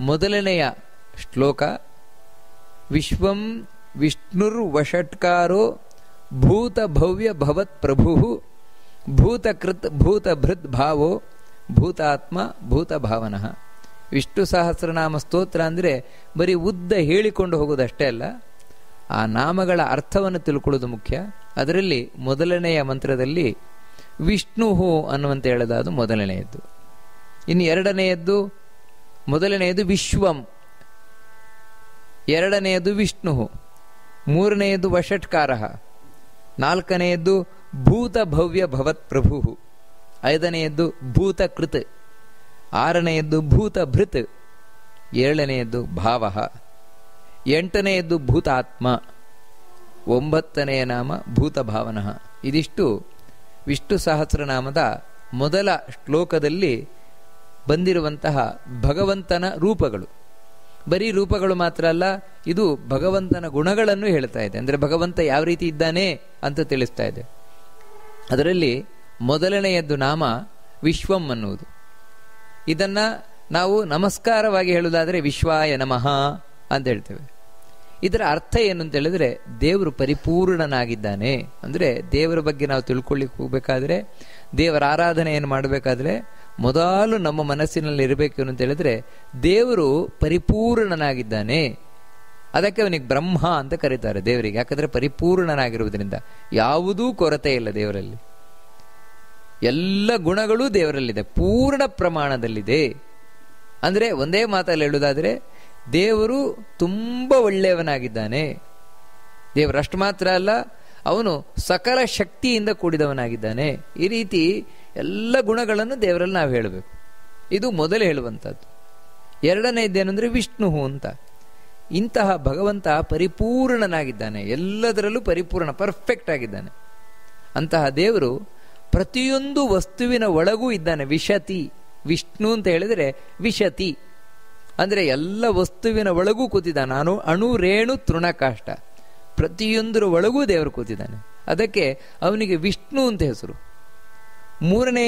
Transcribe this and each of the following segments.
ಮೊದಲನೆಯ ಶ್ಲೋಕ ವಿಶ್ವಂ ವಿಷ್ಣುರ್ವಷಟ್ಕಾರೋ ಭೂತ ಭವ್ಯ ಭವತ್ ಪ್ರಭು ಭೂತಕೃತ್ ಭೂತಭೃತ್ ಭಾವೋ ಭೂತಾತ್ಮ ಭೂತ ಭಾವನಃ. ವಿಷ್ಣು ಸಹಸ್ರನಾಮ ಸ್ತೋತ್ರ ಅಂದರೆ ಬರೀ ಉದ್ದ ಹೇಳಿಕೊಂಡು ಹೋಗೋದಷ್ಟೇ ಅಲ್ಲ, ಆ ನಾಮಗಳ ಅರ್ಥವನ್ನು ತಿಳ್ಕೊಳ್ಳೋದು ಮುಖ್ಯ. ಅದರಲ್ಲಿ ಮೊದಲನೆಯ ಮಂತ್ರದಲ್ಲಿ ವಿಷ್ಣು ಅನ್ನುವಂತ ಹೇಳೋದು ಅದು ಮೊದಲನೆಯದ್ದು. ಇನ್ನು ಎರಡನೆಯದ್ದು, ಮೊದಲನೆಯದು ವಿಶ್ವಂ, ಎರಡನೆಯದು ವಿಷ್ಣು, ಮೂರನೆಯದು ವಷಟ್ಕಾರ, ನಾಲ್ಕನೆಯದ್ದು ಭೂತ ಭವ್ಯ ಭವತ್ ಪ್ರಭು, ಐದನೆಯದ್ದು ಭೂತಕೃತ್, ಆರನೆಯದ್ದು ಭೂತಭೃತ್, ಏಳನೆಯದ್ದು ಭಾವ, ಎಂಟನೆಯದ್ದು ಭೂತಾತ್ಮ, ಒಂಬತ್ತನೆಯ ನಾಮ ಭೂತ ಭಾವನಃ. ಇದಿಷ್ಟು ವಿಷ್ಣು ಸಹಸ್ರನಾಮದ ಮೊದಲ ಶ್ಲೋಕದಲ್ಲಿ ಬಂದಿರುವಂತಹ ಭಗವಂತನ ರೂಪಗಳು. ಬರೀ ರೂಪಗಳು ಮಾತ್ರ ಅಲ್ಲ, ಇದು ಭಗವಂತನ ಗುಣಗಳನ್ನು ಹೇಳ್ತಾ ಇದೆ. ಅಂದರೆ ಭಗವಂತ ಯಾವ ರೀತಿ ಇದ್ದಾನೆ ಅಂತ ತಿಳಿಸ್ತಾ ಇದೆ. ಅದರಲ್ಲಿ ಮೊದಲನೆಯದ್ದು ನಾಮ ವಿಶ್ವಂ ಅನ್ನುವುದು. ಇದನ್ನ ನಾವು ನಮಸ್ಕಾರವಾಗಿ ಹೇಳುವುದಾದರೆ ವಿಶ್ವಾಯ ನಮಃ ಅಂತ ಹೇಳ್ತೇವೆ. ಇದರ ಅರ್ಥ ಏನು ಅಂತ ಹೇಳಿದ್ರೆ, ದೇವರು ಪರಿಪೂರ್ಣನಾಗಿದ್ದಾನೆ. ಅಂದರೆ ದೇವರ ಬಗ್ಗೆ ನಾವು ತಿಳ್ಕೊಳ್ಳಿಕ್ಕೆ ಹೋಗ್ಬೇಕಾದ್ರೆ, ದೇವರ ಆರಾಧನೆಯನ್ನು ಮಾಡಬೇಕಾದ್ರೆ ಮೊದಲು ನಮ್ಮ ಮನಸ್ಸಿನಲ್ಲಿ ಇರಬೇಕು ಅಂತ ಹೇಳಿದ್ರೆ ದೇವರು ಪರಿಪೂರ್ಣನಾಗಿದ್ದಾನೆ. ಅದಕ್ಕೆ ಅವನಿಗೆ ಬ್ರಹ್ಮ ಅಂತ ಕರೀತಾರೆ ದೇವರಿಗೆ. ಯಾಕಂದ್ರೆ ಪರಿಪೂರ್ಣನಾಗಿರುವುದರಿಂದ ಯಾವುದೂ ಕೊರತೆ ಇಲ್ಲ ದೇವರಲ್ಲಿ. ಎಲ್ಲ ಗುಣಗಳೂ ದೇವರಲ್ಲಿದೆ, ಪೂರ್ಣ ಪ್ರಮಾಣದಲ್ಲಿದೆ. ಅಂದ್ರೆ ಒಂದೇ ಮಾತಲ್ಲಿ ಹೇಳುವುದಾದ್ರೆ ದೇವರು ತುಂಬಾ ಒಳ್ಳೆಯವನಾಗಿದ್ದಾನೆ. ದೇವರಷ್ಟು ಮಾತ್ರ ಅಲ್ಲ, ಅವನು ಸಕಲ ಶಕ್ತಿಯಿಂದ ಕೂಡಿದವನಾಗಿದ್ದಾನೆ. ಈ ರೀತಿ ಎಲ್ಲ ಗುಣಗಳನ್ನು ದೇವರಲ್ಲಿ ನಾವು ಹೇಳಬೇಕು. ಇದು ಮೊದಲು ಹೇಳುವಂಥದ್ದು. ಎರಡನೇದೇನೆಂದ್ರೆ ವಿಷ್ಣು ಅಂತ. ಇಂತಹ ಭಗವಂತ ಪರಿಪೂರ್ಣನಾಗಿದ್ದಾನೆ, ಎಲ್ಲದರಲ್ಲೂ ಪರಿಪೂರ್ಣ, ಪರ್ಫೆಕ್ಟ್ ಆಗಿದ್ದಾನೆ. ಅಂತಹ ದೇವರು ಪ್ರತಿಯೊಂದು ವಸ್ತುವಿನ ಒಳಗೂ ಇದ್ದಾನೆ. ವಿಶತಿ, ವಿಷ್ಣು ಅಂತ ಹೇಳಿದರೆ ವಿಶತಿ ಅಂದರೆ ಎಲ್ಲ ವಸ್ತುವಿನ ಒಳಗೂ ಕೂತಿದ್ದಾನೆ. ನಾನು ಅಣು ರೇಣು ತೃಣಕಾಷ್ಟ, ಪ್ರತಿಯೊಂದರ ಒಳಗೂ ದೇವರು ಕೂತಿದ್ದಾನೆ. ಅದಕ್ಕೆ ಅವನಿಗೆ ವಿಷ್ಣು ಅಂತ ಹೆಸರು. ಮೂರನೇ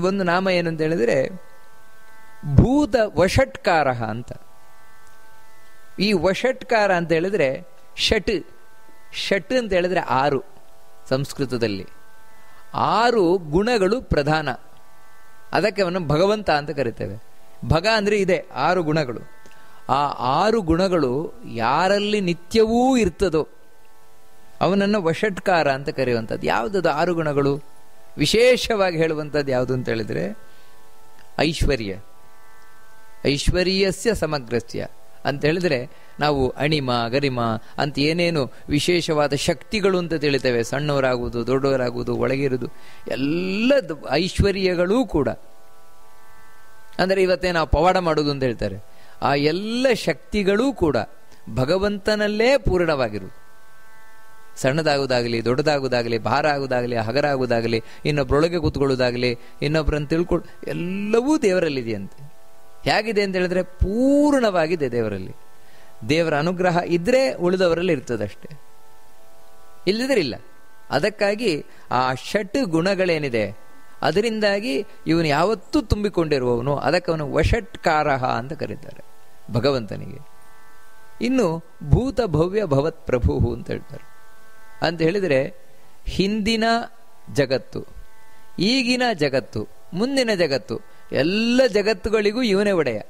ಒಂದು ನಾಮ ಏನು ಅಂತ ಹೇಳಿದ್ರೆ ಭೂತ ವಷಟ್ಕಾರ ಅಂತ. ಈ ವಷಟ್ಕಾರ ಅಂತ ಹೇಳಿದ್ರೆ ಷಟ್, ಷಟ್ ಅಂತ ಹೇಳಿದ್ರೆ 6 ಸಂಸ್ಕೃತದಲ್ಲಿ 6 ಗುಣಗಳು ಪ್ರಧಾನ. ಅದಕ್ಕೆ ಅವನು ಭಗವಂತ ಅಂತ ಕರಿತೇವೆ. ಭಗ ಅಂದ್ರೆ ಇದೆ 6 ಗುಣಗಳು. ಆ 6 ಗುಣಗಳು ಯಾರಲ್ಲಿ ನಿತ್ಯವೂ ಇರ್ತದೋ ಅವನನ್ನು ವಷಟ್ಕಾರ ಅಂತ ಕರೆಯುವಂಥದ್ದು. ಯಾವುದದು 6 ಗುಣಗಳು? ವಿಶೇಷವಾಗಿ ಹೇಳುವಂಥದ್ದು ಯಾವುದು ಅಂತ ಹೇಳಿದ್ರೆ ಐಶ್ವರ್ಯ, ಐಶ್ವರ್ಯಸ್ಯ ಸಮಗ್ರಸ್ಯ ಅಂತ ಹೇಳಿದ್ರೆ ನಾವು ಅಣಿಮ ಗರಿಮ ಅಂತ ಏನೇನು ವಿಶೇಷವಾದ ಶಕ್ತಿಗಳು ಅಂತ ತಿಳಿತೇವೆ, ಸಣ್ಣವರಾಗುವುದು ದೊಡ್ಡವರಾಗುವುದು ಒಳಗಿರುವುದು ಎಲ್ಲ ಐಶ್ವರ್ಯಗಳೂ ಕೂಡ. ಅಂದರೆ ಇವತ್ತೇ ನಾವು ಪವಾಡ ಮಾಡುವುದು ಅಂತ ಹೇಳ್ತಾರೆ, ಆ ಎಲ್ಲ ಶಕ್ತಿಗಳೂ ಕೂಡ ಭಗವಂತನಲ್ಲೇ ಪೂರ್ಣವಾಗಿರುವುದು. ಸಣ್ಣದಾಗುವುದಾಗಲಿ ದೊಡ್ಡದಾಗುವುದಾಗಲಿ, ಭಾರ ಆಗುವುದಾಗಲಿ ಹಗರ ಆಗುವುದಾಗಲಿ, ಇನ್ನೊಬ್ಬರೊಳಗೆ ಕೂತ್ಕೊಳ್ಳೋದಾಗಲಿ, ಇನ್ನೊಬ್ಬರನ್ನು ತಿಳ್ಕೊಂಡು ಎಲ್ಲವೂ ದೇವರಲ್ಲಿದೆಯಂತೆ. ಹೇಗಿದೆ ಅಂತ ಹೇಳಿದ್ರೆ ಪೂರ್ಣವಾಗಿದೆ ದೇವರಲ್ಲಿ. ದೇವರ ಅನುಗ್ರಹ ಇದ್ರೆ ಉಳಿದವರಲ್ಲಿ ಇರ್ತದಷ್ಟೇ, ಇಲ್ಲದ್ರೆ ಇಲ್ಲ. ಅದಕ್ಕಾಗಿ ಆ ಷಟ್ ಗುಣಗಳೇನಿದೆ ಅದರಿಂದಾಗಿ ಇವನು ಯಾವತ್ತೂ ತುಂಬಿಕೊಂಡಿರುವವನು. ಅದಕ್ಕೆ ಅವನು ವಷಟ್ಕಾರ ಅಂತ ಕರೀತಾರೆ ಭಗವಂತನಿಗೆ. ಇನ್ನು ಭೂತ ಭವ್ಯ ಭವತ್ ಪ್ರಭು ಅಂತ ಹೇಳ್ತಾರೆ. ಅಂತ ಹೇಳಿದರೆ ಹಿಂದಿನ ಜಗತ್ತು, ಈಗಿನ ಜಗತ್ತು, ಮುಂದಿನ ಜಗತ್ತು, ಎಲ್ಲ ಜಗತ್ತುಗಳಿಗೂ ಇವನೇ ಒಡೆಯ.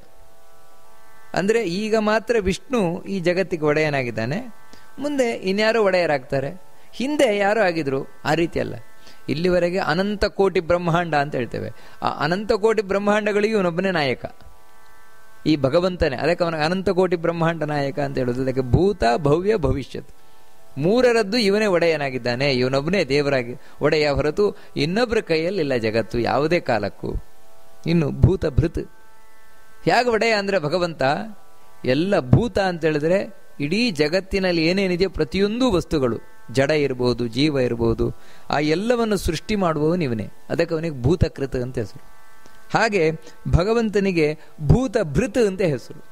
ಅಂದ್ರೆ ಈಗ ಮಾತ್ರ ವಿಷ್ಣು ಈ ಜಗತ್ತಿಗೆ ಒಡೆಯನಾಗಿದ್ದಾನೆ, ಮುಂದೆ ಇನ್ಯಾರೋ ಒಡೆಯರಾಗ್ತಾರೆ, ಹಿಂದೆ ಯಾರೋ ಆಗಿದ್ರು. ಆ ರೀತಿ ಅಲ್ಲ. ಇಲ್ಲಿವರೆಗೆ ಅನಂತ ಕೋಟಿ ಬ್ರಹ್ಮಾಂಡ ಅಂತ ಹೇಳ್ತೇವೆ. ಆ ಅನಂತ ಕೋಟಿ ಬ್ರಹ್ಮಾಂಡಗಳಿಗೆ ಇವನೊಬ್ಬನೇ ನಾಯಕ, ಈ ಭಗವಂತನೇ. ಅದಕ್ಕೆ ಅವನ ಅನಂತ ಕೋಟಿ ಬ್ರಹ್ಮಾಂಡ ನಾಯಕ ಅಂತ ಹೇಳುದು. ಅದಕ್ಕೆ ಭೂತ ಭವ್ಯ ಭವಿಷ್ಯತ್ ಮೂರರದ್ದು ಇವನೇ ಒಡೆಯನಾಗಿದ್ದಾನೆ. ಇವನೊಬ್ಬನೇ ದೇವರಾಗಿ ಒಡೆಯ ಹೊರತು ಇನ್ನೊಬ್ಬರ ಕೈಯಲ್ಲಿ ಇಲ್ಲ ಜಗತ್ತು ಯಾವುದೇ ಕಾಲಕ್ಕೂ. ಇನ್ನು ಭೂತ ಭೃತ್ ಹೇಗೆ ಒಡೆಯ ಅಂದ್ರೆ ಭಗವಂತ ಎಲ್ಲ ಭೂತ ಅಂತ ಹೇಳಿದ್ರೆ ಇಡೀ ಜಗತ್ತಿನಲ್ಲಿ ಏನೇನಿದೆಯೋ ಪ್ರತಿಯೊಂದು ವಸ್ತುಗಳು, ಜಡ ಇರಬಹುದು ಜೀವ ಇರಬಹುದು, ಆ ಎಲ್ಲವನ್ನು ಸೃಷ್ಟಿ ಮಾಡುವವನು ಇವನೇ. ಅದಕ್ಕೆ ಅವನಿಗೆ ಭೂತಕೃತ್ ಅಂತ ಹೆಸರು. ಹಾಗೆ ಭಗವಂತನಿಗೆ ಭೂತ ಭೃತ್ ಅಂತ ಹೆಸರು.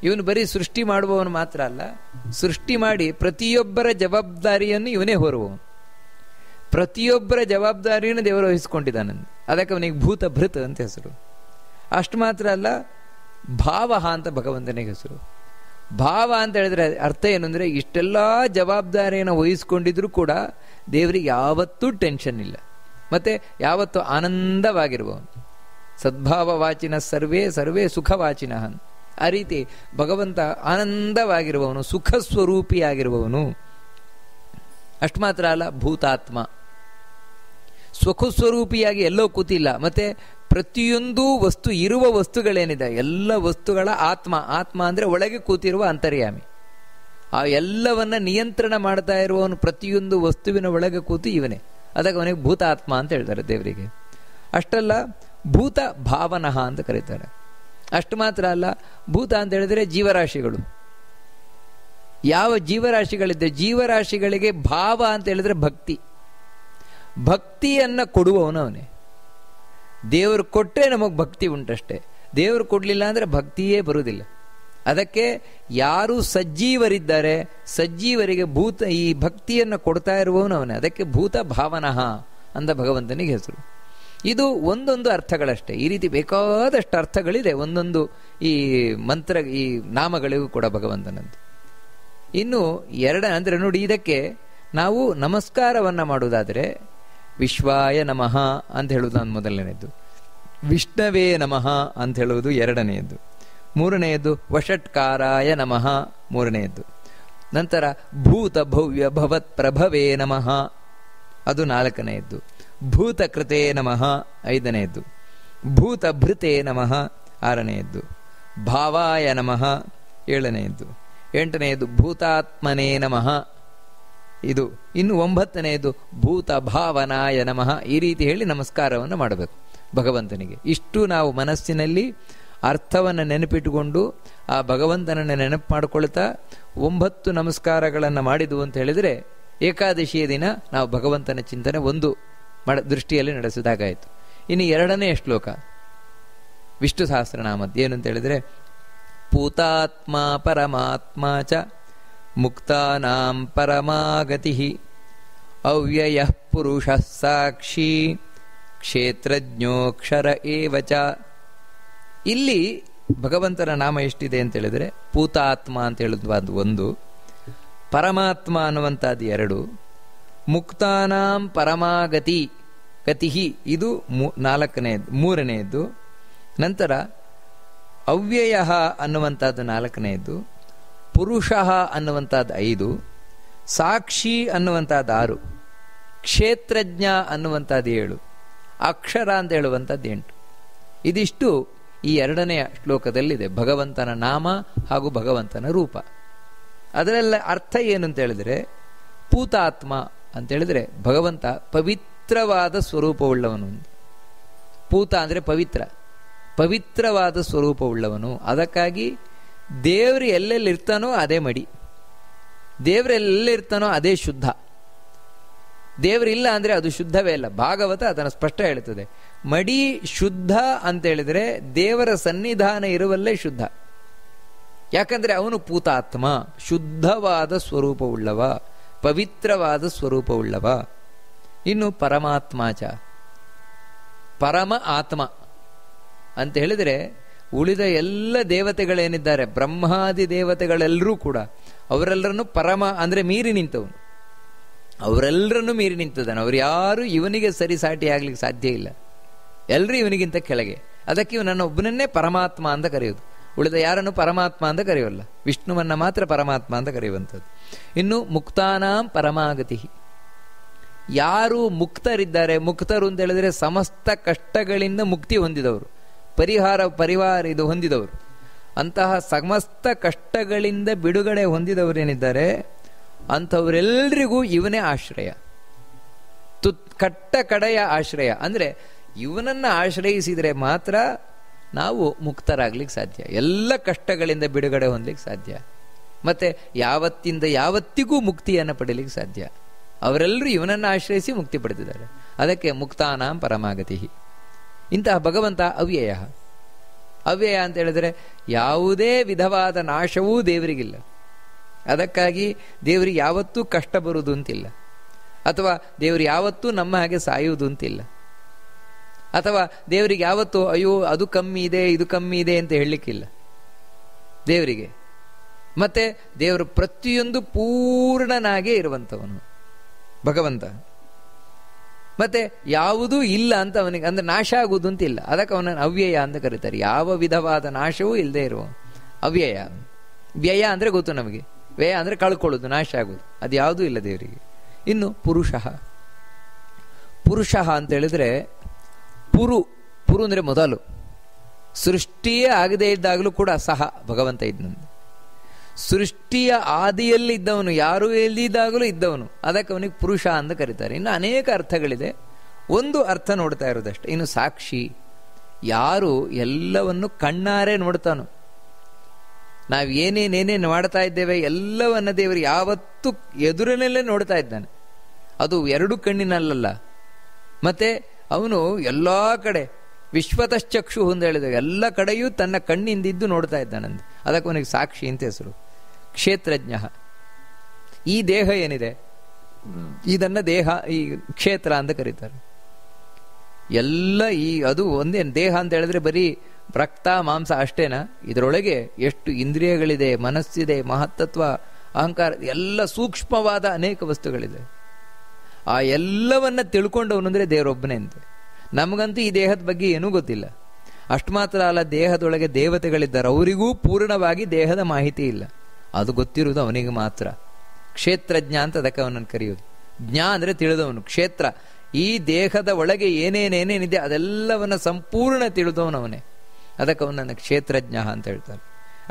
ಇವನು ಬರೀ ಸೃಷ್ಟಿ ಮಾಡುವವನು ಮಾತ್ರ ಅಲ್ಲ, ಸೃಷ್ಟಿ ಮಾಡಿ ಪ್ರತಿಯೊಬ್ಬರ ಜವಾಬ್ದಾರಿಯನ್ನು ಇವನೇ ಹೊರುವವನು. ಪ್ರತಿಯೊಬ್ಬರ ಜವಾಬ್ದಾರಿಯನ್ನು ದೇವರು ವಹಿಸಿಕೊಂಡಿದ್ದಾನೆ. ಅದಕ್ಕೆ ಅವನಿಗೆ ಭೂತ ಭೃತ್ ಅಂತ ಹೆಸರು. ಅಷ್ಟು ಮಾತ್ರ ಅಲ್ಲ, ಭಾವ ಅಂತ ಭಗವಂತನಿಗೆ ಹೆಸರು. ಭಾವ ಅಂತ ಹೇಳಿದ್ರೆ ಅರ್ಥ ಏನು ಅಂದರೆ, ಇಷ್ಟೆಲ್ಲ ಜವಾಬ್ದಾರಿಯನ್ನು ವಹಿಸ್ಕೊಂಡಿದ್ರು ಕೂಡ ದೇವರಿಗೆ ಯಾವತ್ತೂ ಟೆನ್ಷನ್ ಇಲ್ಲ, ಮತ್ತೆ ಯಾವತ್ತೂ ಆನಂದವಾಗಿರುವವನು. ಸದ್ಭಾವವಾಚಿನ ಸರ್ವೇ ಸರ್ವೇ ಸುಖವಾಚಿನ. ಆ ರೀತಿ ಭಗವಂತ ಆನಂದವಾಗಿರುವವನು, ಸುಖ ಸ್ವರೂಪಿಯಾಗಿರುವವನು. ಅಷ್ಟು ಮಾತ್ರ ಅಲ್ಲ, ಭೂತಾತ್ಮ, ಸ್ವರೂಪಿಯಾಗಿ ಎಲ್ಲೋ ಕೂತಿಲ್ಲ. ಮತ್ತೆ ಪ್ರತಿಯೊಂದು ವಸ್ತು, ಇರುವ ವಸ್ತುಗಳೇನಿದೆ ಎಲ್ಲ ವಸ್ತುಗಳ ಆತ್ಮ. ಆತ್ಮ ಅಂದರೆ ಒಳಗೆ ಕೂತಿರುವ ಅಂತರ್ಯಾಮಿ. ಆ ಎಲ್ಲವನ್ನ ನಿಯಂತ್ರಣ ಮಾಡ್ತಾ ಇರುವವನು ಪ್ರತಿಯೊಂದು ವಸ್ತುವಿನ ಒಳಗೆ ಕೂತು ಇವನೇ. ಅದಕ್ಕೆ ಅವನಿಗೆ ಭೂತಾತ್ಮ ಅಂತ ಹೇಳ್ತಾರೆ ದೇವರಿಗೆ. ಅಷ್ಟಲ್ಲ, ಭೂತ ಭಾವನಃ ಅಂತ ಕರೀತಾರೆ. ಅಷ್ಟು ಮಾತ್ರ ಅಲ್ಲ, ಭೂತ ಅಂತ ಹೇಳಿದ್ರೆ ಜೀವರಾಶಿಗಳು. ಯಾವ ಜೀವರಾಶಿಗಳಿದ್ದೆ, ಜೀವರಾಶಿಗಳಿಗೆ ಭಾವ ಅಂತ ಹೇಳಿದ್ರೆ ಭಕ್ತಿ. ಭಕ್ತಿಯನ್ನ ಕೊಡುವವನು ಅವನೇ. ದೇವರು ಕೊಟ್ಟರೆ ನಮಗೆ ಭಕ್ತಿ ಉಂಟಷ್ಟೇ. ದೇವರು ಕೊಡಲಿಲ್ಲ ಅಂದರೆ ಭಕ್ತಿಯೇ ಬರುವುದಿಲ್ಲ. ಅದಕ್ಕೆ ಯಾರು ಸಜ್ಜೀವರಿದ್ದಾರೆ, ಸಜ್ಜೀವರಿಗೆ ಈ ಭಕ್ತಿಯನ್ನು ಕೊಡ್ತಾ ಇರುವವನು ಅವನೇ. ಅದಕ್ಕೆ ಭೂತ ಭಾವನಃ ಅಂದ ಭಗವಂತನಿಗೆ ಹೆಸರು. ಇದು ಒಂದೊಂದು ಅರ್ಥಗಳಷ್ಟೇ. ಈ ರೀತಿ ಬೇಕಾದಷ್ಟು ಅರ್ಥಗಳಿದೆ ಒಂದೊಂದು ಈ ಮಂತ್ರ, ಈ ನಾಮಗಳಿಗೂ ಕೂಡ ಭಗವಂತನಂತೆ. ಇನ್ನು ಅಂದರೆ ನೋಡಿ, ಇದಕ್ಕೆ ನಾವು ನಮಸ್ಕಾರವನ್ನ ಮಾಡುವುದಾದರೆ ವಿಶ್ವಾಯ ನಮಃ ಅಂತ ಹೇಳುವುದು ನಾನು ಮೊದಲನೆಯದ್ದು, ವಿಷ್ಣವೇ ನಮಃ ಅಂತ ಹೇಳುವುದು ಎರಡನೆಯದ್ದು, ಮೂರನೆಯದ್ದು ವಷಟ್ಕಾರಾಯ ನಮಃ ಮೂರನೆಯದ್ದು, ನಂತರ ಭೂತ ಭವ್ಯ ಭವತ್ ಪ್ರಭವೇ ನಮಃ ಅದು ನಾಲ್ಕನೆಯದ್ದು, ಭೂತಕೃತೇ ನಮಃ ಐದನೆಯದ್ದು, ಭೂತಭೃತೇ ನಮಃ ಆರನೆಯದ್ದು, ಭಾವಾಯ ನಮಃ ಏಳನೆಯದ್ದು, ಎಂಟನೆಯದ್ದು ಭೂತಾತ್ಮನೇ ನಮಃ ಇದು, ಇನ್ನು ಒಂಬತ್ತನೆಯದು ಭೂತ ಭಾವನಾಯ ನಮಃ. ಈ ರೀತಿ ಹೇಳಿ ನಮಸ್ಕಾರವನ್ನು ಮಾಡಬೇಕು ಭಗವಂತನಿಗೆ. ಇಷ್ಟು ನಾವು ಮನಸ್ಸಿನಲ್ಲಿ ಅರ್ಥವನ್ನು ನೆನಪಿಟ್ಟುಕೊಂಡು ಆ ಭಗವಂತನನ್ನು ನೆನಪು ಮಾಡಿಕೊಳ್ತಾ 9 ನಮಸ್ಕಾರಗಳನ್ನು ಮಾಡಿದ್ವು ಅಂತ ಹೇಳಿದರೆ ಏಕಾದಶಿಯ ದಿನ ನಾವು ಭಗವಂತನ ಚಿಂತನೆ ಒಂದು ದೃಷ್ಟಿಯಲ್ಲಿ ನಡೆಸಿದಾಗಾಯಿತು. ಇನ್ನು ಎರಡನೇ ಶ್ಲೋಕ ವಿಷ್ಣು ಸಹಸ್ರನಾಮದ್ದು ಏನು ಅಂತ ಹೇಳಿದರೆ, ಪೂತಾತ್ಮ ಪರಮಾತ್ಮ ಚ ಮುಕ್ತಾನಾಂ ಪರಮಾಗತಿ ಅವ್ಯಯಃ ಪುರುಷಃ ಸಾಕ್ಷಿ ಕ್ಷೇತ್ರಜ್ಞೋಕ್ಷರ ಏವಚ. ಇಲ್ಲಿ ಭಗವಂತನ ನಾಮ ಎಷ್ಟಿದೆ ಅಂತ ಹೇಳಿದ್ರೆ, ಪೂತಾತ್ಮ ಅಂತ ಹೇಳುವುದು ಒಂದು, ಪರಮಾತ್ಮ ಅನ್ನುವಂಥದ್ದು ಎರಡು, ಮುಕ್ತಾನಾಂ ಪರಮಾಗತಿ ಗತಿ ಇದು ಮೂರನೆಯದ್ದು, ನಂತರ ಅವ್ಯಯ ಅನ್ನುವಂಥದ್ದು ನಾಲ್ಕನೆಯದ್ದು, ಪುರುಷ ಅನ್ನುವಂಥದ್ದು 5, ಸಾಕ್ಷಿ ಅನ್ನುವಂಥದ್ದು 6, ಕ್ಷೇತ್ರಜ್ಞ ಅನ್ನುವಂಥದ್ದು 7, ಅಕ್ಷರ ಅಂತ ಹೇಳುವಂಥದ್ದು 8. ಇದಿಷ್ಟು ಈ ಎರಡನೆಯ ಶ್ಲೋಕದಲ್ಲಿದೆ, ಭಗವಂತನ ನಾಮ ಹಾಗೂ ಭಗವಂತನ ರೂಪ. ಅದರೆಲ್ಲ ಅರ್ಥ ಏನು ಅಂತ ಹೇಳಿದ್ರೆ, ಪೂತಾತ್ಮ ಅಂತ ಹೇಳಿದ್ರೆ ಭಗವಂತ ಪವಿತ್ರವಾದ ಸ್ವರೂಪವುಳ್ಳವನು. ಪೂತ ಅಂದರೆ ಪವಿತ್ರ, ಪವಿತ್ರವಾದ ಸ್ವರೂಪವುಳ್ಳವನು. ಅದಕ್ಕಾಗಿ ದೇವರು ಎಲ್ಲೆಲ್ಲಿರ್ತಾನೋ ಅದೇ ಮಡಿ, ದೇವರೆಲ್ಲಿರ್ತಾನೋ ಅದೇ ಶುದ್ಧ. ದೇವರಿಲ್ಲ ಅಂದರೆ ಅದು ಶುದ್ಧವೇ ಇಲ್ಲ. ಭಾಗವತ ಅದನ್ನು ಸ್ಪಷ್ಟ ಹೇಳುತ್ತದೆ. ಮಡಿ ಶುದ್ಧ ಅಂತ ಹೇಳಿದ್ರೆ ದೇವರ ಸನ್ನಿಧಾನ ಇರುವಲ್ಲೇ ಶುದ್ಧ. ಯಾಕಂದ್ರೆ ಅವನು ಪೂತಾತ್ಮ, ಶುದ್ಧವಾದ ಸ್ವರೂಪವುಳ್ಳವ, ಪವಿತ್ರವಾದ ಸ್ವರೂಪವುಳ್ಳವ. ಇನ್ನು ಪರಮಾತ್ಮಾಚ, ಪರಮ ಆತ್ಮ ಅಂತ ಹೇಳಿದರೆ ಉಳಿದ ಎಲ್ಲ ದೇವತೆಗಳೇನಿದ್ದಾರೆ, ಬ್ರಹ್ಮಾದಿ ದೇವತೆಗಳೆಲ್ಲರೂ ಕೂಡ ಅವರೆಲ್ಲರನ್ನು ಪರಮ ಅಂದರೆ ಮೀರಿ ನಿಂತವನು, ಅವರೆಲ್ಲರನ್ನು ಮೀರಿ ನಿಂತಿದ್ದಾನೆ. ಅವ್ರು ಯಾರು ಇವನಿಗೆ ಸರಿಸಾಟಿ ಆಗ್ಲಿಕ್ಕೆ ಸಾಧ್ಯ ಇಲ್ಲ, ಎಲ್ಲರೂ ಇವನಿಗಿಂತ ಕೆಳಗೆ. ಅದಕ್ಕೆ ಇವನನ್ನು ಒಬ್ಬನನ್ನೇ ಪರಮಾತ್ಮ ಅಂತ ಕರೆಯೋದು, ಉಳಿದ ಯಾರನ್ನು ಪರಮಾತ್ಮ ಅಂತ ಕರೆಯೋಲ್ಲ, ವಿಷ್ಣುವನ್ನ ಮಾತ್ರ ಪರಮಾತ್ಮ ಅಂತ ಕರೆಯುವಂಥದ್ದು. ಇನ್ನು ಮುಕ್ತಾನಾಂ ಪರಮಾಗತಿ, ಯಾರು ಮುಕ್ತರಿದ್ದಾರೆ, ಮುಕ್ತರು ಅಂತ ಹೇಳಿದ್ರೆ ಸಮಸ್ತ ಕಷ್ಟಗಳಿಂದ ಮುಕ್ತಿ ಹೊಂದಿದವರು, ಪರಿವಾರ ಇದು ಹೊಂದಿದವರು. ಅಂತಹ ಸಮಸ್ತ ಕಷ್ಟಗಳಿಂದ ಬಿಡುಗಡೆ ಹೊಂದಿದವರೇನಿದ್ದಾರೆ ಅಂಥವರೆಲ್ಲರಿಗೂ ಇವನೇ ಆಶ್ರಯ, ಕಟ್ಟ ಕಡೆಯ ಆಶ್ರಯ. ಅಂದರೆ ಇವನನ್ನು ಆಶ್ರಯಿಸಿದರೆ ಮಾತ್ರ ನಾವು ಮುಕ್ತರಾಗ್ಲಿಕ್ಕೆ ಸಾಧ್ಯ, ಎಲ್ಲ ಕಷ್ಟಗಳಿಂದ ಬಿಡುಗಡೆ ಹೊಂದಲಿಕ್ಕೆ ಸಾಧ್ಯ, ಮತ್ತೆ ಯಾವತ್ತಿಂದ ಯಾವತ್ತಿಗೂ ಮುಕ್ತಿಯನ್ನು ಪಡೀಲಿಕ್ಕೆ ಸಾಧ್ಯ. ಅವರೆಲ್ಲರೂ ಇವನನ್ನು ಆಶ್ರಯಿಸಿ ಮುಕ್ತಿ ಪಡೆದಿದ್ದಾರೆ. ಅದಕ್ಕೆ ಮುಕ್ತಾನಾಂ ಪರಮಾಗತಿ. ಇಂತಹ ಭಗವಂತ ಅವ್ಯಯ. ಅವ್ಯಯ ಅಂತ ಹೇಳಿದ್ರೆ ಯಾವುದೇ ವಿಧವಾದ ನಾಶವೂ ದೇವರಿಗಿಲ್ಲ. ಅದಕ್ಕಾಗಿ ದೇವರಿಗೆ ಯಾವತ್ತೂ ಕಷ್ಟ ಬರುವುದು ಅಂತಿಲ್ಲ, ಅಥವಾ ದೇವರು ಯಾವತ್ತೂ ನಮ್ಮ ಹಾಗೆ ಸಾಯುವುದು ಅಂತಿಲ್ಲ, ಅಥವಾ ದೇವರಿಗೆ ಯಾವತ್ತೂ ಅಯ್ಯೋ ಅದು ಕಮ್ಮಿ ಇದೆ ಇದು ಕಮ್ಮಿ ಇದೆ ಅಂತ ಹೇಳಲಿಕ್ಕಿಲ್ಲ. ದೇವರಿಗೆ. ಮತ್ತೆ ದೇವರು ಪ್ರತಿಯೊಂದು ಪೂರ್ಣನಾಗೇ ಇರುವಂಥವನು ಭಗವಂತ. ಮತ್ತೆ ಯಾವುದೂ ಇಲ್ಲ ಅಂತ ಅವನಿಗೆ, ಅಂದ್ರೆ ನಾಶ ಆಗುವುದು ಅಂತ ಇಲ್ಲ, ಅದಕ್ಕೆ ಅವನನ್ನು ಅವ್ಯಯ ಅಂತ ಕರೀತಾರೆ. ಯಾವ ವಿಧವಾದ ನಾಶವೂ ಇಲ್ಲದೆ ಇರುವ ಅವ್ಯಯ. ವ್ಯಯ ಅಂದರೆ ಗೊತ್ತು ನಮಗೆ, ವ್ಯಯ ಅಂದರೆ ಕಳ್ಕೊಳ್ಳೋದು, ನಾಶ ಆಗೋದು, ಅದು ಯಾವುದೂ ಇಲ್ಲ ದೇವರಿಗೆ. ಇನ್ನು ಪುರುಷ ಅಂತ ಹೇಳಿದ್ರೆ ಪುರು ಅಂದರೆ ಮೊದಲು, ಸೃಷ್ಟಿಯೇ ಆಗದೇ ಇದ್ದಾಗಲೂ ಕೂಡ ಸಹ ಭಗವಂತ ಇದ್ದಂತೆ. ಸೃಷ್ಟಿಯ ಆದಿಯಲ್ಲಿ ಇದ್ದವನು, ಯಾರೂ ಎಲ್ಲಿದ್ದಾಗಲೂ ಇದ್ದವನು, ಅದಕ್ಕೆ ಅವನಿಗೆ ಪುರುಷ ಅಂತ ಕರೀತಾರೆ. ಇನ್ನು ಅನೇಕ ಅರ್ಥಗಳಿದೆ, ಒಂದು ಅರ್ಥ ನೋಡ್ತಾ ಇರೋದಷ್ಟೆ. ಇನ್ನು ಸಾಕ್ಷಿ, ಯಾರು ಎಲ್ಲವನ್ನು ಕಣ್ಣಾರೆ ನೋಡ್ತಾನೋ, ನಾವು ಏನೇನೇನೇನು ಮಾಡ್ತಾ ಇದ್ದೇವೆ ಎಲ್ಲವನ್ನ ದೇವರು ಯಾವತ್ತೂ ಎದುರಿನಲ್ಲೇ ನೋಡ್ತಾ ಇದ್ದಾನೆ. ಅದು ಎರಡು ಕಣ್ಣಿನಲ್ಲ, ಮತ್ತೆ ಅವನು ಎಲ್ಲ ಕಡೆ ವಿಶ್ವತಶ್ಚಕ್ಷು ಅಂತ ಹೇಳಿದಾಗ ಎಲ್ಲ ಕಡೆಯೂ ತನ್ನ ಕಣ್ಣಿಂದಿದ್ದು ನೋಡ್ತಾ ಇದ್ದಾನಂತೆ. ಅದಕ್ಕೆ ಅವನಿಗೆ ಸಾಕ್ಷಿ ಅಂತ ಹೆಸರು. ಕ್ಷೇತ್ರಜ್ಞ, ಈ ದೇಹ ಏನಿದೆ ಇದನ್ನ ದೇಹ, ಈ ಕ್ಷೇತ್ರ ಅಂತ ಕರೀತಾರೆ. ಎಲ್ಲ ಅದು ಒಂದೇ ದೇಹ ಅಂತ ಹೇಳಿದ್ರೆ ಬರೀ ರಕ್ತ ಮಾಂಸ ಅಷ್ಟೇನಾ? ಇದರೊಳಗೆ ಎಷ್ಟು ಇಂದ್ರಿಯಗಳಿದೆ, ಮನಸ್ಸಿದೆ, ಮಹತ್ತತ್ವ, ಅಹಂಕಾರ, ಎಲ್ಲ ಸೂಕ್ಷ್ಮವಾದ ಅನೇಕ ವಸ್ತುಗಳಿದೆ. ಆ ಎಲ್ಲವನ್ನ ತಿಳ್ಕೊಂಡವನು ಅಂದರೆ ದೇವರೊಬ್ಬನೇ ಅಂತೆ. ನಮಗಂತೂ ಈ ದೇಹದ ಬಗ್ಗೆ ಏನೂ ಗೊತ್ತಿಲ್ಲ. ಅಷ್ಟು ಮಾತ್ರ ಅಲ್ಲ, ದೇಹದೊಳಗೆ ದೇವತೆಗಳಿದ್ದಾರೆ, ಅವರಿಗೂ ಪೂರ್ಣವಾಗಿ ದೇಹದ ಮಾಹಿತಿ ಇಲ್ಲ. ಅದು ಗೊತ್ತಿರುವುದು ಅವನಿಗೆ ಮಾತ್ರ. ಕ್ಷೇತ್ರಜ್ಞ ಅಂತ ಅದಕ್ಕೆ ಅವನನ್ನು ಕರೆಯೋದು. ಜ್ಞ ಅಂದರೆ ತಿಳಿದವನು, ಕ್ಷೇತ್ರ ಈ ದೇಹದ ಒಳಗೆ ಏನೇನೇನೇನಿದೆ ಅದೆಲ್ಲವನ್ನ ಸಂಪೂರ್ಣ ತಿಳಿದವನವನೇ. ಅದಕ್ಕೆ ಅವನನ್ನು ಕ್ಷೇತ್ರಜ್ಞ ಅಂತ ಹೇಳ್ತಾರೆ.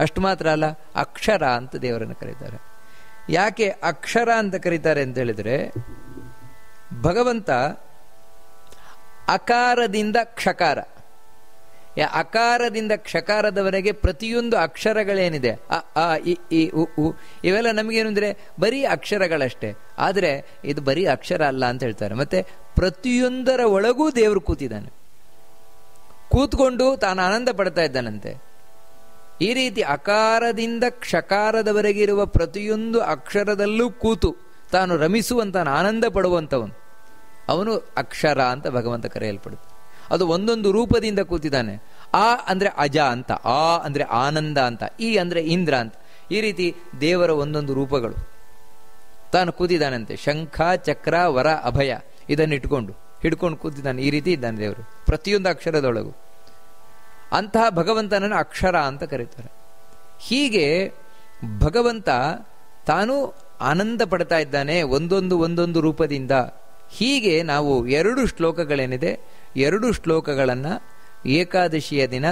ಅಷ್ಟು ಮಾತ್ರ ಅಲ್ಲ, ಅಕ್ಷರ ಅಂತ ದೇವರನ್ನು ಕರೀತಾರೆ. ಯಾಕೆ ಅಕ್ಷರ ಅಂತ ಕರೀತಾರೆ ಅಂತ ಹೇಳಿದ್ರೆ, ಭಗವಂತ ಅಕಾರದಿಂದ ಕ್ಷಕಾರ, ಅಕಾರದಿಂದ ಕ್ಷಕಾರದವರೆಗೆ ಪ್ರತಿಯೊಂದು ಅಕ್ಷರಗಳೇನಿದೆ ಅ ಆ ಇ ಈ ಉ ಉ ಇವೆಲ್ಲ ನಮಗೇನು ಅಂದರೆ ಬರೀ ಅಕ್ಷರಗಳಷ್ಟೇ. ಆದರೆ ಇದು ಬರೀ ಅಕ್ಷರ ಅಲ್ಲ ಅಂತ ಹೇಳ್ತಾರೆ. ಮತ್ತೆ ಪ್ರತಿಯೊಂದರ ಒಳಗೂ ದೇವರು ಕೂತಿದ್ದಾನೆ, ಕೂತ್ಕೊಂಡು ತಾನು ಆನಂದ ಪಡ್ತಾ ಇದ್ದಾನಂತೆ. ಈ ರೀತಿ ಅಕಾರದಿಂದ ಕ್ಷಕಾರದವರೆಗೆ ಇರುವ ಪ್ರತಿಯೊಂದು ಅಕ್ಷರದಲ್ಲೂ ಕೂತು ತಾನು ರಮಿಸುವಂತ, ಆನಂದ ಪಡುವಂಥವನು ಅವನು ಅಕ್ಷರ ಅಂತ ಭಗವಂತ ಕರೆಯಲ್ಪಡುತ್ತೆ. ಅದು ಒಂದೊಂದು ರೂಪದಿಂದ ಕೂತಿದ್ದಾನೆ. ಆ ಅಂದ್ರೆ ಅಜ ಅಂತ, ಆ ಅಂದ್ರೆ ಆನಂದ ಅಂತ, ಈ ಅಂದ್ರೆ ಇಂದ್ರ ಅಂತ. ಈ ರೀತಿ ದೇವರ ಒಂದೊಂದು ರೂಪಗಳು ತಾನು ಕೂತಿದ್ದಾನಂತೆ. ಶಂಖ, ಚಕ್ರ, ವರ, ಅಭಯ ಇದನ್ನು ಹಿಡ್ಕೊಂಡು ಕೂತಿದ್ದಾನೆ. ಈ ರೀತಿ ಇದ್ದಾನೆ ದೇವರು ಪ್ರತಿಯೊಂದು ಅಕ್ಷರದೊಳಗೂ. ಅಂತಹ ಭಗವಂತನನ್ನು ಅಕ್ಷರ ಅಂತ ಕರೀತಾರೆ. ಹೀಗೆ ಭಗವಂತ ತಾನು ಆನಂದ ಪಡ್ತಾ ಇದ್ದಾನೆ ಒಂದೊಂದು ರೂಪದಿಂದ. ಹೀಗೆ ನಾವು 2 ಶ್ಲೋಕಗಳೇನಿದೆ, 2 ಶ್ಲೋಕಗಳನ್ನು ಏಕಾದಶಿಯ ದಿನ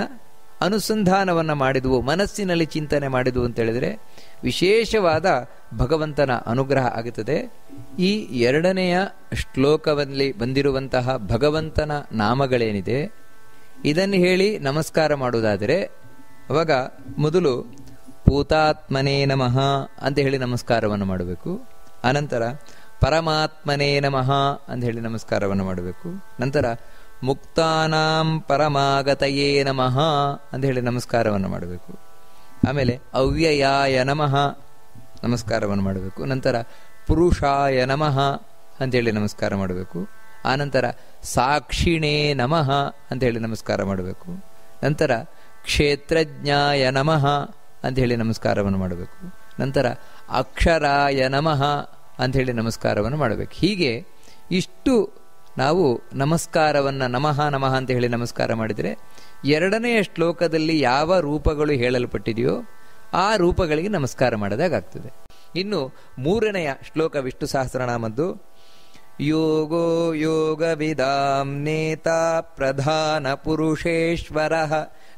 ಅನುಸಂಧಾನವನ್ನು ಮಾಡಿದವು, ಮನಸ್ಸಿನಲ್ಲಿ ಚಿಂತನೆ ಮಾಡಿದವು ಅಂತ ಹೇಳಿದರೆ ವಿಶೇಷವಾದ ಭಗವಂತನ ಅನುಗ್ರಹ ಆಗುತ್ತದೆ. ಈ 2ನೆಯ ಶ್ಲೋಕದಲ್ಲಿ ಬಂದಿರುವಂತಹ ಭಗವಂತನ ನಾಮಗಳೇನಿದೆ ಇದನ್ನು ಹೇಳಿ ನಮಸ್ಕಾರ ಮಾಡುವುದಾದರೆ, ಅವಾಗ ಮೊದಲು ಭೂತಾತ್ಮನೇ ನಮಃ ಅಂತ ಹೇಳಿ ನಮಸ್ಕಾರವನ್ನು ಮಾಡಬೇಕು. ಅನಂತರ ಪರಮಾತ್ಮನೇ ನಮಃ ಅಂತ ಹೇಳಿ ನಮಸ್ಕಾರವನ್ನು ಮಾಡಬೇಕು. ನಂತರ ಮುಕ್ತಾನಾಂ ಪರಮಾಗತಯೇ ನಮಃ ಅಂತ ಹೇಳಿ ನಮಸ್ಕಾರವನ್ನು ಮಾಡಬೇಕು. ಆಮೇಲೆ ಅವ್ಯಯಾಯ ನಮಃ ನಮಸ್ಕಾರವನ್ನು ಮಾಡಬೇಕು. ನಂತರ ಪುರುಷಾಯ ನಮಃ ಅಂತೇಳಿ ನಮಸ್ಕಾರ ಮಾಡಬೇಕು. ಆನಂತರ ಸಾಕ್ಷಿಣೇ ನಮಃ ಅಂತ ಹೇಳಿ ನಮಸ್ಕಾರ ಮಾಡಬೇಕು. ನಂತರ ಕ್ಷೇತ್ರಜ್ಞಾಯ ನಮಃ ಅಂತ ಹೇಳಿ ನಮಸ್ಕಾರವನ್ನು ಮಾಡಬೇಕು. ನಂತರ ಅಕ್ಷರಾಯ ನಮಃ ಅಂತ ಹೇಳಿ ನಮಸ್ಕಾರವನ್ನು ಮಾಡಬೇಕು. ಹೀಗೆ ಇಷ್ಟು ನಾವು ನಮಸ್ಕಾರವನ್ನು ನಮಃ ನಮಃ ಅಂತ ಹೇಳಿ ನಮಸ್ಕಾರ ಮಾಡಿದರೆ 2ನೆಯ ಶ್ಲೋಕದಲ್ಲಿ ಯಾವ ರೂಪಗಳು ಹೇಳಲ್ಪಟ್ಟಿದೆಯೋ ಆ ರೂಪಗಳಿಗೆ ನಮಸ್ಕಾರ ಮಾಡಿದಾಗ್ತದೆ. ಇನ್ನು 3ನೆಯ ಶ್ಲೋಕ ವಿಷ್ಣು ಸಹಸ್ರನಾಮದ್ದು. ಯೋಗೋ ಯೋಗವಿದಾಂ ನೇತಾ ಪ್ರಧಾನ ಪುರುಷೇಶ್ವರ.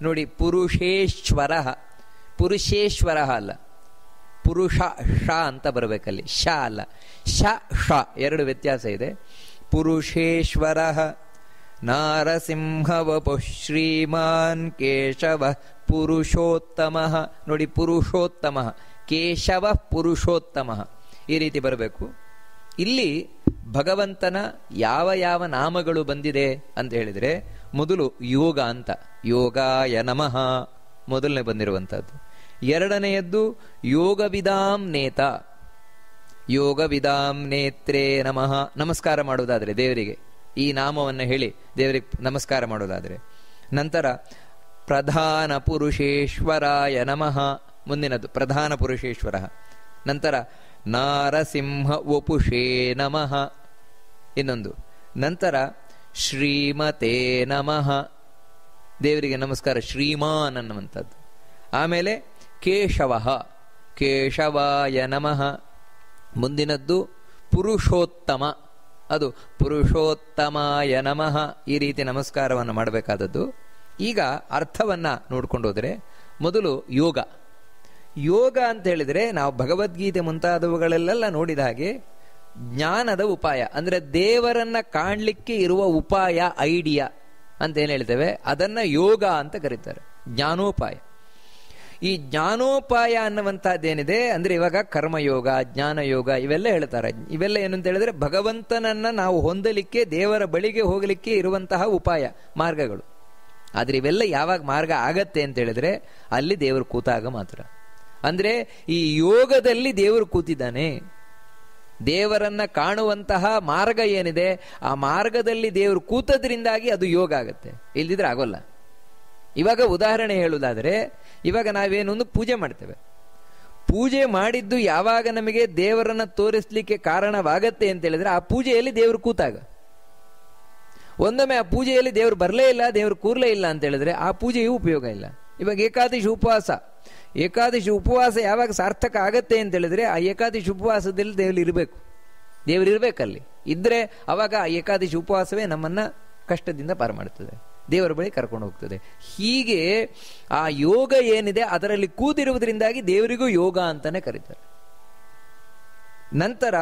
ನೋಡಿ, ಪುರುಷೇಶ್ವರ, ಪುರುಷೇಶ್ವರ ಅಲ್ಲ, ಪುರುಷ ಶ ಅಂತ ಬರಬೇಕಲ್ಲಿ, ಶ ಅಲ್ಲ, ಶ ಶ 2 ವ್ಯತ್ಯಾಸ ಇದೆ. ಪುರುಷೇಶ್ವರ ನಾರಸಿಂಹವಪು ಶ್ರೀಮಾನ್ ಕೇಶವ ಪುರುಷೋತ್ತಮ. ನೋಡಿ, ಪುರುಷೋತ್ತಮ, ಕೇಶವ ಪುರುಷೋತ್ತಮ ಈ ರೀತಿ ಬರಬೇಕು. ಇಲ್ಲಿ ಭಗವಂತನ ಯಾವ ಯಾವ ನಾಮಗಳು ಬಂದಿದೆ ಅಂತ ಹೇಳಿದರೆ, ಮೊದಲು ಯೋಗ ಅಂತ, ಯೋಗಾಯ ನಮಃ ಮೊದಲನೇ ಬಂದಿರುವಂತಹದ್ದು. 2ನೆಯದ್ದು ಯೋಗವಿದಾಂ ನೇತ, ಯೋಗವಿದಾಂ ನೇತ್ರೇ ನಮಃ ನಮಸ್ಕಾರ ಮಾಡುವುದಾದರೆ ದೇವರಿಗೆ ಈ ನಾಮವನ್ನು ಹೇಳಿ ದೇವರಿಗೆ ನಮಸ್ಕಾರ ಮಾಡುವುದಾದರೆ. ನಂತರ ಪ್ರಧಾನ ಪುರುಷೇಶ್ವರಾಯ ನಮಃ ಮುಂದಿನದ್ದು ಪ್ರಧಾನ ಪುರುಷೇಶ್ವರ. ನಂತರ ನಾರಸಿಂಹ ವಪುಷೇ ನಮಃ ಇನ್ನೊಂದು. ನಂತರ ಶ್ರೀಮತೇ ನಮಃ, ದೇವರಿಗೆ ನಮಸ್ಕಾರ, ಶ್ರೀಮಾನ್ ಅನ್ನುವಂಥದ್ದು. ಆಮೇಲೆ ಕೇಶವ, ಕೇಶವಾಯ ನಮಃ. ಮುಂದಿನದ್ದು ಪುರುಷೋತ್ತಮ, ಅದು ಪುರುಷೋತ್ತಮಾಯ ನಮಃ. ಈ ರೀತಿ ನಮಸ್ಕಾರವನ್ನು ಮಾಡಬೇಕಾದದ್ದು. ಈಗ ಅರ್ಥವನ್ನು ನೋಡ್ಕೊಂಡು ಹೋದರೆ, ಮೊದಲು ಯೋಗ. ಯೋಗ ಅಂತ ಹೇಳಿದರೆ ನಾವು ಭಗವದ್ಗೀತೆ ಮುಂತಾದವುಗಳಲ್ಲೆಲ್ಲ ನೋಡಿದ ಹಾಗೆ ಜ್ಞಾನದ ಉಪಾಯ, ಅಂದರೆ ದೇವರನ್ನ ಕಾಣಲಿಕ್ಕೆ ಇರುವ ಉಪಾಯ, ಐಡಿಯಾ ಅಂತ ಏನು ಹೇಳ್ತೇವೆ, ಅದನ್ನ ಯೋಗ ಅಂತ ಕರೀತಾರೆ, ಜ್ಞಾನೋಪಾಯ. ಈ ಜ್ಞಾನೋಪಾಯ ಅನ್ನುವಂಥದ್ದೇನಿದೆ ಅಂದರೆ ಇವಾಗ ಕರ್ಮಯೋಗ, ಜ್ಞಾನಯೋಗ ಇವೆಲ್ಲ ಹೇಳ್ತಾರೆ. ಇವೆಲ್ಲ ಏನು ಅಂತ ಹೇಳಿದ್ರೆ ಭಗವಂತನನ್ನ ನಾವು ಹೊಂದಲಿಕ್ಕೆ, ದೇವರ ಬಳಿಗೆ ಹೋಗಲಿಕ್ಕೆ ಇರುವಂತಹ ಉಪಾಯ, ಮಾರ್ಗಗಳು. ಆದರೆ ಇವೆಲ್ಲ ಯಾವಾಗ ಮಾರ್ಗ ಆಗತ್ತೆ ಅಂತ ಹೇಳಿದ್ರೆ ಅಲ್ಲಿ ದೇವರು ಕೂತಾಗ ಮಾತ್ರ. ಅಂದ್ರೆ ಈ ಯೋಗದಲ್ಲಿ ದೇವರು ಕೂತಿದ್ದಾನೆ. ದೇವರನ್ನ ಕಾಣುವಂತಹ ಮಾರ್ಗ ಏನಿದೆ, ಆ ಮಾರ್ಗದಲ್ಲಿ ದೇವರು ಕೂತದ್ರಿಂದಾಗಿ ಅದು ಯೋಗ ಆಗತ್ತೆ, ಇಲ್ದಿದ್ರೆ ಆಗೋಲ್ಲ. ಇವಾಗ ಉದಾಹರಣೆ ಹೇಳುವುದಾದರೆ, ಇವಾಗ ನಾವೇನೊಂದು ಪೂಜೆ ಮಾಡ್ತೇವೆ. ಪೂಜೆ ಮಾಡಿದ್ದು ಯಾವಾಗ ನಮಗೆ ದೇವರನ್ನ ತೋರಿಸ್ಲಿಕ್ಕೆ ಕಾರಣವಾಗತ್ತೆ ಅಂತ ಹೇಳಿದ್ರೆ ಆ ಪೂಜೆಯಲ್ಲಿ ದೇವರು ಕೂತಾಗ. ಒಂದೊಮ್ಮೆ ಆ ಪೂಜೆಯಲ್ಲಿ ದೇವರು ಬರಲೇ ಇಲ್ಲ, ದೇವರು ಕೂರ್ಲೇ ಇಲ್ಲ ಅಂತ ಹೇಳಿದ್ರೆ ಆ ಪೂಜೆಯೂ ಉಪಯೋಗ ಇಲ್ಲ. ಇವಾಗ ಏಕಾದಶಿ ಉಪವಾಸ, ಏಕಾದಶಿ ಉಪವಾಸ ಯಾವಾಗ ಸಾರ್ಥಕ ಆಗತ್ತೆ ಅಂತ ಹೇಳಿದ್ರೆ ಆ ಏಕಾದಶಿ ಉಪವಾಸದಲ್ಲಿ ದೇವರು ಇರಬೇಕು, ದೇವರು ಇರಬೇಕಲ್ಲಿ. ಇದ್ರೆ ಅವಾಗ ಆ ಏಕಾದಶಿ ಉಪವಾಸವೇ ನಮ್ಮನ್ನ ಕಷ್ಟದಿಂದ ಪಾರು ಮಾಡುತ್ತದೆ, ದೇವರ ಬಳಿ ಕರ್ಕೊಂಡು ಹೋಗ್ತದೆ. ಹೀಗೆ ಆ ಯೋಗ ಏನಿದೆ ಅದರಲ್ಲಿ ಕೂತಿರುವುದರಿಂದಾಗಿ ದೇವರಿಗೂ ಯೋಗ ಅಂತಾನೆ ಕರೀತಾರೆ. ನಂತರ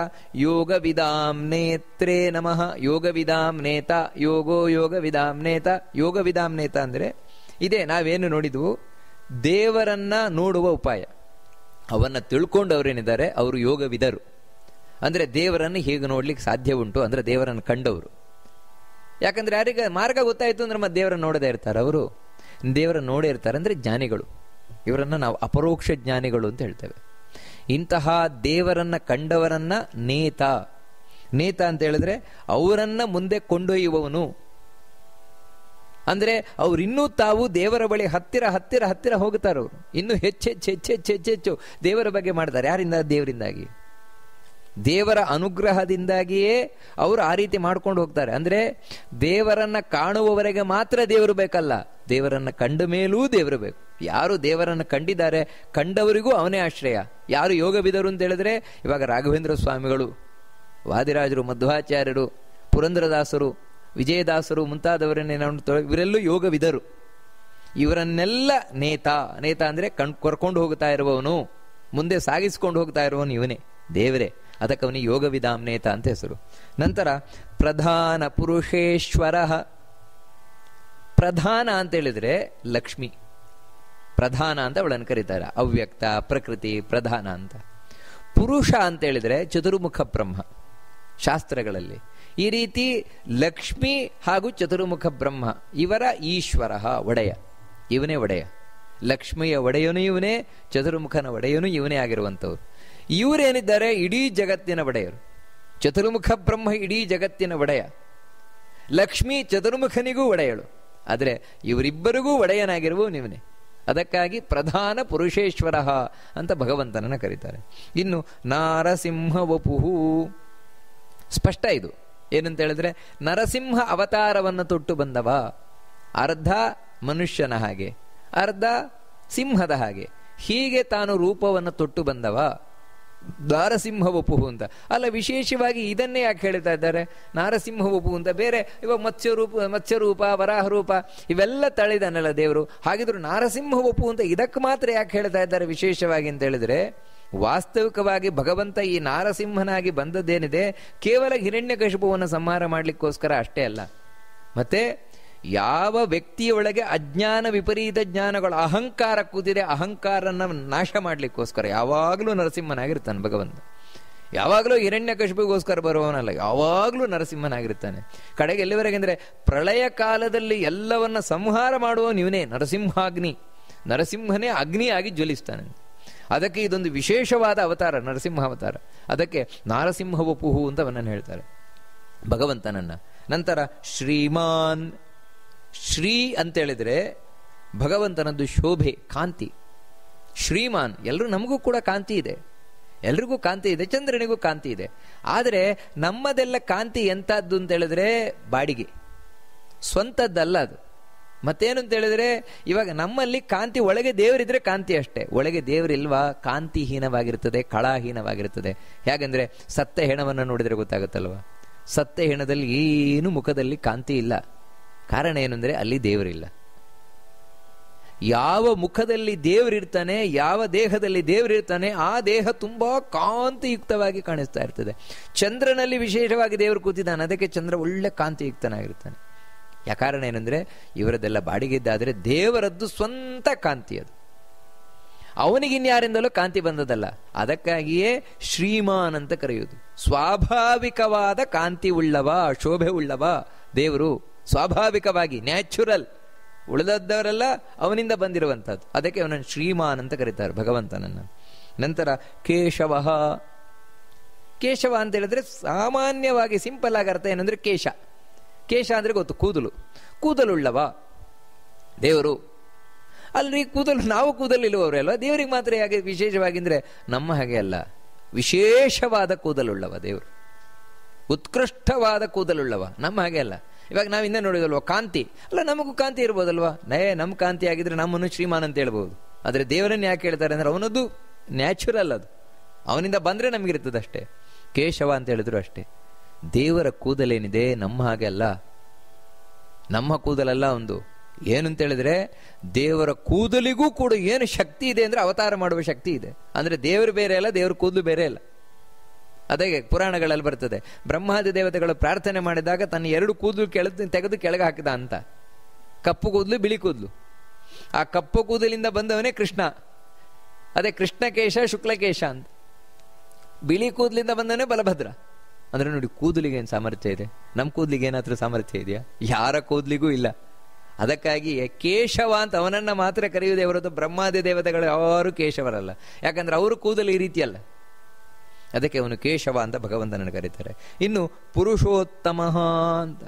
ಯೋಗ ವಿದಾಂ ನೇತ್ರೇ ನಮಃ. ಯೋಗ ವಿದಾಂ ನೇತ, ಯೋಗೋ ಯೋಗ ವಿದಾಂ ನೇತ. ಯೋಗ ವಿದಾಂ ನೇತ ಅಂದ್ರೆ ಇದೇ ನಾವೇನು ನೋಡಿದ್ವು, ದೇವರನ್ನ ನೋಡುವ ಉಪಾಯ. ಅವನ್ನ ತಿಳ್ಕೊಂಡವರೇನಿದ್ದಾರೆ ಅವರು ಯೋಗವಿದರು. ಅಂದ್ರೆ ದೇವರನ್ನು ಹೇಗೆ ನೋಡ್ಲಿಕ್ಕೆ ಸಾಧ್ಯ ಉಂಟು ಅಂದ್ರೆ ದೇವರನ್ನು ಕಂಡವರು. ಯಾಕಂದ್ರೆ ಯಾರಿಗೆ ಮಾರ್ಗ ಗೊತ್ತಾಯ್ತು ಅಂದ್ರೆ ಮತ್ತೆ ದೇವರನ್ನು ನೋಡದೇ ಇರ್ತಾರೆ, ಅವರು ದೇವರನ್ನು ನೋಡೇ ಇರ್ತಾರೆ. ಅಂದ್ರೆ ಜ್ಞಾನಿಗಳು, ಇವರನ್ನ ನಾವು ಅಪರೋಕ್ಷ ಜ್ಞಾನಿಗಳು ಅಂತ ಹೇಳ್ತೇವೆ. ಇಂತಹ ದೇವರನ್ನ ಕಂಡವರನ್ನ ನೇತ. ನೇತ ಅಂತ ಹೇಳಿದ್ರೆ ಅವರನ್ನ ಮುಂದೆ ಕೊಂಡೊಯ್ಯುವವನು. ಅಂದ್ರೆ ಅವ್ರು ಇನ್ನೂ ತಾವು ದೇವರ ಬಳಿ ಹತ್ತಿರ ಹತ್ತಿರ ಹತ್ತಿರ ಹೋಗ್ತಾರೆ. ಅವರು ಇನ್ನೂ ಹೆಚ್ಚೆಚ್ಚು ದೇವರ ಬಗ್ಗೆ ಮಾಡ್ತಾರೆ. ಯಾರಿಂದ? ದೇವರಿಂದಾಗಿ, ದೇವರ ಅನುಗ್ರಹದಿಂದಾಗಿಯೇ ಅವರು ಆ ರೀತಿ ಮಾಡ್ಕೊಂಡು ಹೋಗ್ತಾರೆ. ಅಂದ್ರೆ ದೇವರನ್ನ ಕಾಣುವವರೆಗೆ ಮಾತ್ರ ದೇವರು ಬೇಕಲ್ಲ, ದೇವರನ್ನ ಕಂಡ ಮೇಲೂ ದೇವರು ಬೇಕು. ಯಾರು ದೇವರನ್ನ ಕಂಡಿದ್ದಾರೆ, ಕಂಡವರಿಗೂ ಅವನೇ ಆಶ್ರಯ. ಯಾರು ಯೋಗವಿದರು ಅಂತ ಹೇಳಿದ್ರೆ ಇವಾಗ ರಾಘವೇಂದ್ರ ಸ್ವಾಮಿಗಳು, ವಾದಿರಾಜರು, ಮಧ್ವಾಚಾರ್ಯರು, ಪುರಂದರದಾಸರು, ವಿಜಯದಾಸರು ಮುಂತಾದವರನ್ನೇ ಇವರೆಲ್ಲೂ ಯೋಗವಿದರು. ಇವರನ್ನೆಲ್ಲ ನೇತ. ನೇತ ಅಂದ್ರೆ ಕರ್ಕೊಂಡು ಹೋಗ್ತಾ ಇರುವವನು, ಮುಂದೆ ಸಾಗಿಸ್ಕೊಂಡು ಹೋಗ್ತಾ ಇರುವವನು ಇವನೇ, ದೇವರೇ. ಅದಕ್ಕೆ ಅವನಿಗೆ ಯೋಗ ವಿದಾಂ ನೇತ ಅಂತ ಹೆಸರು. ನಂತರ ಪ್ರಧಾನ ಪುರುಷೇಶ್ವರ. ಪ್ರಧಾನ ಅಂತ ಹೇಳಿದ್ರೆ ಲಕ್ಷ್ಮಿ, ಪ್ರಧಾನ ಅಂತ ಅವಳನ್ನು ಕರೀತಾರೆ. ಅವ್ಯಕ್ತ, ಪ್ರಕೃತಿ, ಪ್ರಧಾನ ಅಂತ. ಪುರುಷ ಅಂತ ಹೇಳಿದ್ರೆ ಚತುರ್ಮುಖ ಬ್ರಹ್ಮ. ಶಾಸ್ತ್ರಗಳಲ್ಲಿ ಈ ರೀತಿ ಲಕ್ಷ್ಮಿ ಹಾಗೂ ಚತುರ್ಮುಖ ಬ್ರಹ್ಮ ಇವರ ಈಶ್ವರ, ಒಡೆಯ. ಇವನೇ ಒಡೆಯ. ಲಕ್ಷ್ಮಿಯ ಒಡೆಯನು ಇವನೇ, ಚತುರ್ಮುಖನ ಒಡೆಯನು ಇವನೇ ಆಗಿರುವಂಥವ್ರು. ಇವರೇನಿದ್ದಾರೆ ಇಡೀ ಜಗತ್ತಿನ ಒಡೆಯರು. ಚತುರ್ಮುಖ ಬ್ರಹ್ಮ ಇಡೀ ಜಗತ್ತಿನ ಒಡೆಯ, ಲಕ್ಷ್ಮಿ ಚತುರ್ಮುಖನಿಗೂ ಒಡೆಯಳು. ಆದರೆ ಇವರಿಬ್ಬರಿಗೂ ಒಡೆಯನಾಗಿರುವ ನೀವನೇ. ಅದಕ್ಕಾಗಿ ಪ್ರಧಾನ ಪುರುಷೇಶ್ವರ ಅಂತ ಭಗವಂತನನ್ನ ಕರೀತಾರೆ. ಇನ್ನು ನಾರಸಿಂಹ ವಪುಹು, ಸ್ಪಷ್ಟ ಇದು. ಏನಂತ ಹೇಳಿದ್ರೆ ನರಸಿಂಹ ಅವತಾರವನ್ನು ತೊಟ್ಟು ಬಂದವ. ಅರ್ಧ ಮನುಷ್ಯನ ಹಾಗೆ, ಅರ್ಧ ಸಿಂಹದ ಹಾಗೆ, ಹೀಗೆ ತಾನು ರೂಪವನ್ನು ತೊಟ್ಟು ಬಂದವ ನಾರಸಿಂಹ ವಪುಹು ಅಂತ. ಅಲ್ಲ, ವಿಶೇಷವಾಗಿ ಇದನ್ನೇ ಯಾಕೆ ಹೇಳ್ತಾ ಇದ್ದಾರೆ ನಾರಸಿಂಹ ವಪು ಅಂತ? ಬೇರೆ ಇವಾಗ ಮತ್ಸ್ಯರೂಪ, ವರಾಹ ರೂಪ ಇವೆಲ್ಲ ತಳಿದಾನಲ್ಲ ದೇವರು. ಹಾಗಿದ್ರು ನಾರಸಿಂಹ ವಪು ಅಂತ ಇದಕ್ಕೆ ಮಾತ್ರ ಯಾಕೆ ಹೇಳ್ತಾ ಇದ್ದಾರೆ ವಿಶೇಷವಾಗಿ ಅಂತ ಹೇಳಿದ್ರೆ, ವಾಸ್ತವಿಕವಾಗಿ ಭಗವಂತ ಈ ನಾರಸಿಂಹನಾಗಿ ಬಂದದ್ದೇನಿದೆ ಕೇವಲ ಹಿರಣ್ಯಕಶಿಪುವನ್ನು ಸಂಹಾರ ಮಾಡಲಿಕ್ಕೋಸ್ಕರ ಅಷ್ಟೇ ಅಲ್ಲ. ಮತ್ತೆ ಯಾವ ವ್ಯಕ್ತಿಯೊಳಗೆ ಅಜ್ಞಾನ, ವಿಪರೀತ ಜ್ಞಾನಗಳು, ಅಹಂಕಾರ ಕೂತಿದೆ, ಅಹಂಕಾರನ ನಾಶ ಮಾಡಲಿಕ್ಕೋಸ್ಕರ ಯಾವಾಗಲೂ ನರಸಿಂಹನಾಗಿರ್ತಾನೆ ಭಗವಂತ. ಯಾವಾಗಲೂ ಹಿರಣ್ಯಕಶಿಪುಗೋಸ್ಕರ ಬರುವವನಲ್ಲ, ಯಾವಾಗಲೂ ನರಸಿಂಹನಾಗಿರ್ತಾನೆ. ಕಡೆಗೆ ಎಲ್ಲಿವರೆಗೆ ಅಂದರೆ ಪ್ರಳಯ ಕಾಲದಲ್ಲಿ ಎಲ್ಲವನ್ನ ಸಂಹಾರ ಮಾಡುವವನು ಇವನೇ, ನರಸಿಂಹಾಗ್ನಿ. ನರಸಿಂಹನೇ ಅಗ್ನಿಯಾಗಿ ಜ್ವಲಿಸ್ತಾನೆ. ಅದಕ್ಕೆ ಇದೊಂದು ವಿಶೇಷವಾದ ಅವತಾರ, ನರಸಿಂಹ ಅವತಾರ. ಅದಕ್ಕೆ ನಾರಸಿಂಹ ವಪುಹು ಅಂತ ಅವನನ್ನು ಹೇಳ್ತಾರೆ ಭಗವಂತನನ್ನ. ನಂತರ ಶ್ರೀಮಾನ್. ಶ್ರೀ ಅಂತೇಳಿದ್ರೆ ಭಗವಂತನದ್ದು ಶೋಭೆ, ಕಾಂತಿ. ಶ್ರೀಮಾನ್. ಎಲ್ಲರೂ, ನಮಗೂ ಕೂಡ ಕಾಂತಿ ಇದೆ, ಎಲ್ರಿಗೂ ಕಾಂತಿ ಇದೆ, ಚಂದ್ರನಿಗೂ ಕಾಂತಿ ಇದೆ. ಆದರೆ ನಮ್ಮದೆಲ್ಲ ಕಾಂತಿ ಎಂಥದ್ದು ಅಂತ ಹೇಳಿದ್ರೆ ಬಾಡಿಗೆ, ಸ್ವಂತದ್ದಲ್ಲ ಅದು. ಮತ್ತೇನು ಅಂತ ಹೇಳಿದ್ರೆ, ಇವಾಗ ನಮ್ಮಲ್ಲಿ ಕಾಂತಿ, ಒಳಗೆ ದೇವರಿದ್ರೆ ಕಾಂತಿ ಅಷ್ಟೇ, ಒಳಗೆ ದೇವರಿಲ್ವಾ ಕಾಂತಿಹೀನವಾಗಿರ್ತದೆ, ಕಳಾಹೀನವಾಗಿರ್ತದೆ. ಹೇಗೆಂದ್ರೆ ಸತ್ತ ಹೆಣವನ್ನು ನೋಡಿದ್ರೆ ಗೊತ್ತಾಗುತ್ತಲ್ವ, ಸತ್ತ ಹೆಣದಲ್ಲಿ ಏನು ಮುಖದಲ್ಲಿ ಕಾಂತಿ ಇಲ್ಲ. ಕಾರಣ ಏನು ಅಂದರೆ ಅಲ್ಲಿ ದೇವರಿಲ್ಲ. ಯಾವ ಮುಖದಲ್ಲಿ ದೇವರಿರ್ತಾನೆ, ಯಾವ ದೇಹದಲ್ಲಿ ದೇವರಿರ್ತಾನೆ, ಆ ದೇಹ ತುಂಬಾ ಕಾಂತಿಯುಕ್ತವಾಗಿ ಕಾಣಿಸ್ತಾ ಇರ್ತದೆ. ಚಂದ್ರನಲ್ಲಿ ವಿಶೇಷವಾಗಿ ದೇವರು ಕೂತಿದ್ದಾನೆ, ಅದಕ್ಕೆ ಚಂದ್ರ ಒಳ್ಳೆ ಕಾಂತಿಯುಕ್ತನಾಗಿರ್ತಾನೆ. ಕಾರಣ ಏನಂದ್ರೆ ಇವರದೆಲ್ಲ ಬಾಡಿಗೆದ್ದಾದರೆ ದೇವರದ್ದು ಸ್ವಂತ ಕಾಂತಿ ಅದು, ಅವನಿಗಿನ್ಯಾರಿಂದಲೂ ಕಾಂತಿ ಬಂದದಲ್ಲ. ಅದಕ್ಕಾಗಿಯೇ ಶ್ರೀಮಾನ್ ಅಂತ ಕರೆಯುವುದು. ಸ್ವಾಭಾವಿಕವಾದ ಕಾಂತಿ ಉಳ್ಳವ, ಶೋಭೆ ಉಳ್ಳವ ದೇವರು, ಸ್ವಾಭಾವಿಕವಾಗಿ ನ್ಯಾಚುರಲ್. ಉಳಿದದ್ದವರೆಲ್ಲ ಅವನಿಂದ ಬಂದಿರುವಂಥದ್ದು. ಅದಕ್ಕೆ ಅವನನ್ನು ಶ್ರೀಮಾನ್ ಅಂತ ಕರೀತಾರೆ ಭಗವಂತನನ್ನು. ನಂತರ ಕೇಶವ. ಕೇಶವ ಅಂತ ಹೇಳಿದ್ರೆ ಸಾಮಾನ್ಯವಾಗಿ ಸಿಂಪಲ್ ಆಗಿ ಅರ್ಥ ಏನಂದ್ರೆ ಕೇಶ. ಕೇಶ ಅಂದ್ರೆ ಗೊತ್ತು, ಕೂದಲು. ಕೂದಲುಳ್ಳವ ದೇವರು. ಅಲ್ರಿ ಕೂದಲು, ನಾವು ಕೂದಲಿರುವವರೇ ಅಲ್ವಾ, ದೇವರಿಗೆ ಮಾತ್ರ ಹೇಗೆ ವಿಶೇಷವಾಗಿದ್ರೆ ನಮ್ಮ ಹಾಗೆ ಅಲ್ಲ, ವಿಶೇಷವಾದ ಕೂದಲುಳ್ಳವ ದೇವರು, ಉತ್ಕೃಷ್ಟವಾದ ಕೂದಲುಳ್ಳವ. ನಮ್ಮ ಹಾಗೆ ಅಲ್ಲ. ಇವಾಗ ನಾವು ಹಿಂದೆ ನೋಡಿದಲ್ವ ಕಾಂತಿ, ಅಲ್ಲ ನಮಗೂ ಕಾಂತಿ ಇರ್ಬೋದಲ್ವಾ, ನಮ್ಮ ಕಾಂತಿ ಆಗಿದ್ರೆ ನಮ್ಮನ್ನು ಶ್ರೀಮಾನ್ ಅಂತ ಹೇಳ್ಬೋದು. ಆದರೆ ದೇವರನ್ನು ಯಾಕೆ ಹೇಳ್ತಾರೆ ಅಂದ್ರೆ ಅವನದ್ದು ನ್ಯಾಚುರಲ್, ಅದು ಅವನಿಂದ ಬಂದ್ರೆ ನಮಗಿರ್ತದೆ ಅಷ್ಟೇ. ಕೇಶವ ಅಂತ ಹೇಳಿದ್ರು ಅಷ್ಟೇ. ದೇವರ ಕೂದಲೇನಿದೆ ನಮ್ಮ ಹಾಗೆ ಅಲ್ಲ, ನಮ್ಮ ಕೂದಲಲ್ಲ ಒಂದು. ಏನು ಅಂತ ಹೇಳಿದ್ರೆ ದೇವರ ಕೂದಲಿಗೂ ಕೂಡ ಏನು ಶಕ್ತಿ ಇದೆ ಅಂದ್ರೆ ಅವತಾರ ಮಾಡುವ ಶಕ್ತಿ ಇದೆ. ಅಂದ್ರೆ ದೇವರು ಬೇರೆ ಅಲ್ಲ, ದೇವರ ಕೂದಲು ಬೇರೆ ಅಲ್ಲ. ಅದೇ ಪುರಾಣಗಳಲ್ಲಿ ಬರ್ತದೆ, ಬ್ರಹ್ಮಾದಿ ದೇವತೆಗಳು ಪ್ರಾರ್ಥನೆ ಮಾಡಿದಾಗ ತನ್ನ 2 ಕೂದಲು ತೆಗೆದು ಕೆಳಗೆ ಹಾಕಿದ ಅಂತ. ಕಪ್ಪು ಕೂದಲು, ಬಿಳಿ ಕೂದಲು. ಆ ಕಪ್ಪು ಕೂದಲಿಂದ ಬಂದವನೇ ಕೃಷ್ಣ. ಅದೇ ಕೃಷ್ಣಕೇಶ ಶುಕ್ಲಕೇಶ ಅಂತ. ಬಿಳಿ ಕೂದಲಿಂದ ಬಂದವನೇ ಬಲಭದ್ರ. ಅಂದ್ರೆ ನೋಡಿ, ಕೂದಲಿಗೆ ಏನು ಸಾಮರ್ಥ್ಯ ಇದೆ, ನಮ್ಮ ಕೂದಲಿಗೆ ಏನಾದ್ರೂ ಸಾಮರ್ಥ್ಯ ಇದೆಯಾ? ಯಾರ ಕೂದಲಿಗೂ ಇಲ್ಲ. ಅದಕ್ಕಾಗಿ ಕೇಶವ ಅಂತ ಅವನನ್ನ ಮಾತ್ರ ಕರೆಯುವುದೇ ಹೊರತು ಬ್ರಹ್ಮಾದಿ ದೇವತೆಗಳು ಯಾರು ಕೇಶವರಲ್ಲ. ಯಾಕಂದ್ರೆ ಅವರು ಕೂದಲು ಈ ರೀತಿಯಲ್ಲ. ಅದಕ್ಕೆ ಅವನು ಕೇಶವ ಅಂತ ಭಗವಂತನನ್ನು ಕರೀತಾರೆ. ಇನ್ನು ಪುರುಷೋತ್ತಮ ಅಂತ.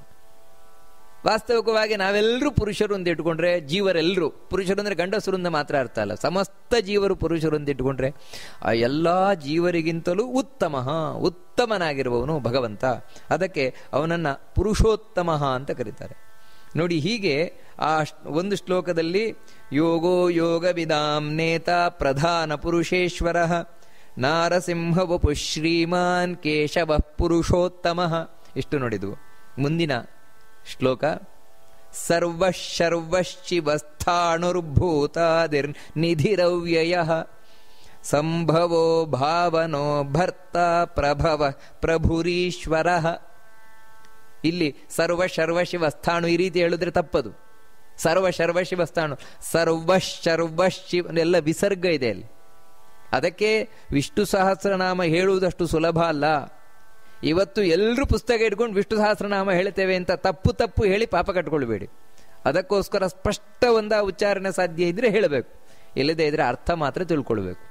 ವಾಸ್ತವಿಕವಾಗಿ ನಾವೆಲ್ಲರೂ ಪುರುಷರು ಅಂತ ಇಟ್ಕೊಂಡ್ರೆ, ಜೀವರೆಲ್ಲರೂ ಪುರುಷರು ಅಂದ್ರೆ ಗಂಡಸರು ಅಂತ ಮಾತ್ರ ಅರ್ಥ ಅಲ್ಲ, ಸಮಸ್ತ ಜೀವರು ಪುರುಷರು ಅಂತ ಇಟ್ಕೊಂಡ್ರೆ ಆ ಎಲ್ಲಾ ಜೀವರಿಗಿಂತಲೂ ಉತ್ತಮನಾಗಿರುವವನು ಭಗವಂತ. ಅದಕ್ಕೆ ಅವನನ್ನ ಪುರುಷೋತ್ತಮ ಅಂತ ಕರೀತಾರೆ. ನೋಡಿ, ಹೀಗೆ ಆ ಒಂದು ಶ್ಲೋಕದಲ್ಲಿ ಯೋಗೋ ಯೋಗವಿದಾಂ ನೇತ ಪ್ರಧಾನ ಪುರುಷೇಶ್ವರ ನಾರಸಿಂಹ ವಪು ಶ್ರೀಮಾನ್ ಕೇಶವ ಪುರುಷೋತ್ತಮ. ಇಷ್ಟು ನೋಡಿದ್ವು. ಮುಂದಿನ ಶ್ಲೋಕ ಸರ್ವಶರ್ವಶಿವಸ್ಥಾಣುರ್ಭೂತಾದಿರ್ ನಿಧಿರವ್ಯಯಃ ಸಂಭವೋ ಭಾವನೋ ಭರ್ತ ಪ್ರಭವ ಪ್ರಭುರೀಶ್ವರಃ. ಇಲ್ಲಿ ಸರ್ವಶರ್ವಶಿವಸ್ಥಾಣು ಈ ರೀತಿ ಹೇಳಿದ್ರೆ ತಪ್ಪದು. ಸರ್ವಶರ್ವಶಿವಸ್ಥಾಣು, ಸರ್ವಶರ್ವಶಿವ ಎಲ್ಲ ವಿಸರ್ಗ ಇದೆ ಅಲ್ಲಿ. ಅದಕ್ಕೆ ವಿಷ್ಣು ಸಹಸ್ರನಾಮ ಹೇಳುವುದಷ್ಟು ಸುಲಭ ಅಲ್ಲ. ಇವತ್ತು ಎಲ್ಲರೂ ಪುಸ್ತಕ ಇಟ್ಕೊಂಡು ವಿಷ್ಣು ಸಹಸ್ರನಾಮ ಹೇಳ್ತೇವೆ ಅಂತ ತಪ್ಪು ಹೇಳಿ ಪಾಪ ಕಟ್ಕೊಳ್ಬೇಡಿ. ಅದಕ್ಕೋಸ್ಕರ ಸ್ಪಷ್ಟ ಒಂದು ಉಚ್ಚಾರಣೆ ಸಾಧ್ಯ ಇದ್ರೆ ಹೇಳಬೇಕು, ಇಲ್ಲದೆ ಇದ್ರೆ ಅರ್ಥ ಮಾತ್ರ ತಿಳ್ಕೊಳ್ಬೇಕು,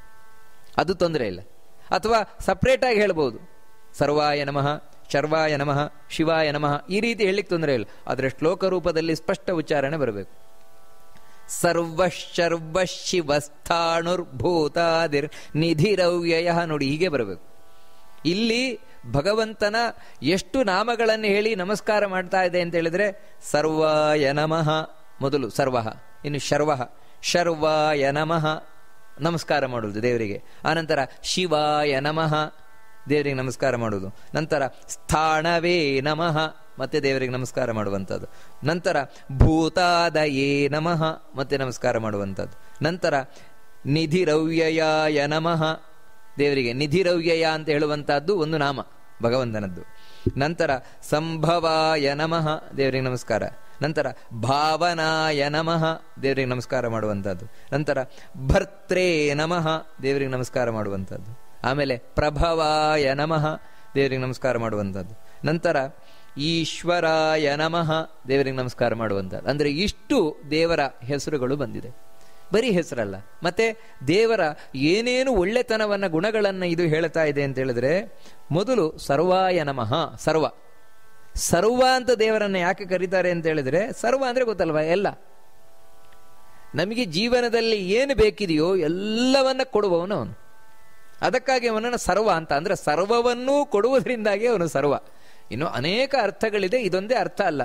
ಅದು ತೊಂದರೆ ಇಲ್ಲ. ಅಥವಾ ಸಪ್ರೇಟ್ ಆಗಿ ಹೇಳ್ಬೋದು, ಸರ್ವಾಯ ನಮಃ, ಶರ್ವಾಯ ನಮಃ, ಶಿವಾಯ ನಮಃ, ಈ ರೀತಿ ಹೇಳಲಿಕ್ಕೆ ತೊಂದರೆ ಇಲ್ಲ. ಆದರೆ ಶ್ಲೋಕ ರೂಪದಲ್ಲಿ ಸ್ಪಷ್ಟ ಉಚ್ಚಾರಣೆ ಬರಬೇಕು. ಸರ್ವಶರ್ವಶಿವಸ್ಥಾಣುರ್ಭೂತಾದಿರ್ ನಿಧಿರವ್ಯಯ. ನೋಡಿ, ಹೀಗೆ ಬರಬೇಕು. ಇಲ್ಲಿ ಭಗವಂತನ ಎಷ್ಟು ನಾಮಗಳನ್ನು ಹೇಳಿ ನಮಸ್ಕಾರ ಮಾಡ್ತಾ ಇದೆ ಅಂತ ಹೇಳಿದ್ರೆ, ಸರ್ವಾಯ ನಮಃ ಮೊದಲು ಸರ್ವಃ, ಇನ್ನು ಶರ್ವಃ, ಶರ್ವಾಯ ನಮಃ ನಮಸ್ಕಾರ ಮಾಡುವುದು ದೇವರಿಗೆ. ಆನಂತರ ಶಿವಾಯ ನಮಃ ದೇವರಿಗೆ ನಮಸ್ಕಾರ ಮಾಡುವುದು. ನಂತರ ಸ್ಥಾಣವೇ ನಮಃ ಮತ್ತೆ ದೇವರಿಗೆ ನಮಸ್ಕಾರ ಮಾಡುವಂಥದ್ದು. ನಂತರ ಭೂತಾದಯೇ ನಮಃ ಮತ್ತೆ ನಮಸ್ಕಾರ ಮಾಡುವಂಥದ್ದು. ನಂತರ ನಿಧಿರವ್ಯಯಾಯ ನಮಃ ದೇವರಿಗೆ ನಿಧಿರವ್ಯಯ ಅಂತ ಹೇಳುವಂತಹದ್ದು ಒಂದು ನಾಮ ಭಗವಂತನದ್ದು. ನಂತರ ಸಂಭವಾಯ ನಮಃ ದೇವರಿಗೆ ನಮಸ್ಕಾರ. ನಂತರ ಭಾವನಾಯ ನಮಃ ದೇವರಿಗೆ ನಮಸ್ಕಾರ ಮಾಡುವಂಥದ್ದು. ನಂತರ ಭರ್ತ್ರೇ ನಮಃ ದೇವರಿಗೆ ನಮಸ್ಕಾರ ಮಾಡುವಂಥದ್ದು. ಆಮೇಲೆ ಪ್ರಭವಾಯ ನಮಃ ದೇವರಿಗೆ ನಮಸ್ಕಾರ ಮಾಡುವಂಥದ್ದು. ನಂತರ ಈಶ್ವರಾಯ ನಮಃ ದೇವರಿಗೆ ನಮಸ್ಕಾರ ಮಾಡುವಂಥದ್ದು. ಅಂದರೆ ಇಷ್ಟು ದೇವರ ಹೆಸರುಗಳು ಬಂದಿದೆ. ಬರೀ ಹೆಸರಲ್ಲ, ಮತ್ತೆ ದೇವರ ಏನೇನು ಒಳ್ಳೆತನವನ್ನ ಗುಣಗಳನ್ನ ಇದು ಹೇಳ್ತಾ ಇದೆ ಅಂತ ಹೇಳಿದ್ರೆ, ಮೊದಲು ಸರ್ವಾಯ ನಮಃ. ಸರ್ವ ಅಂತ ದೇವರನ್ನ ಯಾಕೆ ಕರೀತಾರೆ ಅಂತ ಹೇಳಿದ್ರೆ, ಸರ್ವ ಅಂದ್ರೆ ಗೊತ್ತಲ್ವಾ ಎಲ್ಲ. ನಮಗೆ ಜೀವನದಲ್ಲಿ ಏನು ಬೇಕಿದೆಯೋ ಎಲ್ಲವನ್ನ ಕೊಡುವವನು ಅವನು. ಅದಕ್ಕಾಗಿ ಅವನನ್ನು ಸರ್ವ ಅಂತ, ಅಂದ್ರೆ ಸರ್ವವನ್ನೂ ಕೊಡುವುದರಿಂದಾಗಿ ಅವನು ಸರ್ವ. ಇನ್ನು ಅನೇಕ ಅರ್ಥಗಳಿದೆ, ಇದೊಂದೇ ಅರ್ಥ ಅಲ್ಲ.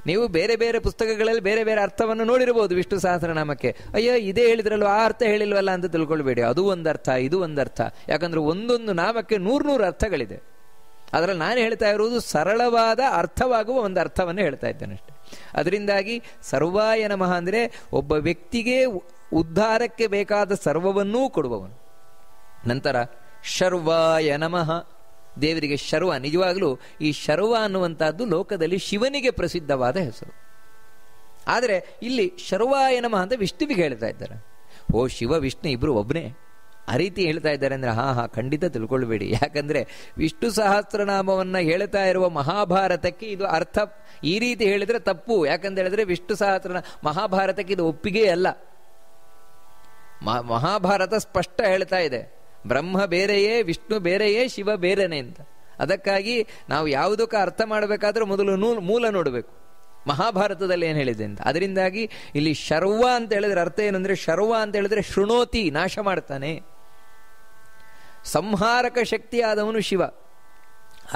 ನೀವು ಬೇರೆ ಬೇರೆ ಪುಸ್ತಕಗಳಲ್ಲಿ ಬೇರೆ ಬೇರೆ ಅರ್ಥವನ್ನು ನೋಡಿರಬಹುದು ವಿಷ್ಣು ಸಹಸ್ರನಾಮಕ್ಕೆ. ಅಯ್ಯೋ ಇದೇ ಹೇಳಿದ್ರಲ್ವ, ಆ ಅರ್ಥ ಹೇಳಿಲ್ವಲ್ಲ ಅಂತ ತಿಳ್ಕೊಳ್ಬೇಡಿ. ಅದು ಒಂದರ್ಥ, ಇದು ಒಂದರ್ಥ. ಯಾಕಂದ್ರೆ ಒಂದೊಂದು ನಾಮಕ್ಕೆ 100 ಅರ್ಥಗಳಿದೆ. ಅದರಲ್ಲಿ ನಾನು ಹೇಳ್ತಾ ಇರುವುದು ಸರಳವಾದ ಅರ್ಥವಾಗುವ ಒಂದು ಅರ್ಥವನ್ನು ಹೇಳ್ತಾ ಇದ್ದೇನೆ ಅಷ್ಟೆ. ಅದರಿಂದಾಗಿ ಸರ್ವಾಯ ನಮಃ ಅಂದರೆ ಒಬ್ಬ ವ್ಯಕ್ತಿಗೆ ಉದ್ಧಾರಕ್ಕೆ ಬೇಕಾದ ಸರ್ವವನ್ನೂ ಕೊಡುವವನು. ನಂತರ ಶರ್ವಾಯ ನಮಃ, ದೇವರಿಗೆ ಶರ್ವ. ನಿಜವಾಗಲೂ ಈ ಶರ್ವ ಅನ್ನುವಂಥದ್ದು ಲೋಕದಲ್ಲಿ ಶಿವನಿಗೆ ಪ್ರಸಿದ್ಧವಾದ ಹೆಸರು. ಆದರೆ ಇಲ್ಲಿ ಶರ್ವಾಯ ನಮಃ ಅಂತ ವಿಷ್ಣುವಿಗೆ ಹೇಳ್ತಾ ಇದ್ದಾರೆ. ಓ ಶಿವ ವಿಷ್ಣು ಇಬ್ರು ಒಬ್ಬನೇ ಆ ರೀತಿ ಹೇಳ್ತಾ ಇದ್ದಾರೆ ಅಂದರೆ ಖಂಡಿತ ತಿಳ್ಕೊಳ್ಬೇಡಿ. ಯಾಕಂದ್ರೆ ವಿಷ್ಣು ಸಹಸ್ರನಾಮವನ್ನು ಹೇಳ್ತಾ ಇರುವ ಮಹಾಭಾರತಕ್ಕೆ ಇದು ಅರ್ಥ ಈ ರೀತಿ ಹೇಳಿದ್ರೆ ತಪ್ಪು. ಯಾಕಂತ ಹೇಳಿದ್ರೆ ವಿಷ್ಣು ಸಹಸ್ರನಾಮ ಮಹಾಭಾರತಕ್ಕೆ ಇದು ಒಪ್ಪಿಗೆ ಅಲ್ಲ. ಮಹಾಭಾರತ ಸ್ಪಷ್ಟ ಹೇಳ್ತಾ ಇದೆ, ಬ್ರಹ್ಮ ಬೇರೆಯೇ, ವಿಷ್ಣು ಬೇರೆಯೇ, ಶಿವ ಬೇರೆನೆ ಅಂತ. ಅದಕ್ಕಾಗಿ ನಾವು ಯಾವುದಕ್ಕೆ ಅರ್ಥ ಮಾಡಬೇಕಾದ್ರೂ ಮೊದಲು ಮೂಲ ನೋಡಬೇಕು, ಮಹಾಭಾರತದಲ್ಲಿ ಏನು ಹೇಳಿದೆ ಅಂತ. ಅದರಿಂದಾಗಿ ಇಲ್ಲಿ ಶರ್ವ ಅಂತ ಹೇಳಿದ್ರೆ ಅರ್ಥ ಏನಂದ್ರೆ, ಶರ್ವ ಅಂತ ಹೇಳಿದ್ರೆ ಶೃಣೋತಿ, ನಾಶ ಮಾಡ್ತಾನೆ, ಸಂಹಾರಕ ಶಕ್ತಿಯಾದವನು ಶಿವ.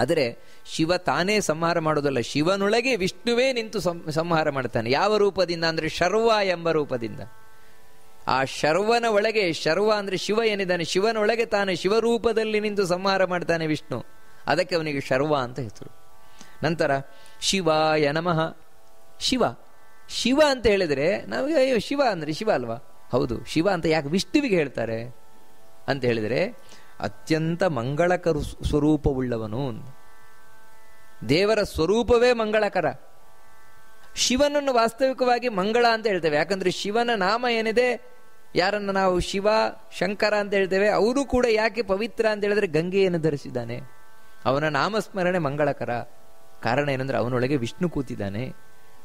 ಆದರೆ ಶಿವ ತಾನೇ ಸಂಹಾರ ಮಾಡೋದಲ್ಲ, ಶಿವನೊಳಗೆ ವಿಷ್ಣುವೇ ನಿಂತು ಸಂಹಾರ ಮಾಡ್ತಾನೆ. ಯಾವ ರೂಪದಿಂದ ಅಂದ್ರೆ ಶರ್ವ ಎಂಬ ರೂಪದಿಂದ. ಆ ಶರ್ವನ ಒಳಗೆ, ಶರ್ವ ಅಂದ್ರೆ ಶಿವ ಏನಿದ್ದಾನೆ, ಶಿವನೊಳಗೆ ತಾನು ಶಿವರೂಪದಲ್ಲಿ ನಿಂತು ಸಂಹಾರ ಮಾಡ್ತಾನೆ ವಿಷ್ಣು. ಅದಕ್ಕೆ ಅವನಿಗೆ ಶರ್ವ ಅಂತ ಹೆಸರು. ನಂತರ ಶಿವಾಯ ನಮಃ. ಶಿವ, ಶಿವ ಅಂತ ಹೇಳಿದ್ರೆ ನಮಗೆ ಅಯ್ಯೋ ಶಿವ ಅಂದ್ರೆ ಶಿವ ಅಲ್ವಾ? ಹೌದು, ಶಿವ ಅಂತ ಯಾಕೆ ವಿಷ್ಣುವಿಗೆ ಹೇಳ್ತಾರೆ ಅಂತ ಹೇಳಿದ್ರೆ, ಅತ್ಯಂತ ಮಂಗಳಕರ ಸ್ವರೂಪವುಳ್ಳವನು. ದೇವರ ಸ್ವರೂಪವೇ ಮಂಗಳಕರ. ಶಿವನನ್ನು ವಾಸ್ತವಿಕವಾಗಿ ಮಂಗಳ ಅಂತ ಹೇಳ್ತೇವೆ. ಯಾಕಂದ್ರೆ ಶಿವನ ನಾಮ ಏನಿದೆ, ಯಾರನ್ನ ನಾವು ಶಿವ ಶಂಕರ ಅಂತ ಹೇಳ್ತೇವೆ, ಅವರು ಕೂಡ ಯಾಕೆ ಪವಿತ್ರ ಅಂತ ಹೇಳಿದ್ರೆ ಗಂಗೆಯನ್ನು ಧರಿಸಿದ್ದಾನೆ. ಅವನ ನಾಮಸ್ಮರಣೆ ಮಂಗಳಕರ. ಕಾರಣ ಏನಂದ್ರೆ ಅವನೊಳಗೆ ವಿಷ್ಣು ಕೂತಿದ್ದಾನೆ.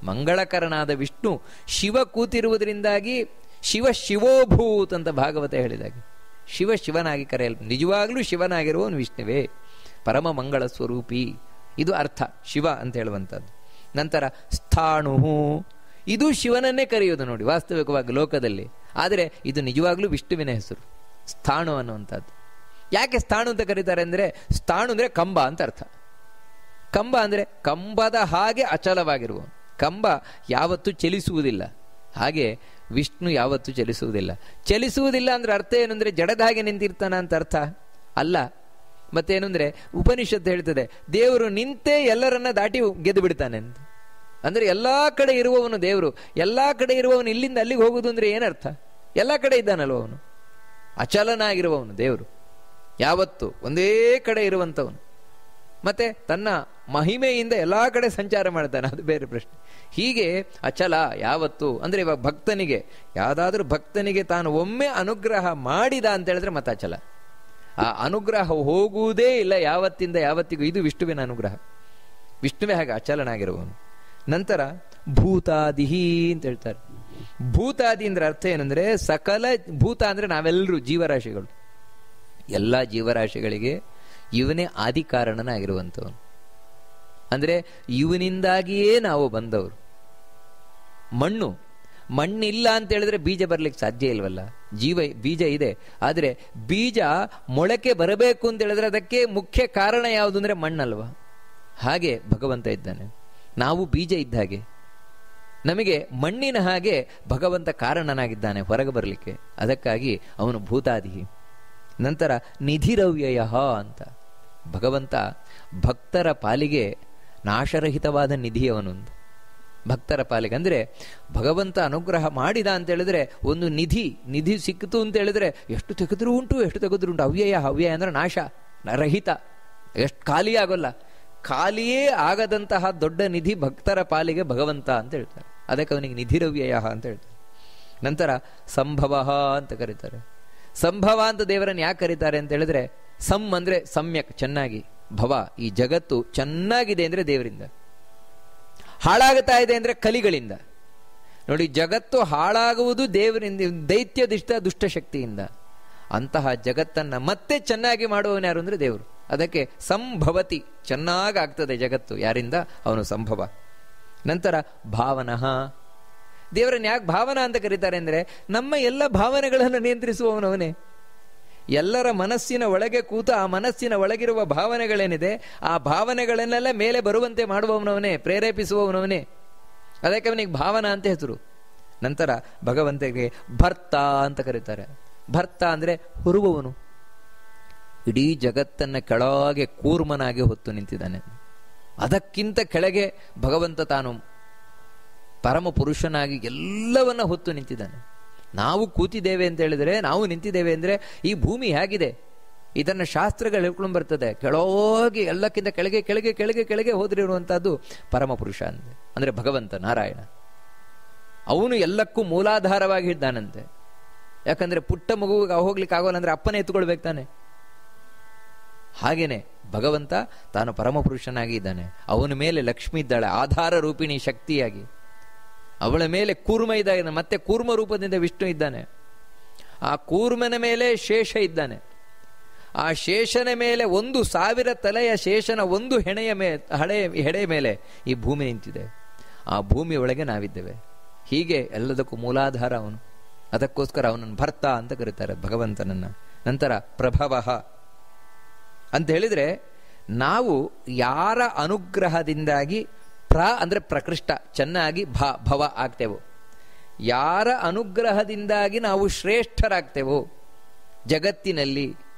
ಮಂಗಳಕರನಾದ ವಿಷ್ಣು ಶಿವ ಕೂತಿರುವುದರಿಂದಾಗಿ ಶಿವ ಶಿವೋಭೂತ್ ಅಂತ ಭಾಗವತ ಹೇಳಿದಾಗೆ ಶಿವ ಶಿವನಾಗಿ ನಿಜವಾಗ್ಲೂ ಶಿವನಾಗಿರುವವನು ವಿಷ್ಣುವೇ, ಪರಮ ಮಂಗಳ ಸ್ವರೂಪಿ. ಇದು ಅರ್ಥ ಶಿವ ಅಂತ ಹೇಳುವಂಥದ್ದು. ನಂತರ ಸ್ಥಾಣು, ಇದು ಶಿವನನ್ನೇ ಕರೆಯೋದು ನೋಡಿ ವಾಸ್ತವಿಕವಾಗಿ ಲೋಕದಲ್ಲಿ. ಆದರೆ ಇದು ನಿಜವಾಗ್ಲೂ ವಿಷ್ಣುವಿನ ಹೆಸರು, ಸ್ಥಾಣು ಅನ್ನುವಂಥದ್ದು. ಯಾಕೆ ಸ್ಥಾಣು ಅಂತ ಕರೀತಾರೆ ಅಂದರೆ, ಸ್ಥಾಣು ಅಂದರೆ ಕಂಬ ಅಂತ ಅರ್ಥ. ಕಂಬ ಅಂದರೆ ಕಂಬದ ಹಾಗೆ ಅಚಲವಾಗಿರುವ ಕಂಬ, ಯಾವತ್ತೂ ಚಲಿಸುವುದಿಲ್ಲ. ಹಾಗೆ ವಿಷ್ಣು ಯಾವತ್ತೂ ಚಲಿಸುವುದಿಲ್ಲ. ಚಲಿಸುವುದಿಲ್ಲ ಅಂದ್ರೆ ಅರ್ಥ ಏನಂದ್ರೆ ಜಡದ ಹಾಗೆ ನಿಂತಿರ್ತಾನ ಅಂತ ಅರ್ಥ ಅಲ್ಲ. ಮತ್ತೇನಂದ್ರೆ ಉಪನಿಷತ್ತು ಹೇಳ್ತದೆ, ದೇವರು ನಿಂತೇ ಎಲ್ಲರನ್ನ ದಾಟಿ ಗೆದ್ದು ಬಿಡ್ತಾನೆ ಅಂತ. ಅಂದ್ರೆ ಎಲ್ಲಾ ಕಡೆ ಇರುವವನು ದೇವರು. ಎಲ್ಲಾ ಕಡೆ ಇರುವವನು ಇಲ್ಲಿಂದ ಅಲ್ಲಿಗೆ ಹೋಗುದು ಅಂದ್ರೆ ಏನರ್ಥ? ಎಲ್ಲಾ ಕಡೆ ಇದ್ದಾನಲ್ವ ಅವನು, ಅಚಲನಾಗಿರುವವನು ದೇವರು, ಯಾವತ್ತು ಒಂದೇ ಕಡೆ ಇರುವಂತವನು. ಮತ್ತೆ ತನ್ನ ಮಹಿಮೆಯಿಂದ ಎಲ್ಲಾ ಕಡೆ ಸಂಚಾರ ಮಾಡ್ತಾನೆ, ಅದು ಬೇರೆ ಪ್ರಶ್ನೆ. ಹೀಗೆ ಅಚಲ ಯಾವತ್ತು ಅಂದ್ರೆ, ಇವಾಗ ಭಕ್ತನಿಗೆ ಯಾವ್ದಾದ್ರೂ ಭಕ್ತನಿಗೆ ತಾನು ಒಮ್ಮೆ ಅನುಗ್ರಹ ಮಾಡಿದ ಅಂತ ಹೇಳಿದ್ರೆ ಮತ್ತೆ ಅಚಲ. ಆ ಅನುಗ್ರಹ ಹೋಗುವುದೇ ಇಲ್ಲ ಯಾವತ್ತಿಂದ ಯಾವತ್ತಿಗೂ. ಇದು ವಿಷ್ಣುವಿನ ಅನುಗ್ರಹ. ವಿಷ್ಣುವೇ ಹಾಗೆ ಅಚಲನಾಗಿರುವವನು. ನಂತರ ಭೂತಾದಿಹಿ ಅಂತ ಹೇಳ್ತಾರೆ. ಭೂತಾದಿ ಅಂದ್ರೆ ಅರ್ಥ ಏನಂದ್ರೆ, ಸಕಲ ಭೂತ ಅಂದ್ರೆ ನಾವೆಲ್ಲರೂ ಜೀವರಾಶಿಗಳು. ಎಲ್ಲ ಜೀವರಾಶಿಗಳಿಗೆ ಇವನೇ ಆದಿ ಕಾರಣನಾಗಿರುವಂಥವನು. ಅಂದ್ರೆ ಇವನಿಂದಾಗಿಯೇ ನಾವು ಬಂದವರು. ಮಣ್ಣಿಲ್ಲ ಅಂತ ಹೇಳಿದ್ರೆ ಬೀಜ ಬರ್ಲಿಕ್ಕೆ ಸಾಧ್ಯ ಇಲ್ವಲ್ಲ. ಬೀಜ ಇದೆ, ಆದರೆ ಬೀಜ ಮೊಳಕೆ ಬರಬೇಕು ಅಂತ ಹೇಳಿದ್ರೆ ಅದಕ್ಕೆ ಮುಖ್ಯ ಕಾರಣ ಯಾವುದು ಅಂದ್ರೆ ಮಣ್ಣಲ್ವಾ? ಹಾಗೆ ಭಗವಂತ ಇದ್ದಾನೆ. ನಾವು ಬೀಜ ಇದ್ದ ಹಾಗೆ, ನಮಗೆ ಮಣ್ಣಿನ ಹಾಗೆ ಭಗವಂತ ಕಾರಣನಾಗಿದ್ದಾನೆ ಹೊರಗೆ ಬರಲಿಕ್ಕೆ. ಅದಕ್ಕಾಗಿ ಅವನು ಭೂತಾದಿ. ನಂತರ ನಿಧಿರವ್ಯಯ ಅಂತ, ಭಗವಂತ ಭಕ್ತರ ಪಾಲಿಗೆ ನಾಶರಹಿತವಾದ ನಿಧಿಯವನು. ಭಕ್ತರ ಪಾಲಿಗೆ ಅಂದ್ರೆ ಭಗವಂತ ಅನುಗ್ರಹ ಮಾಡಿದ ಅಂತ ಹೇಳಿದ್ರೆ ಒಂದು ನಿಧಿ ಸಿಕ್ಕಿತು ಅಂತ ಹೇಳಿದ್ರೆ ಎಷ್ಟು ತೆಗೆದ್ರೂ ಉಂಟು. ಅವ್ಯಯ ಅಂದ್ರೆ ನಾಶ ರಹಿತ, ಎಷ್ಟು ಖಾಲಿ ಆಗೋಲ್ಲ. ಖಾಲಿಯೇ ಆಗದಂತಹ ದೊಡ್ಡ ನಿಧಿ ಭಕ್ತರ ಪಾಲಿಗೆ ಭಗವಂತ ಅಂತ ಹೇಳ್ತಾರೆ. ಅದಕ್ಕೆ ಅವನಿಗೆ ನಿಧಿರವ್ಯಯ ಅಂತ ಹೇಳ್ತಾರೆ. ನಂತರ ಸಂಭವ ಅಂತ ಕರೀತಾರೆ. ಸಂಭವ ಅಂತ ದೇವರನ್ನು ಯಾಕೆ ಕರೀತಾರೆ ಅಂತ ಹೇಳಿದ್ರೆ, ಅಂದ್ರೆ ಸಮ್ಯಕ್, ಚೆನ್ನಾಗಿ, ಭವ ಈ ಜಗತ್ತು ಚೆನ್ನಾಗಿದೆ ಅಂದ್ರೆ ದೇವರಿಂದ, ಹಾಳಾಗುತ್ತಾ ಇದೆ ಅಂದ್ರೆ ಕಲಿಗಳಿಂದ. ನೋಡಿ, ಜಗತ್ತು ಹಾಳಾಗುವುದು ದೇವರಿಂದ, ದೈತ್ಯದಿಷ್ಟ ದುಷ್ಟಶಕ್ತಿಯಿಂದ. ಅಂತಹ ಜಗತ್ತನ್ನ ಮತ್ತೆ ಚೆನ್ನಾಗಿ ಮಾಡುವವನು ಯಾರು ಅಂದ್ರೆ ದೇವರು. ಅದಕ್ಕೆ ಸಂಭವತಿ, ಚೆನ್ನಾಗಾಗ್ತದೆ ಜಗತ್ತು ಯಾರಿಂದ? ಅವನು ಸಂಭವ. ನಂತರ ಭಾವನಃ, ದೇವರನ್ನು ಯಾಕೆ ಭಾವನಾ ಅಂತ ಕರೀತಾರೆ ಅಂದರೆ ನಮ್ಮ ಎಲ್ಲ ಭಾವನೆಗಳನ್ನು ನಿಯಂತ್ರಿಸುವವನವನೇ. ಎಲ್ಲರ ಮನಸ್ಸಿನ ಒಳಗೆ ಕೂತು ಆ ಮನಸ್ಸಿನ ಒಳಗಿರುವ ಭಾವನೆಗಳೇನಿದೆ ಆ ಭಾವನೆಗಳನ್ನೆಲ್ಲ ಮೇಲೆ ಬರುವಂತೆ ಮಾಡುವವನವನೇ, ಪ್ರೇರೇಪಿಸುವವನವನೇ. ಅದಕ್ಕೆ ಅವನಿಗೆ ಭಾವನಾ ಅಂತ ಹೆಸರು. ನಂತರ ಭಗವಂತನಿಗೆ ಭರ್ತ ಅಂತ ಕರೀತಾರೆ. ಭರ್ತ ಅಂದರೆ ಹೊರುವವನು. ಇಡೀ ಜಗತ್ತನ್ನ ಕೆಳಗೆ ಕೂರ್ಮನಾಗಿ ಹೊತ್ತು ನಿಂತಿದ್ದಾನೆ. ಅದಕ್ಕಿಂತ ಕೆಳಗೆ ಭಗವಂತ ತಾನು ಪರಮ ಪುರುಷನಾಗಿ ಎಲ್ಲವನ್ನ ಹೊತ್ತು ನಿಂತಿದ್ದಾನೆ. ನಾವು ಕೂತಿದ್ದೇವೆ ಅಂತ ಹೇಳಿದ್ರೆ, ನಾವು ನಿಂತಿದ್ದೇವೆ ಅಂದರೆ ಈ ಭೂಮಿ ಹೇಗಿದೆ ಇದನ್ನು ಶಾಸ್ತ್ರಗಳು ಹೇಳ್ಕೊಂಡು ಬರ್ತದೆ. ಕೆಳಗೆ ಎಲ್ಲಕ್ಕಿಂತ ಕೆಳಗೆ ಕೆಳಗೆ ಕೆಳಗೆ ಕೆಳಗೆ ಹೋದ್ರಿರುವಂತಹದ್ದು ಪರಮ ಪುರುಷ ಅಂದ್ರೆ ಭಗವಂತ ನಾರಾಯಣ. ಅವನು ಎಲ್ಲಕ್ಕೂ ಮೂಲಾಧಾರವಾಗಿ ಇದ್ದಾನಂತೆ. ಯಾಕಂದ್ರೆ ಪುಟ್ಟ ಮಗುವಿಗೆ ಹೋಗ್ಲಿಕ್ಕೆ ಆಗೋಲ್ಲ ಅಂದ್ರೆ ಅಪ್ಪನೇ ಎತ್ತುಕೊಳ್ಬೇಕು ತಾನೆ. ಹಾಗೇನೆ ಭಗವಂತ ತಾನು ಪರಮಪುರುಷನಾಗಿ ಇದ್ದಾನೆ. ಅವನ ಮೇಲೆ ಲಕ್ಷ್ಮಿ ಇದ್ದಾಳೆ, ಆಧಾರ ರೂಪಿಣಿ ಶಕ್ತಿಯಾಗಿ. ಅವಳ ಮೇಲೆ ಕೂರ್ಮ ಇದ್ದಾನೆ, ಮತ್ತೆ ಕೂರ್ಮ ರೂಪದಿಂದ ವಿಷ್ಣು ಇದ್ದಾನೆ. ಆ ಕೂರ್ಮನ ಮೇಲೆ ಶೇಷ ಇದ್ದಾನೆ. ಆ ಶೇಷನ ಮೇಲೆ 1,000 ತಲೆಯ ಶೇಷನ ಒಂದು ಹೆಡೆಯ ಮೇಲೆ ಈ ಭೂಮಿ ನಿಂತಿದೆ. ಆ ಭೂಮಿ ಒಳಗೆ ನಾವಿದ್ದೇವೆ. ಹೀಗೆ ಎಲ್ಲದಕ್ಕೂ ಮೂಲಾಧಾರ ಅವನು. ಅದಕ್ಕೋಸ್ಕರ ಅವನನ್ನು ಭರ್ತ ಅಂತ ಕರೀತಾರೆ ಭಗವಂತನನ್ನ. ನಂತರ ಪ್ರಭವ ಅಂತ ಹೇಳಿದ್ರೆ, ನಾವು ಯಾರ ಅನುಗ್ರಹದಿಂದಾಗಿ ಅಂದ್ರೆ ಪ್ರಕೃಷ್ಟ ಚೆನ್ನಾಗಿ ಭವ ಆಗ್ತೇವೋ, ಯಾರ ಅನುಗ್ರಹದಿಂದಾಗಿ ನಾವು ಶ್ರೇಷ್ಠರಾಗ್ತೇವೋ ಜಗತ್ತಿನಲ್ಲಿ,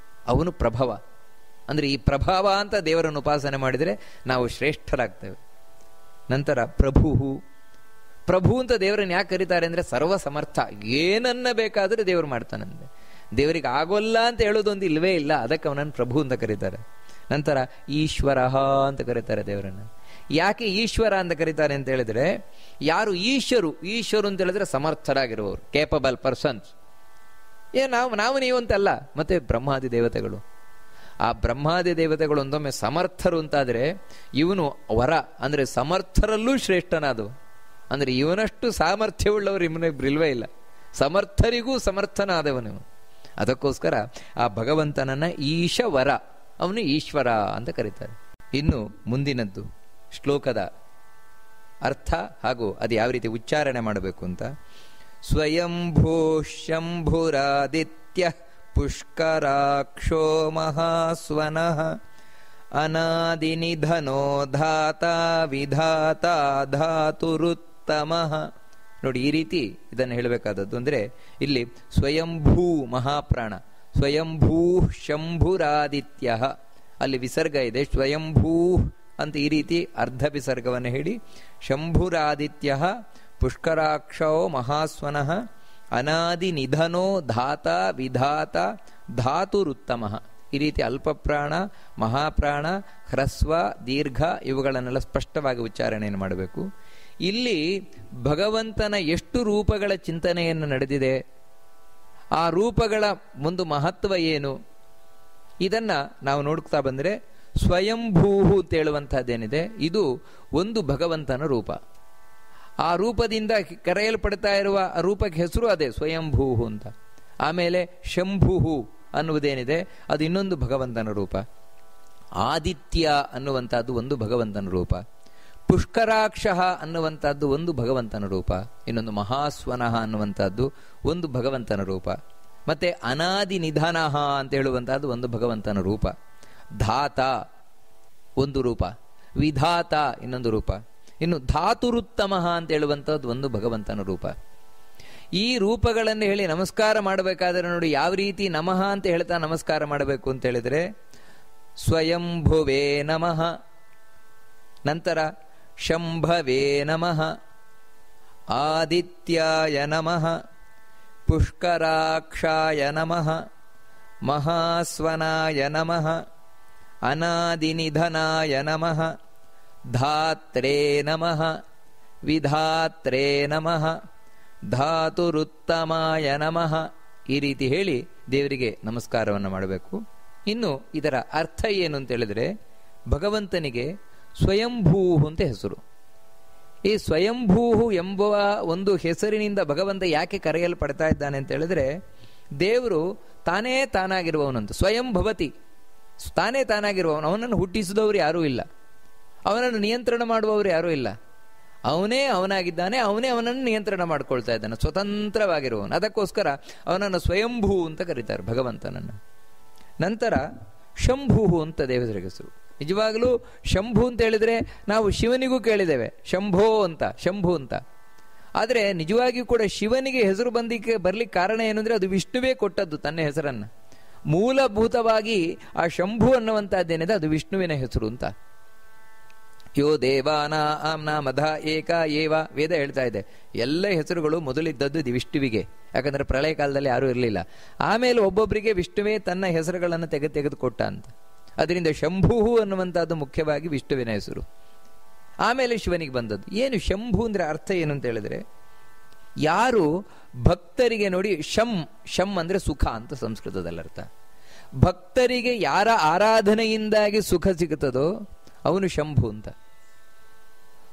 ಅವನು ಪ್ರಭವ. ಅಂದ್ರೆ ಈ ಪ್ರಭಾವ ಅಂತ ದೇವರನ್ನು ಉಪಾಸನೆ ಮಾಡಿದರೆ ನಾವು ಶ್ರೇಷ್ಠರಾಗ್ತೇವೆ. ನಂತರ ಪ್ರಭು ಅಂತ ದೇವರನ್ನು ಯಾಕೆ ಕರೀತಾರೆ ಅಂದ್ರೆ ಸರ್ವ ಸಮರ್ಥ. ಏನನ್ನ ಬೇಕಾದ್ರೆ ದೇವರು ಮಾಡ್ತಾನಂತೆ. ದೇವರಿಗೆ ಆಗೋಲ್ಲ ಅಂತ ಹೇಳೋದೊಂದು ಇಲ್ವೇ ಇಲ್ಲ. ಅದಕ್ಕೆ ಅವನನ್ನು ಪ್ರಭು ಅಂತ ಕರೀತಾರೆ. ನಂತರ ಈಶ್ವರ ಅಂತ ಕರೀತಾರೆ ದೇವರನ್ನು. ಯಾಕೆ ಈಶ್ವರ ಅಂತ ಕರೀತಾರೆ ಅಂತ ಹೇಳಿದ್ರೆ, ಯಾರು ಈಶ್ವರು ಅಂತ ಹೇಳಿದ್ರೆ ಸಮರ್ಥರಾಗಿರುವವರು, ಕೇಪಬಲ್ ಪರ್ಸನ್ಸ್. ನಾವು ನೀವು ಅಂತಲ್ಲ. ಮತ್ತೆ ಬ್ರಹ್ಮಾದಿ ದೇವತೆಗಳು, ಆ ಬ್ರಹ್ಮಾದಿ ದೇವತೆಗಳು ಒಂದೊಮ್ಮೆ ಸಮರ್ಥರು ಅಂತಾದ್ರೆ ಇವನು ವರ ಅಂದ್ರೆ ಸಮರ್ಥರಲ್ಲೂ ಶ್ರೇಷ್ಠನಾದವು. ಅಂದ್ರೆ ಇವನಷ್ಟು ಸಾಮರ್ಥ್ಯವುಳ್ಳವರು ಇವನಿಗಿಲ್ವೇ ಇಲ್ಲ. ಸಮರ್ಥರಿಗೂ ಸಮರ್ಥನಾದವನು. ಅದಕ್ಕೋಸ್ಕರ ಆ ಭಗವಂತನನ್ನ ಈಶವರ, ಅವನು ಈಶ್ವರ ಅಂತ ಕರೀತಾರೆ. ಇನ್ನು ಮುಂದಿನದ್ದು ಶ್ಲೋಕದ ಅರ್ಥ ಹಾಗೂ ಅದು ಯಾವ ರೀತಿ ಉಚ್ಚಾರಣೆ ಮಾಡಬೇಕು ಅಂತ. ಸ್ವಯಂಭೂ ಶಂಭುರಾದಿತ್ಯ ಪುಷ್ಕರಾಕ್ಷೋ ಮಹಾಸ್ವನಃ ಅನಾದಿನಿಧನೋ ಧಾತಾ ವಿಧಾತಾ ಧಾತುರುತ್ತಮಃ. ನೋಡಿ, ಈ ರೀತಿ ಇದನ್ನು ಹೇಳಬೇಕಾದದ್ದು. ಅಂದ್ರೆ ಇಲ್ಲಿ ಸ್ವಯಂಭೂ ಮಹಾಪ್ರಾಣ, ಸ್ವಯಂಭೂ ಶಂಭುರಾದಿತ್ಯ, ಅಲ್ಲಿ ವಿಸರ್ಗ ಇದೆ. ಸ್ವಯಂಭೂ ಅಂತ ಈ ರೀತಿ ಅರ್ಧ ವಿಸರ್ಗವನ್ನು ಹೇಳಿ, ಶಂಭುರಾದಿತ್ಯ ಪುಷ್ಕರಾಕ್ಷೋ ಮಹಾಸ್ವನಃ ಅನಾದಿ ನಿಧನೋ ಧಾತಾ ವಿಧಾತ ಧಾತುರುತ್ತಮಃ. ಈ ರೀತಿ ಅಲ್ಪಪ್ರಾಣ, ಮಹಾಪ್ರಾಣ, ಹ್ರಸ್ವ, ದೀರ್ಘ ಇವುಗಳನ್ನೆಲ್ಲ ಸ್ಪಷ್ಟವಾಗಿ ಉಚ್ಚಾರಣೆಯನ್ನು ಮಾಡಬೇಕು. ಇಲ್ಲಿ ಭಗವಂತನ ಎಷ್ಟು ರೂಪಗಳ ಚಿಂತನೆಯನ್ನು ನಡೆದಿದೆ, ಆ ರೂಪಗಳ ಒಂದು ಮಹತ್ವ ಏನು, ಇದನ್ನ ನಾವು ನೋಡ್ತಾ ಬಂದರೆ ಸ್ವಯಂಭೂ ಅಂತ ಹೇಳುವಂತಹದ್ದೇನಿದೆ, ಇದು ಒಂದು ಭಗವಂತನ ರೂಪ. ಆ ರೂಪದಿಂದ ಕರೆಯಲ್ಪಡ್ತಾ ಇರುವ ರೂಪಕ್ಕೆ ಹೆಸರು ಅದೇ ಸ್ವಯಂಭೂ ಅಂತ. ಆಮೇಲೆ ಶಂಭು ಅನ್ನುವುದೇನಿದೆ ಅದು ಇನ್ನೊಂದು ಭಗವಂತನ ರೂಪ. ಆದಿತ್ಯ ಅನ್ನುವಂಥದ್ದು ಒಂದು ಭಗವಂತನ ರೂಪ. ಪುಷ್ಕರಾಕ್ಷ ಅನ್ನುವಂಥದ್ದು ಒಂದು ಭಗವಂತನ ರೂಪ. ಇನ್ನೊಂದು ಮಹಾಸ್ವನಃ ಅನ್ನುವಂಥದ್ದು ಒಂದು ಭಗವಂತನ ರೂಪ. ಮತ್ತೆ ಅನಾದಿ ನಿಧನ ಅಂತ ಹೇಳುವಂತಹದ್ದು ಒಂದು ಭಗವಂತನ ರೂಪ. ಧಾತ ಒಂದು ರೂಪ, ವಿಧಾತ ಇನ್ನೊಂದು ರೂಪ, ಇನ್ನು ಧಾತುರುತ್ತಮ ಅಂತ ಹೇಳುವಂಥದ್ದು ಒಂದು ಭಗವಂತನ ರೂಪ. ಈ ರೂಪಗಳನ್ನು ಹೇಳಿ ನಮಸ್ಕಾರ ಮಾಡಬೇಕಾದ್ರೆ ನೋಡಿ ಯಾವ ರೀತಿ ನಮಃ ಅಂತ ಹೇಳ್ತಾ ನಮಸ್ಕಾರ ಮಾಡಬೇಕು ಅಂತ ಹೇಳಿದ್ರೆ, ಸ್ವಯಂಭುವೇ ನಮಃ, ನಂತರ ಶಂಭವೇ ನಮಃ, ಆದಿತ್ಯಾಯ ನಮಃ, ಪುಷ್ಕರಾಕ್ಷಾಯ ನಮಃ, ಮಹಾಸ್ವನಾಯ ನಮಃ, ಅನಾದಿನಿಧನಾಯ ನಮಃ, ಧಾತ್ರೇ ನಮಃ, ವಿಧಾತ್ರೇ ನಮಃ, ಧಾತುರುತ್ತಮಾಯ ನಮಃ. ಈ ರೀತಿ ಹೇಳಿ ದೇವರಿಗೆ ನಮಸ್ಕಾರವನ್ನು ಮಾಡಬೇಕು. ಇನ್ನು ಇದರ ಅರ್ಥ ಏನು ಅಂತ ಹೇಳಿದ್ರೆ, ಭಗವಂತನಿಗೆ ಸ್ವಯಂಭೂ ಅಂತ ಹೆಸರು. ಈ ಸ್ವಯಂಭೂ ಎಂಬುವ ಒಂದು ಹೆಸರಿನಿಂದ ಭಗವಂತ ಯಾಕೆ ಕರೆಯಲ್ಪಡ್ತಾ ಇದ್ದಾನೆ ಅಂತ ಹೇಳಿದ್ರೆ, ದೇವರು ತಾನೇ ತಾನಾಗಿರುವವನಂತ. ಸ್ವಯಂ ಭವತಿ, ತಾನೇ ತಾನಾಗಿರುವವನು. ಅವನನ್ನು ಹುಟ್ಟಿಸಿದವರು ಯಾರೂ ಇಲ್ಲ, ಅವನನ್ನು ನಿಯಂತ್ರಣ ಮಾಡುವವರು ಯಾರೂ ಇಲ್ಲ. ಅವನೇ ಅವನಾಗಿದ್ದಾನೆ, ಅವನೇ ಅವನನ್ನು ನಿಯಂತ್ರಣ ಮಾಡ್ಕೊಳ್ತಾ ಇದ್ದಾನೆ, ಸ್ವತಂತ್ರವಾಗಿರುವವನು. ಅದಕ್ಕೋಸ್ಕರ ಅವನನ್ನು ಸ್ವಯಂಭೂ ಅಂತ ಕರೀತಾರೆ ಭಗವಂತನನ್ನು. ನಂತರ ಶಂಭು ಅಂತ ದೇವತೆಗೆ ಹೆಸರು. ನಿಜವಾಗಲೂ ಶಂಭು ಅಂತ ಹೇಳಿದ್ರೆ ನಾವು ಶಿವನಿಗೂ ಕೇಳಿದ್ದೇವೆ ಶಂಭೋ ಅಂತ, ಶಂಭು ಅಂತ. ಆದರೆ ನಿಜವಾಗಿಯೂ ಕೂಡ ಶಿವನಿಗೆ ಹೆಸರು ಬರ್ಲಿಕ್ಕೆ ಕಾರಣ ಏನು ಅಂದರೆ ಅದು ವಿಷ್ಣುವೇ ಕೊಟ್ಟದ್ದು ತನ್ನ ಹೆಸರನ್ನು. ಮೂಲಭೂತವಾಗಿ ಆ ಶಂಭು ಅನ್ನುವಂಥದ್ದೇನಿದೆ ಅದು ವಿಷ್ಣುವಿನ ಹೆಸರು ಅಂತ. ಯೋ ದೇವಾನಾಂ ಮಧ ಏಕ ಏವ ವೇದ ಹೇಳ್ತಾ ಇದೆ. ಎಲ್ಲ ಹೆಸರುಗಳು ಮೊದಲಿದ್ದದ್ದು ಇದು ವಿಷ್ಣುವಿಗೆ, ಯಾಕಂದ್ರೆ ಪ್ರಳಯ ಕಾಲದಲ್ಲಿ ಯಾರೂ ಇರಲಿಲ್ಲ. ಆಮೇಲೆ ಒಬ್ಬೊಬ್ಬರಿಗೆ ವಿಷ್ಣುವೇ ತನ್ನ ಹೆಸರುಗಳನ್ನು ತೆಗೆದುಕೊಟ್ಟ ಅಂತ. ಅದರಿಂದ ಶಂಭು ಅನ್ನುವಂಥದ್ದು ಮುಖ್ಯವಾಗಿ ವಿಷ್ಣುವಿನ ಹೆಸರು. ಆಮೇಲೆ ಶಿವನಿಗೆ ಬಂದದ್ದು. ಏನು ಶಂಭು ಅಂದ್ರೆ ಅರ್ಥ ಏನು ಅಂತ ಹೇಳಿದ್ರೆ, ಯಾರು ಭಕ್ತರಿಗೆ ನೋಡಿ ಶಂ ಅಂದ್ರೆ ಸುಖ ಅಂತ ಸಂಸ್ಕೃತದಲ್ಲಿ ಅರ್ಥ. ಭಕ್ತರಿಗೆ ಯಾರ ಆರಾಧನೆಯಿಂದಾಗಿ ಸುಖ ಸಿಗುತ್ತದೋ ಅವನು ಶಂಭು ಅಂತ.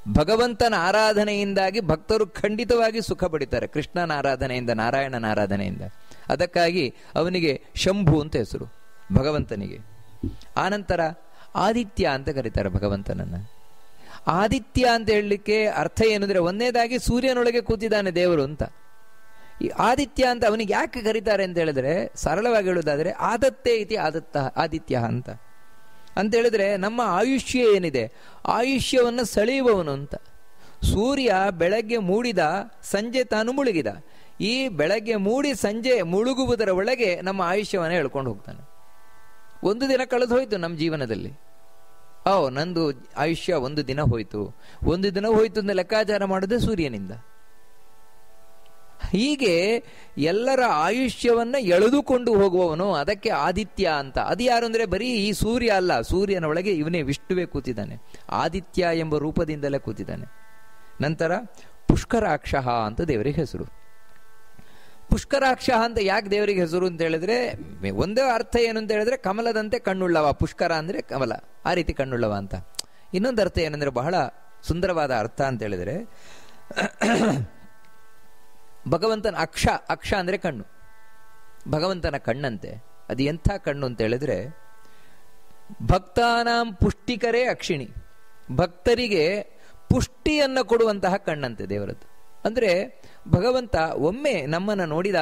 ಭಗವಂತನ ಆರಾಧನೆಯಿಂದಾಗಿ ಭಕ್ತರು ಖಂಡಿತವಾಗಿ ಸುಖ ಪಡಿತಾರೆ, ಕೃಷ್ಣನ ಆರಾಧನೆಯಿಂದ, ನಾರಾಯಣನ ಆರಾಧನೆಯಿಂದ. ಅದಕ್ಕಾಗಿ ಅವನಿಗೆ ಶಂಭು ಅಂತ ಹೆಸರು ಭಗವಂತನಿಗೆ. ಆನಂತರ ಆದಿತ್ಯ ಅಂತ ಕರೀತಾರೆ ಭಗವಂತನನ್ನ. ಆದಿತ್ಯ ಅಂತ ಹೇಳಲಿಕ್ಕೆ ಅರ್ಥ ಏನಂದ್ರೆ, ಒಂದನೇದಾಗಿ ಸೂರ್ಯನೊಳಗೆ ಕೂತಿದ್ದಾನೆ ದೇವರು ಅಂತ. ಈ ಆದಿತ್ಯ ಅಂತ ಅವನಿಗೆ ಯಾಕೆ ಕರೀತಾರೆ ಅಂತ ಹೇಳಿದ್ರೆ, ಸರಳವಾಗಿ ಹೇಳುವುದಾದ್ರೆ ಆದತ್ತೇ ಇತಿ ಆದಿತ್ಯ ಅಂತ ಹೇಳಿದ್ರೆ, ನಮ್ಮ ಆಯುಷ್ಯ ಏನಿದೆ ಆಯುಷ್ಯವನ್ನು ಸೆಳೆಯುವವನು ಅಂತ. ಸೂರ್ಯ ಬೆಳಗ್ಗೆ ಮೂಡಿದ, ಸಂಜೆ ತಾನು ಮುಳುಗಿದ. ಈ ಬೆಳಗ್ಗೆ ಮೂಡಿ ಸಂಜೆ ಮುಳುಗುವುದರ ಒಳಗೆ ನಮ್ಮ ಆಯುಷ್ಯವನ್ನು ಹೇಳ್ಕೊಂಡು ಹೋಗ್ತಾನೆ. ಒಂದು ದಿನ ಕಳೆದು ಹೋಯ್ತು ನಮ್ಮ ಜೀವನದಲ್ಲಿ, ನಂದು ಆಯುಷ್ಯ ಒಂದು ದಿನ ಹೋಯ್ತು ಅಂತ ಲೆಕ್ಕಾಚಾರ ಮಾಡೋದೇ ಸೂರ್ಯನಿಂದ. ಹೀಗೆ ಎಲ್ಲರ ಆಯುಷ್ಯವನ್ನ ಎಳೆದುಕೊಂಡು ಹೋಗುವವನು, ಅದಕ್ಕೆ ಆದಿತ್ಯ ಅಂತ. ಅದು ಯಾರು ಅಂದ್ರೆ ಬರೀ ಈ ಸೂರ್ಯ ಅಲ್ಲ, ಸೂರ್ಯನ ಒಳಗೆ ಇವನೇ ವಿಷ್ಣುವೇ ಕೂತಿದ್ದಾನೆ, ಆದಿತ್ಯ ಎಂಬ ರೂಪದಿಂದಲೇ ಕೂತಿದ್ದಾನೆ. ನಂತರ ಪುಷ್ಕರಾಕ್ಷ ಅಂತ ದೇವರಿಗೆ ಹೆಸರು. ಪುಷ್ಕರಾಕ್ಷ ಅಂತ ಯಾಕೆ ದೇವರಿಗೆ ಹೆಸರು ಅಂತ ಹೇಳಿದ್ರೆ, ಒಂದೇ ಅರ್ಥ ಏನು ಅಂತ ಹೇಳಿದ್ರೆ ಕಮಲದಂತೆ ಕಣ್ಣುಳ್ಳವ. ಪುಷ್ಕರ ಅಂದ್ರೆ ಕಮಲ, ಆ ರೀತಿ ಕಣ್ಣುಳ್ಳವ ಅಂತ. ಇನ್ನೊಂದು ಅರ್ಥ ಏನಂದ್ರೆ ಬಹಳ ಸುಂದರವಾದ ಅರ್ಥ ಅಂತ ಹೇಳಿದ್ರೆ, ಭಗವಂತನ ಅಕ್ಷ ಅಂದ್ರೆ ಕಣ್ಣು, ಭಗವಂತನ ಕಣ್ಣಂತೆ. ಅದು ಎಂಥ ಕಣ್ಣು ಅಂತ ಹೇಳಿದ್ರೆ, ಭಕ್ತಾನಾಂ ಪುಷ್ಟಿಕರೇ ಅಕ್ಷಿಣಿ, ಭಕ್ತರಿಗೆ ಪುಷ್ಟಿಯನ್ನು ಕೊಡುವಂತಹ ಕಣ್ಣಂತೆ ದೇವರದ್ದು. ಅಂದ್ರೆ ಭಗವಂತ ಒಮ್ಮೆ ನಮ್ಮನ್ನು ನೋಡಿದ,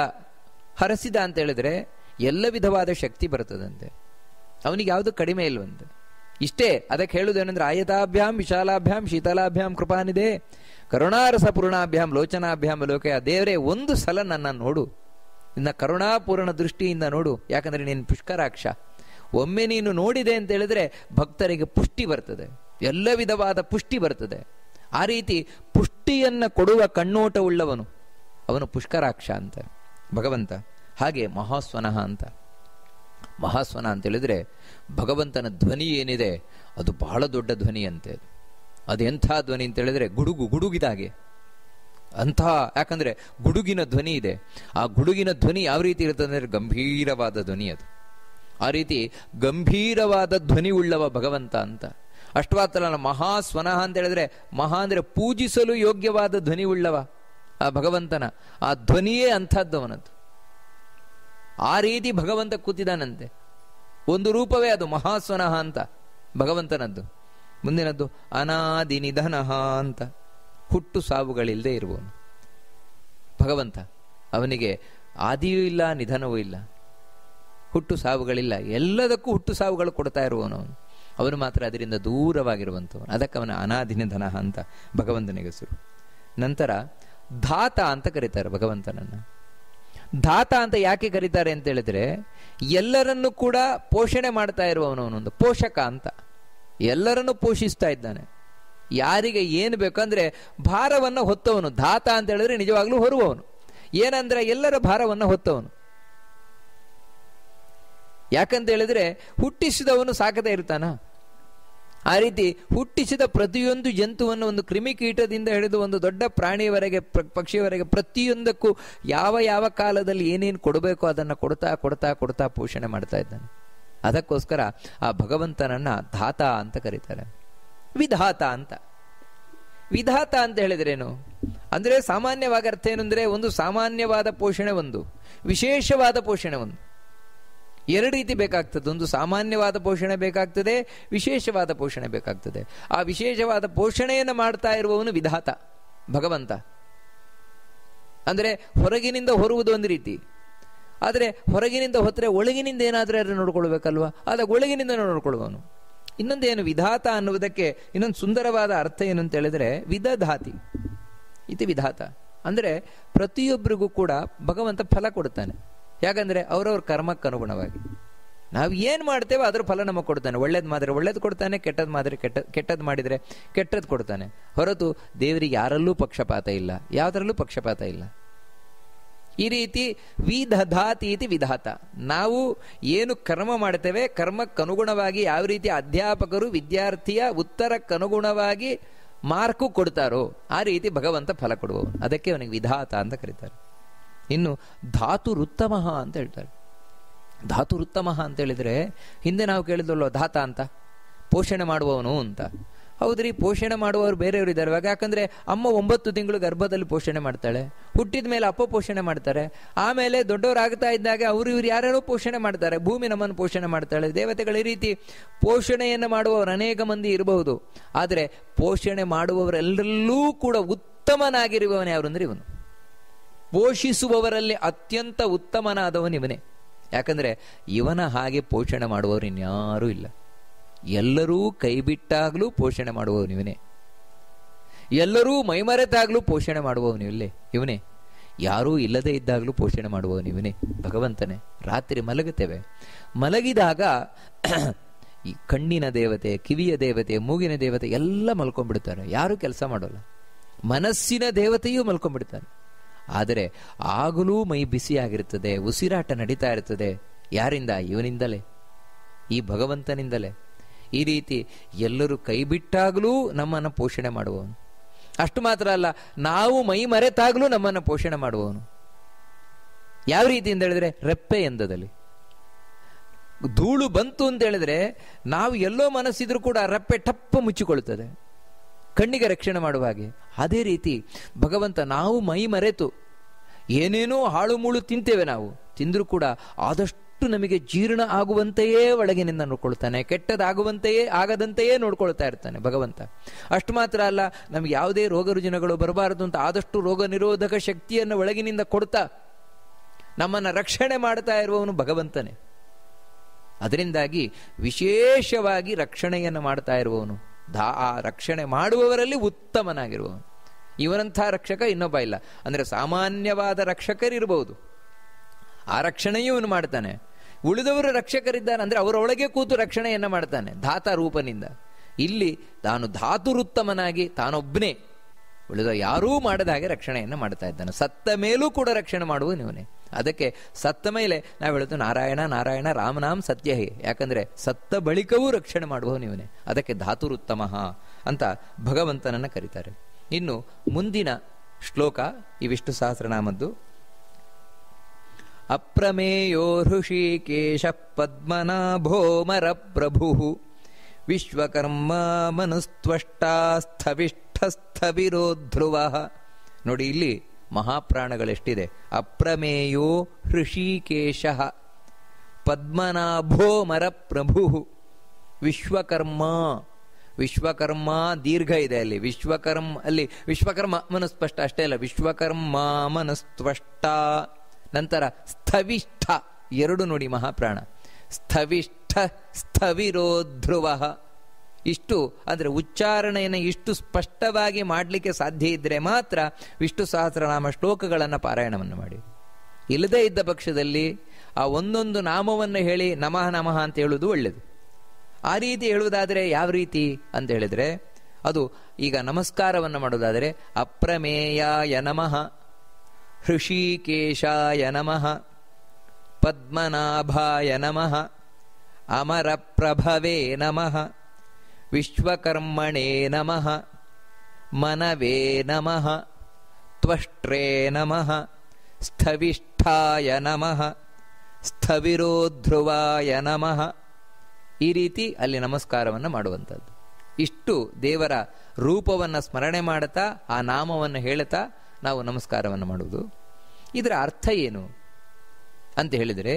ಹರಸಿದ ಅಂತ ಹೇಳಿದ್ರೆ ಎಲ್ಲ ವಿಧವಾದ ಶಕ್ತಿ ಬರ್ತದಂತೆ. ಅವನಿಗೆ ಯಾವುದು ಕಡಿಮೆ ಇಲ್ವಂತೆ. ಇಷ್ಟೇ ಅದಕ್ಕೆ ಹೇಳುವುದೇನೆಂದ್ರೆ, ಆಯತಾಭ್ಯಾಂ ವಿಶಾಲಾಭ್ಯಾಂ ಶೀತಲಾಭ್ಯಾಂ ಕೃಪಾನಿದೆ ಕರುಣಾರಸ ಪೂರ್ಣಾಭ್ಯಾಂ ಲೋಚನಾಭ್ಯಾಂ ಲೋಕಯ. ದೇವರೇ ಒಂದು ಸಲ ನನ್ನ ನೋಡು, ನಿನ್ನ ಕರುಣಾಪೂರ್ಣ ದೃಷ್ಟಿಯಿಂದ ನೋಡು, ಯಾಕಂದ್ರೆ ನೀನು ಪುಷ್ಕರಾಕ್ಷ. ಒಮ್ಮೆ ನೀನು ನೋಡಿದೆ ಅಂತ ಹೇಳಿದ್ರೆ ಭಕ್ತರಿಗೆ ಪುಷ್ಟಿ ಬರ್ತದೆ, ಎಲ್ಲ ವಿಧವಾದ ಪುಷ್ಟಿ ಬರ್ತದೆ. ಆ ರೀತಿ ಪುಷ್ಟಿಯನ್ನ ಕೊಡುವ ಕಣ್ಣೋಟವುಳ್ಳವನು ಅವನು ಪುಷ್ಕರಾಕ್ಷ ಅಂತ ಭಗವಂತ. ಹಾಗೆ ಮಹಾಸ್ವನಃ ಅಂತ. ಮಹಾಸ್ವನ ಅಂತ ಹೇಳಿದ್ರೆ ಭಗವಂತನ ಧ್ವನಿ ಏನಿದೆ ಅದು ಬಹಳ ದೊಡ್ಡ ಧ್ವನಿ ಅಂತೆ. ಅದು ಎಂಥ ಧ್ವನಿ ಅಂತ ಹೇಳಿದ್ರೆ, ಗುಡುಗಿದಾಗೆ ಅಂಥ, ಯಾಕಂದ್ರೆ ಗುಡುಗಿನ ಧ್ವನಿ ಇದೆ. ಆ ಗುಡುಗಿನ ಧ್ವನಿ ಯಾವ ರೀತಿ ಇರ್ತದೆ ಅಂದ್ರೆ ಗಂಭೀರವಾದ ಧ್ವನಿ ಅದು. ಆ ರೀತಿ ಗಂಭೀರವಾದ ಧ್ವನಿ ಉಳ್ಳವ ಭಗವಂತ ಅಂತ. ಅಷ್ಟವಾತಲ್ಲ, ಮಹಾಸ್ವನಃ ಅಂತ ಹೇಳಿದ್ರೆ, ಮಹಾ ಅಂದ್ರೆ ಪೂಜಿಸಲು ಯೋಗ್ಯವಾದ ಧ್ವನಿ ಉಳ್ಳವ ಆ ಭಗವಂತನ. ಆ ಧ್ವನಿಯೇ ಅಂಥದ್ದು ಅವನದ್ದು. ಆ ರೀತಿ ಭಗವಂತ ಕೂತಿದ್ದಾನಂತೆ. ಒಂದು ರೂಪವೇ ಅದು ಮಹಾಸ್ವನಃ ಅಂತ ಭಗವಂತನದ್ದು. ಮುಂದಿನದ್ದು ಅನಾದಿ ನಿಧನಃ ಅಂತ, ಹುಟ್ಟು ಸಾವುಗಳಿಲ್ಲದೆ ಇರುವವನು ಭಗವಂತ. ಅವನಿಗೆ ಆದಿಯೂ ಇಲ್ಲ, ನಿಧನವೂ ಇಲ್ಲ, ಹುಟ್ಟು ಸಾವುಗಳಿಲ್ಲ. ಎಲ್ಲದಕ್ಕೂ ಹುಟ್ಟು ಸಾವುಗಳು ಕೊಡ್ತಾ ಇರುವವನು ಅವನು. ಅವನು ಮಾತ್ರ ಅದರಿಂದ ದೂರವಾಗಿರುವಂಥವನು. ಅದಕ್ಕೆ ಅವನ ಅನಾದಿ ನಿಧನ ಅಂತ ಭಗವಂತನಿಗೆ ಹೆಸರು. ನಂತರ ಧಾತ ಅಂತ ಕರೀತಾರೆ ಭಗವಂತನನ್ನ. ಧಾತ ಅಂತ ಯಾಕೆ ಕರೀತಾರೆ ಅಂತ ಹೇಳಿದ್ರೆ, ಎಲ್ಲರನ್ನೂ ಕೂಡ ಪೋಷಣೆ ಮಾಡ್ತಾ ಇರುವವನು ಅವನೊಂದು ಪೋಷಕ ಅಂತ. ಎಲ್ಲರನ್ನೂ ಪೋಷಿಸ್ತಾ ಇದ್ದಾನೆ. ಯಾರಿಗೆ ಏನು ಬೇಕಂದ್ರೆ ಭಾರವನ್ನು ಹೊತ್ತವನು. ಧಾತ ಅಂತ ಹೇಳಿದ್ರೆ ನಿಜವಾಗ್ಲೂ ಹೊರುವವನು. ಏನಂದ್ರೆ ಎಲ್ಲರ ಭಾರವನ್ನು ಹೊತ್ತವನು. ಯಾಕಂತ ಹೇಳಿದ್ರೆ ಹುಟ್ಟಿಸಿದವನು ಸಾಕದೇ ಇರ್ತಾನ. ಆ ರೀತಿ ಹುಟ್ಟಿಸಿದ ಪ್ರತಿಯೊಂದು ಜಂತುವನ್ನು, ಒಂದು ಕ್ರಿಮಿಕೀಟದಿಂದ ಹಿಡಿದು ಒಂದು ದೊಡ್ಡ ಪ್ರಾಣಿಯವರೆಗೆ, ಪಕ್ಷಿಯವರೆಗೆ, ಪ್ರತಿಯೊಂದಕ್ಕೂ ಯಾವ ಯಾವ ಕಾಲದಲ್ಲಿ ಏನೇನು ಕೊಡಬೇಕೋ ಅದನ್ನು ಕೊಡ್ತಾ ಕೊಡ್ತಾ ಕೊಡ್ತಾ ಪೋಷಣೆ ಮಾಡ್ತಾ ಇದ್ದಾನೆ. ಅದಕ್ಕೋಸ್ಕರ ಆ ಭಗವಂತನನ್ನ ಧಾತ ಅಂತ ಕರೀತಾರೆ. ವಿಧಾತ ಅಂತ. ವಿಧಾತ ಅಂತ ಹೇಳಿದ್ರೇನು ಅಂದ್ರೆ, ಸಾಮಾನ್ಯವಾಗಿ ಅರ್ಥ ಏನು ಅಂದ್ರೆ, ಒಂದು ಸಾಮಾನ್ಯವಾದ ಪೋಷಣೆ, ಒಂದು ವಿಶೇಷವಾದ ಪೋಷಣೆ ಒಂದು. ಎರಡು ರೀತಿ ಬೇಕಾಗ್ತದೆ. ಒಂದು ಸಾಮಾನ್ಯವಾದ ಪೋಷಣೆ ಬೇಕಾಗ್ತದೆ, ವಿಶೇಷವಾದ ಪೋಷಣೆ ಬೇಕಾಗ್ತದೆ. ಆ ವಿಶೇಷವಾದ ಪೋಷಣೆಯನ್ನು ಮಾಡ್ತಾ ಇರುವವನು ವಿಧಾತ, ಭಗವಂತ. ಅಂದರೆ ಹೊರಗಿನಿಂದ ಹೊರುವುದು ಒಂದು ರೀತಿ, ಆದರೆ ಹೊರಗಿನಿಂದ ಹೊತ್ತರೆ ಒಳಗಿನಿಂದ ಏನಾದರೂ ಯಾರು ನೋಡ್ಕೊಳ್ಬೇಕಲ್ವಾ, ಆದಾಗ ಒಳಗಿನಿಂದ ನೋಡ್ಕೊಳ್ಳುವವನು. ಇನ್ನೊಂದೇನು ವಿಧಾತ ಅನ್ನುವುದಕ್ಕೆ ಇನ್ನೊಂದು ಸುಂದರವಾದ ಅರ್ಥ ಏನು ಅಂತ ಹೇಳಿದ್ರೆ, ವಿದಧಾತಿ ಇದು ವಿಧಾತ. ಅಂದರೆ ಪ್ರತಿಯೊಬ್ಬರಿಗೂ ಕೂಡ ಭಗವಂತ ಫಲ ಕೊಡ್ತಾನೆ. ಯಾಕಂದ್ರೆ ಅವರವ್ರ ಕರ್ಮಕ್ಕನುಗುಣವಾಗಿ ನಾವು ಏನು ಮಾಡ್ತೇವೆ ಅದರ ಫಲ ನಮಗೆ ಕೊಡ್ತಾನೆ. ಒಳ್ಳೇದು ಮಾಡಿದ್ರೆ ಒಳ್ಳೇದು ಕೊಡ್ತಾನೆ, ಕೆಟ್ಟದ್ದು ಮಾಡಿದ್ರೆ ಕೆಟ್ಟದ್ದು ಮಾಡಿದರೆ ಕೆಟ್ಟದ್ದು ಕೊಡ್ತಾನೆ. ಹೊರತು ದೇವರಿಗೆ ಯಾರಲ್ಲೂ ಪಕ್ಷಪಾತ ಇಲ್ಲ, ಯಾವುದರಲ್ಲೂ ಪಕ್ಷಪಾತ ಇಲ್ಲ. ಈ ರೀತಿ ವಿದಧಾತಿ ಇತಿ ವಿಧಾತ. ನಾವು ಏನು ಕರ್ಮ ಮಾಡ್ತೇವೆ ಕರ್ಮಕ್ಕನುಗುಣವಾಗಿ ಯಾವ ರೀತಿ ಅಧ್ಯಾಪಕರು ವಿದ್ಯಾರ್ಥಿಯ ಉತ್ತರಕ್ಕನುಗುಣವಾಗಿ ಮಾರ್ಕು ಕೊಡ್ತಾರೋ ಆ ರೀತಿ ಭಗವಂತ ಫಲ ಕೊಡುವವನು. ಅದಕ್ಕೆ ಅವನಿಗೆ ವಿಧಾತ ಅಂತ ಕರೀತಾರೆ. ಇನ್ನು ಧಾತುರುತ್ತಮ ಅಂತ ಹೇಳ್ತಾರೆ. ಧಾತುರುತ್ತಮ ಅಂತ ಹೇಳಿದ್ರೆ ಹಿಂದೆ ನಾವು ಕೇಳಿದ್ವಲ್ಲೋ ಧಾತ ಅಂತ, ಪೋಷಣೆ ಮಾಡುವವನು ಅಂತ. ಹೌದ್ರಿ, ಪೋಷಣೆ ಮಾಡುವವರು ಬೇರೆಯವರು ಇದ್ದಾರೆ. ಇವಾಗ ಯಾಕಂದ್ರೆ ಅಮ್ಮ 9 ತಿಂಗಳು ಗರ್ಭದಲ್ಲಿ ಪೋಷಣೆ ಮಾಡ್ತಾಳೆ, ಹುಟ್ಟಿದ ಮೇಲೆ ಅಪ್ಪ ಪೋಷಣೆ ಮಾಡ್ತಾರೆ, ಆಮೇಲೆ ದೊಡ್ಡವರಾಗ್ತಾ ಇದ್ದಾಗ ಅವರು ಇವ್ರು ಯಾರ್ಯಾರೋ ಪೋಷಣೆ ಮಾಡ್ತಾರೆ, ಭೂಮಿ ನಮ್ಮನ್ನು ಪೋಷಣೆ ಮಾಡ್ತಾಳೆ, ದೇವತೆಗಳು. ಈ ರೀತಿ ಪೋಷಣೆಯನ್ನು ಮಾಡುವವರು ಅನೇಕ ಮಂದಿ ಇರಬಹುದು. ಆದರೆ ಪೋಷಣೆ ಮಾಡುವವರೆಲ್ಲರಲ್ಲೂ ಕೂಡ ಉತ್ತಮನಾಗಿರುವವನು ಯಾರು ಅಂದ್ರೆ ಇವನು. ಪೋಷಿಸುವವರಲ್ಲಿ ಅತ್ಯಂತ ಉತ್ತಮನಾದವನು ಇವನೇ. ಯಾಕಂದ್ರೆ ಇವನ ಹಾಗೆ ಪೋಷಣೆ ಮಾಡುವವರು ಇನ್ಯಾರೂ ಇಲ್ಲ. ಎಲ್ಲರೂ ಕೈಬಿಟ್ಟಾಗ್ಲೂ ಪೋಷಣೆ ಮಾಡುವವನು ಇವನೇ. ಎಲ್ಲರೂ ಮೈಮರೆತಾಗ್ಲೂ ಪೋಷಣೆ ಮಾಡುವವನು ಇವನೇ. ಯಾರೂ ಇಲ್ಲದೆ ಇದ್ದಾಗಲೂ ಪೋಷಣೆ ಮಾಡುವವನು ಇವನೇ, ಭಗವಂತನೇ. ರಾತ್ರಿ ಮಲಗುತ್ತೇವೆ, ಮಲಗಿದಾಗ ಈ ಕಣ್ಣಿನ ದೇವತೆ, ಕಿವಿಯ ದೇವತೆ, ಮೂಗಿನ ದೇವತೆ ಎಲ್ಲ ಮಲ್ಕೊಂಡ್ಬಿಡ್ತಾರೆ, ಯಾರೂ ಕೆಲಸ ಮಾಡೋಲ್ಲ. ಮನಸ್ಸಿನ ದೇವತೆಯೂ ಮಲ್ಕೊಂಡ್ಬಿಡ್ತಾರೆ. ಆದರೆ ಆಗಲೂ ಮೈ ಬಿಸಿಯಾಗಿರ್ತದೆ, ಉಸಿರಾಟ ನಡೀತಾ ಇರ್ತದೆ. ಯಾರಿಂದ? ಇವನಿಂದಲೇ, ಈ ಭಗವಂತನಿಂದಲೇ. ಈ ರೀತಿ ಎಲ್ಲರೂ ಕೈ ಬಿಟ್ಟಾಗಲೂ ನಮ್ಮನ್ನು ಪೋಷಣೆ ಮಾಡುವವನು. ಅಷ್ಟು ಮಾತ್ರ ಅಲ್ಲ, ನಾವು ಮೈ ಮರೆತಾಗಲೂ ನಮ್ಮನ್ನು ಪೋಷಣೆ ಮಾಡುವವನು. ಯಾವ ರೀತಿ ಅಂತ ಹೇಳಿದ್ರೆ, ರೆಪ್ಪೆ ಎಂದದಲ್ಲಿ ಧೂಳು ಬಂತು ಅಂತ ಹೇಳಿದ್ರೆ ನಾವು ಎಲ್ಲೋ ಮನಸ್ಸಿದ್ರು ಕೂಡ ರೆಪ್ಪೆ ಟಪ್ಪ ಮುಚ್ಚಿಕೊಳ್ಳುತ್ತದೆ, ಕಣ್ಣಿಗೆ ರಕ್ಷಣೆ ಮಾಡುವ ಹಾಗೆ. ಅದೇ ರೀತಿ ಭಗವಂತ ನಾವು ಮೈ ಮರೆತು ಏನೇನೋ ಹಾಳು ಮೂಳು ತಿಂತೇವೆ, ನಾವು ತಿಂದರೂ ಕೂಡ ಆದಷ್ಟು ನಮಗೆ ಜೀರ್ಣ ಆಗುವಂತೆಯೇ ಒಳಗಿನಿಂದ ನೋಡ್ಕೊಳ್ತಾನೆ, ಕೆಟ್ಟದಾಗುವಂತೆಯೇ ಆಗದಂತೆಯೇ ನೋಡ್ಕೊಳ್ತಾ ಇರ್ತಾನೆ ಭಗವಂತ. ಅಷ್ಟು ಮಾತ್ರ ಅಲ್ಲ, ನಮ್ಗೆ ಯಾವುದೇ ರೋಗ ರುಜಿನಗಳು ಬರಬಾರದು ಅಂತ ಆದಷ್ಟು ರೋಗ ನಿರೋಧಕ ಶಕ್ತಿಯನ್ನು ಒಳಗಿನಿಂದ ಕೊಡ್ತಾ ನಮ್ಮನ್ನು ರಕ್ಷಣೆ ಮಾಡ್ತಾ ಇರುವವನು ಭಗವಂತನೇ. ಅದರಿಂದಾಗಿ ವಿಶೇಷವಾಗಿ ರಕ್ಷಣೆಯನ್ನು ಮಾಡ್ತಾ ಇರುವವನು, ಆ ರಕ್ಷಣೆ ಮಾಡುವವರಲ್ಲಿ ಉತ್ತಮನಾಗಿರುವವನು. ಇವನಂಥ ರಕ್ಷಕ ಇನ್ನೊಬ್ಬ ಇಲ್ಲ. ಅಂದರೆ ಸಾಮಾನ್ಯವಾದ ರಕ್ಷಕರಿರಬಹುದು, ಆ ರಕ್ಷಣೆಯೂ ಇವನು ಮಾಡ್ತಾನೆ. ಉಳಿದವರು ರಕ್ಷಕರಿದ್ದಾರೆ ಅಂದರೆ ಅವರೊಳಗೆ ಕೂತು ರಕ್ಷಣೆಯನ್ನು ಮಾಡ್ತಾನೆ ಧಾತ ರೂಪನಿಂದ. ಇಲ್ಲಿ ತಾನು ಧಾತುರುತ್ತಮನಾಗಿ ತಾನೊಬ್ಬನೇ, ಉಳಿದ ಯಾರೂ ಮಾಡದ ಹಾಗೆ ರಕ್ಷಣೆಯನ್ನು ಮಾಡ್ತಾ ಇದ್ದಾನೆ. ಸತ್ತ ಮೇಲೂ ಕೂಡ ರಕ್ಷಣೆ ಮಾಡುವ ನೀವನೇ. ಅದಕ್ಕೆ ಸತ್ತ ಮೇಲೆ ನಾವು ಹೇಳುತ್ತೇವೆ ನಾರಾಯಣ ನಾರಾಯಣ ರಾಮನಾಮ್ ಸತ್ಯ ಹೇ. ಯಾಕಂದ್ರೆ ಸತ್ತ ಬಳಿಕವೂ ರಕ್ಷಣೆ ಮಾಡುವ ನೀವನೇ. ಅದಕ್ಕೆ ಧಾತುರುತ್ತಮ ಅಂತ ಭಗವಂತನನ್ನು ಕರೀತಾರೆ. ಇನ್ನು ಮುಂದಿನ ಶ್ಲೋಕ ಈ ವಿಷ್ಣು ಸಹಸ್ರನಾಮದ್ದು. ಅಪ್ರಮೇಯೋ ಹೃಷಿಕೇಶ ಪದ್ಮನಾಭೋಮರ ಪ್ರಭು ವಿಶ್ವಕರ್ಮ ಮನುಸ್ತ್ವಷ್ಟಾ ಸ್ಥವಿಷ್ಠಸ್ಥವಿರೋ ಧ್ರುವ. ನೋಡಿ, ಇಲ್ಲಿ ಮಹಾಪ್ರಾಣಗಳೆಷ್ಟಿದೆ. ಅಪ್ರಮೇಯೋ ಹೃಷಿಕೇಶ ಪದ್ಮನಾಭೋಮರ ಪ್ರಭು ವಿಶ್ವಕರ್ಮ. ವಿಶ್ವಕರ್ಮ ದೀರ್ಘ ಇದೆ ಅಲ್ಲಿ, ವಿಶ್ವಕರ್ಮ ಅಲ್ಲಿ ವಿಶ್ವಕರ್ಮ ಮನಸ್ಪಷ್ಟ ಅಷ್ಟೇ ಅಲ್ಲ, ವಿಶ್ವಕರ್ಮ ಮನಸ್ತ್ವಷ್ಟ. ನಂತರ ಸ್ಥವಿಷ್ಠ, ಎರಡು ನೋಡಿ ಮಹಾಪ್ರಾಣ. ಸ್ಥವಿಷ್ಠ ಸ್ಥವಿರೋ ಧ್ರುವ. ಇಷ್ಟು ಅಂದರೆ ಉಚ್ಚಾರಣೆಯನ್ನು ಇಷ್ಟು ಸ್ಪಷ್ಟವಾಗಿ ಮಾಡಲಿಕ್ಕೆ ಸಾಧ್ಯ ಇದ್ದರೆ ಮಾತ್ರ ವಿಷ್ಣು ಸಹಸ್ರನಾಮ ಶ್ಲೋಕಗಳನ್ನು ಪಾರಾಯಣವನ್ನು ಮಾಡಿ. ಇಲ್ಲದೇ ಇದ್ದ ಪಕ್ಷದಲ್ಲಿ ಆ ಒಂದೊಂದು ನಾಮವನ್ನು ಹೇಳಿ ನಮಃ ನಮಃ ಅಂತ ಹೇಳುವುದು ಒಳ್ಳೆಯದು. ಆ ರೀತಿ ಹೇಳುವುದಾದರೆ ಯಾವ ರೀತಿ ಅಂತ ಹೇಳಿದರೆ, ಅದು ಈಗ ನಮಸ್ಕಾರವನ್ನು ಮಾಡೋದಾದರೆ ಅಪ್ರಮೇಯಾಯ ನಮಃ, ಹೃಷಿಕೇಶಾಯ ನಮಃ, ಪದ್ಮನಾಭಾಯ ನಮಃ, ಅಮರಪ್ರಭವೇ ನಮಃ, ವಿಶ್ವಕರ್ಮಣೇ ನಮಃ, ಮನವೇ ನಮಃ, ತ್ವಷ್ಟ್ರೇ ನಮಃ, ಸ್ಥವಿಷ್ಠಾಯ ನಮಃ, ಸ್ಥವಿರೋ ಧ್ರುವಾಯ ನಮಃ. ಈ ರೀತಿ ಅಲ್ಲಿ ನಮಸ್ಕಾರವನ್ನು ಮಾಡುವಂಥದ್ದು. ಇಷ್ಟು ದೇವರ ರೂಪವನ್ನು ಸ್ಮರಣೆ ಮಾಡುತ್ತಾ ಆ ನಾಮವನ್ನು ಹೇಳುತ್ತಾ ನಾವು ನಮಸ್ಕಾರವನ್ನು ಮಾಡುವುದು. ಇದರ ಅರ್ಥ ಏನು ಅಂತ ಹೇಳಿದರೆ,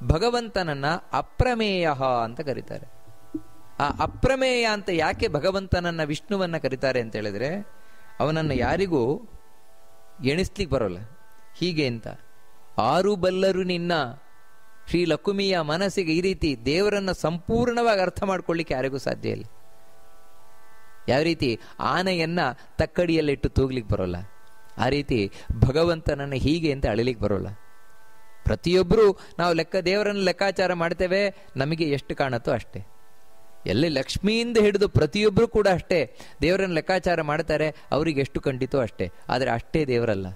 ಭಗವಂತನನ್ನ ಅಪ್ರಮೇಯ ಅಂತ ಕರೀತಾರೆ. ಆ ಅಪ್ರಮೇಯ ಅಂತ ಯಾಕೆ ಭಗವಂತನನ್ನ ವಿಷ್ಣುವನ್ನ ಕರೀತಾರೆ ಅಂತ ಹೇಳಿದ್ರೆ, ಅವನನ್ನು ಯಾರಿಗೂ ಎಣಿಸ್ಲಿಕ್ಕೆ ಬರೋಲ್ಲ. ಹೀಗೆ ಅಂತ ಆರು ಬಲ್ಲರು ನಿನ್ನ ಶ್ರೀ ಲಕುಮಿಯ ಮನಸ್ಸಿಗೆ ಈ ರೀತಿ ದೇವರನ್ನ ಸಂಪೂರ್ಣವಾಗಿ ಅರ್ಥ ಮಾಡ್ಕೊಳ್ಳಿಕ್ಕೆ ಯಾರಿಗೂ ಸಾಧ್ಯ ಇಲ್ಲ. ಯಾವ ರೀತಿ ಆನೆಯನ್ನ ತಕ್ಕಡಿಯಲ್ಲಿಟ್ಟು ತೂಗ್ಲಿಕ್ಕೆ ಬರೋಲ್ಲ, ಆ ರೀತಿ ಭಗವಂತನನ್ನ ಹೀಗೆ ಅಂತ ಅಳಿಲಿಕ್ಕೆ ಬರೋಲ್ಲ. ಪ್ರತಿಯೊಬ್ಬರು ನಾವು ದೇವರನ್ನ ಲೆಕ್ಕಾಚಾರ ಮಾಡ್ತೇವೆ, ನಮಗೆ ಎಷ್ಟು ಕಾಣುತ್ತೋ ಅಷ್ಟೇ. ಎಲ್ಲಿ ಲಕ್ಷ್ಮಿಯಿಂದ ಹಿಡಿದು ಪ್ರತಿಯೊಬ್ಬರು ಕೂಡ ಅಷ್ಟೇ ದೇವರನ್ನ ಲೆಕ್ಕಾಚಾರ ಮಾಡ್ತಾರೆ, ಅವರಿಗೆ ಎಷ್ಟು ಕಂಡಿತೋ ಅಷ್ಟೇ. ಆದರೆ ಅಷ್ಟೇ ದೇವರಲ್ಲ.